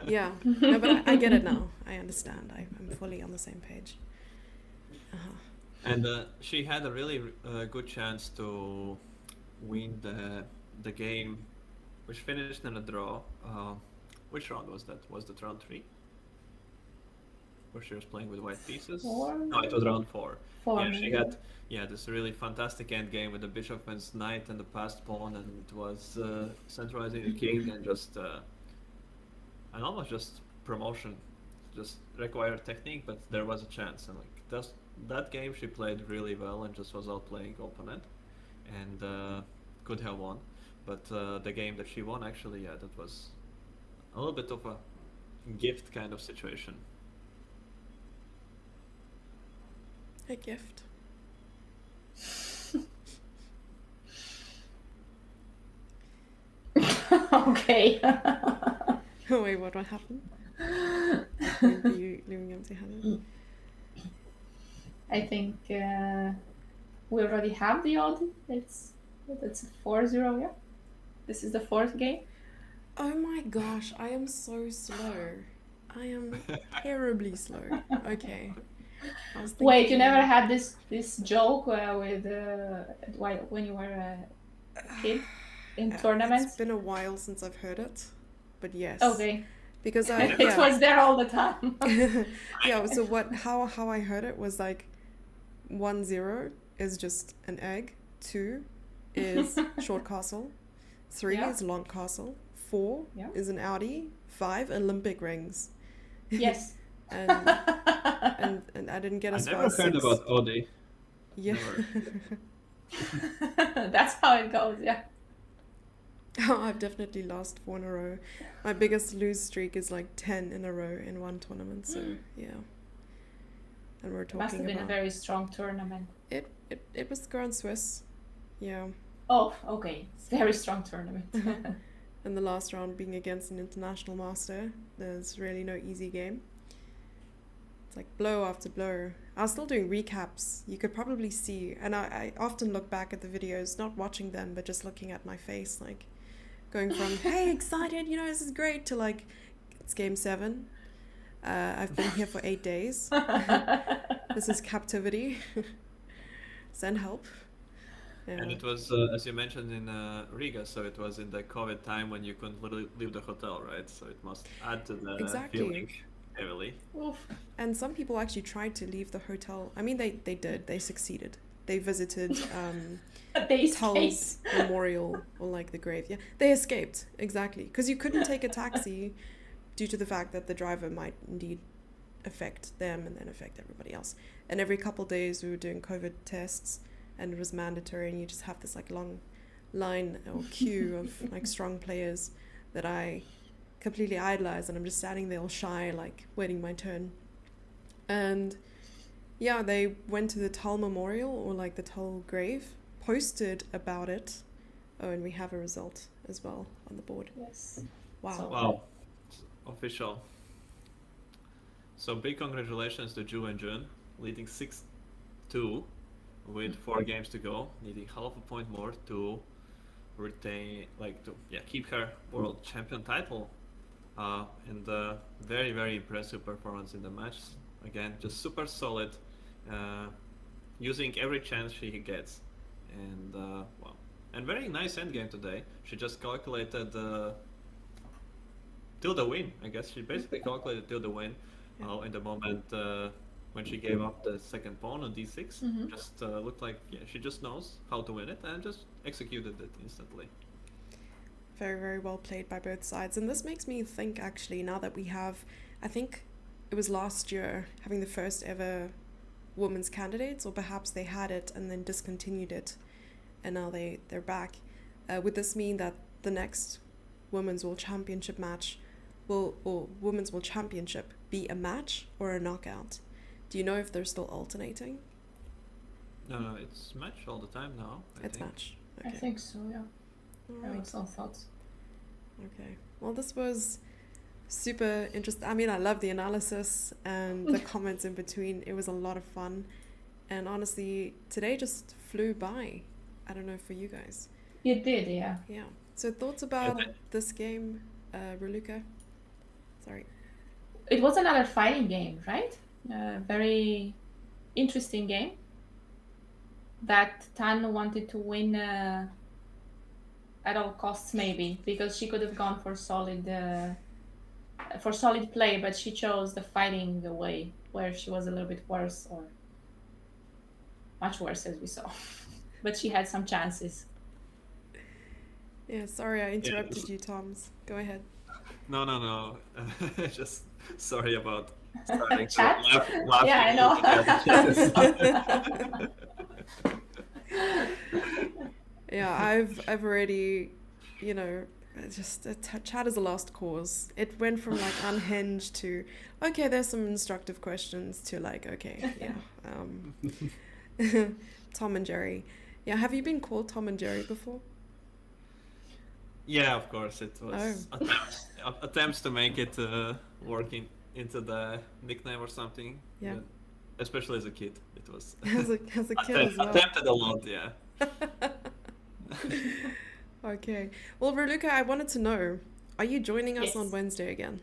Yeah. No, but I get it now. I understand. I'm fully on the same page. And she had a really good chance to win the game, which finished in a draw. Which round was that? Was that round 3? Where she was playing with white pieces? 4? No, it was round 4. 4. Yeah, she got this really fantastic end game with the bishop and knight and the passed pawn, and it was centralizing the king and just and almost just promotion. Just required technique, but there was a chance, and that game she played really well and just was outplaying opponent, and could have won. But the game that she won, actually, that was a little bit of a gift kind of situation. A gift. Okay. Oh wait, what happened? Were you leaving empty-handed? I think we already have the odd. It's 4-0, yeah. This is the fourth game. Oh my gosh, I am so slow. I am terribly slow. Okay. I was Wait, you thinking- never had this joke with when you were a kid in tournaments? It's been a while since I've heard it, but yes. Okay. Because I It was there all the time. yeah. So how I heard it was like 1-0 is just an egg. 2 is short castle. 3 Yeah. is long castle. 4 Yeah. is an Audi. 5 Olympic rings. Yes. And I didn't get I as far never as heard 6. about Audi. Yeah. That's how it goes, yeah. I've definitely lost 4 in a row. My biggest lose streak is like 10 in a row in one tournament. So yeah. And we're talking Must have been a about very strong tournament. it was Grand Swiss. Yeah. Oh, okay. It's a very strong tournament. And the last round being against an international master, there's really no easy game. It's like blow after blow. I was still doing recaps. You could probably see, and I often look back at the videos, not watching them, but just looking at my face, like going from, hey, excited, you know, this is great, to like, it's game 7. I've been here for 8 days. This is captivity. Send help. Yeah. And it was, as you mentioned, in Riga, so it was in the COVID time when you couldn't literally leave the hotel, right? So it must add to the Exactly. feeling heavily. Oof. And some people actually tried to leave the hotel. I mean, they did. They succeeded. They visited They escaped. Tull's memorial, or like the grave. Yeah, they escaped, exactly. Because you couldn't take a taxi due to the fact that the driver might indeed affect them and then affect everybody else. And every couple days we were doing COVID tests, and it was mandatory, and you just have this like long line or queue of like strong players that I completely idolize, and I'm just standing there all shy, like waiting my turn. And yeah, they went to the Tull memorial, or like the Tull grave, posted about it. Oh, and we have a result as well on the board. Yes. Wow. Wow, it's official. So big congratulations to Ju and Jun, leading 6-2 with 4 games to go, needing half a point more to retain, keep her world champion title. And very, very impressive performance in the match. Again, just super solid, using every chance she gets. And wow, and very nice endgame today. She just calculated till the win. I guess she basically calculated till the win. Yeah. In the moment when she gave up the second pawn on d6, Mhm. just looked like she just knows how to win it and just executed it instantly. Very, very well played by both sides. And this makes me think, actually, now that we have, I think it was last year, having the first ever women's candidates, or perhaps they had it and then discontinued it, and now they're back. Would this mean that the next Women's World Championship match or Women's World Championship be a match or a knockout? Do you know if they're still alternating? No, it's match all the time now. I It's think. match. I Okay. think so, yeah. All Having right. some thoughts. Okay. Well, this was super interesting. I mean, I love the analysis and the comments in between. It was a lot of fun. And honestly, today just flew by. I don't know for you guys. You did, yeah. Yeah. So thoughts about Okay. this game, Raluca? Sorry. It was another fighting game, right? Very interesting game. That Tan wanted to win at all costs, maybe, because she could have gone for solid play, but she chose the fighting way, where she was a little bit worse, or much worse, as we saw. But she had some chances. Yeah, sorry I interrupted it's- you, Toms. Go ahead. No. Just sorry about starting to Chat? laugh. Yeah, I know. Yeah, I've already, chat is a lost cause. It went from like unhinged to okay, there's some instructive questions to like okay, yeah, Tom and Jerry. Yeah, have you been called Tom and Jerry before? Yeah, of course. It was attempts to make it working into the nickname or something. Yeah. But especially as a kid, it was As a kid as well. attempted a lot. Yeah. Okay. Well, Raluca, I wanted to know, are you joining us Yes. on Wednesday again?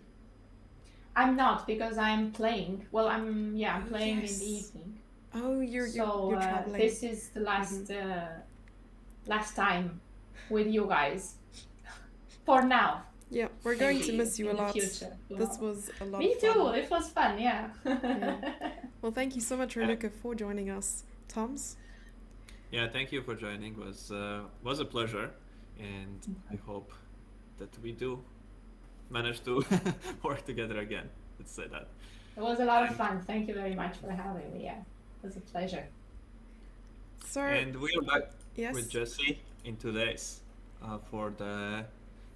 I'm not because I'm playing. Well, I'm playing in yes. the evening. Oh, you're traveling. This is the last time with you guys for now. Yeah, we're going to Maybe miss you a in the lot. future, who This knows? was a lot Me of fun. too. It was fun. Yeah. Well, thank you so much, Raluca, for joining us. Toms? Yeah. Thank you for joining. Was a pleasure, and I hope that we do manage to work together again. Let's say that. It was a lot of fun. Thank you very much for having me. Yeah, it was a pleasure. So, And we are back yes. with Jesse in 2 days for the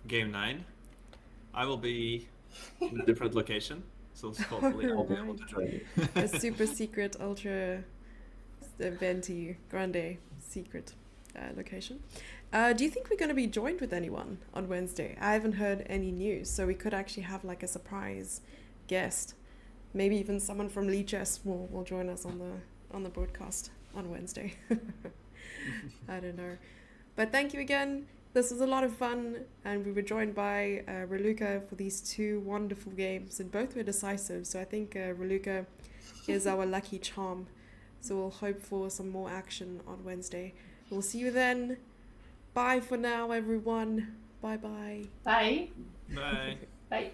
game 9. I will be in a different location, so hopefully I'll be able to join you. A super secret, ultra venti, grande secret location. Do you think we're going to be joined with anyone on Wednesday? I haven't heard any news, so we could actually have like a surprise guest. Maybe even someone from Lichess will join us on the broadcast on Wednesday. I don't know. But thank you again. This was a lot of fun, and we were joined by Raluca for these 2 wonderful games, and both were decisive. So I think Raluca is our lucky charm. So we'll hope for some more action on Wednesday. We'll see you then. Bye for now, everyone. Bye-bye. Bye. Bye. Bye.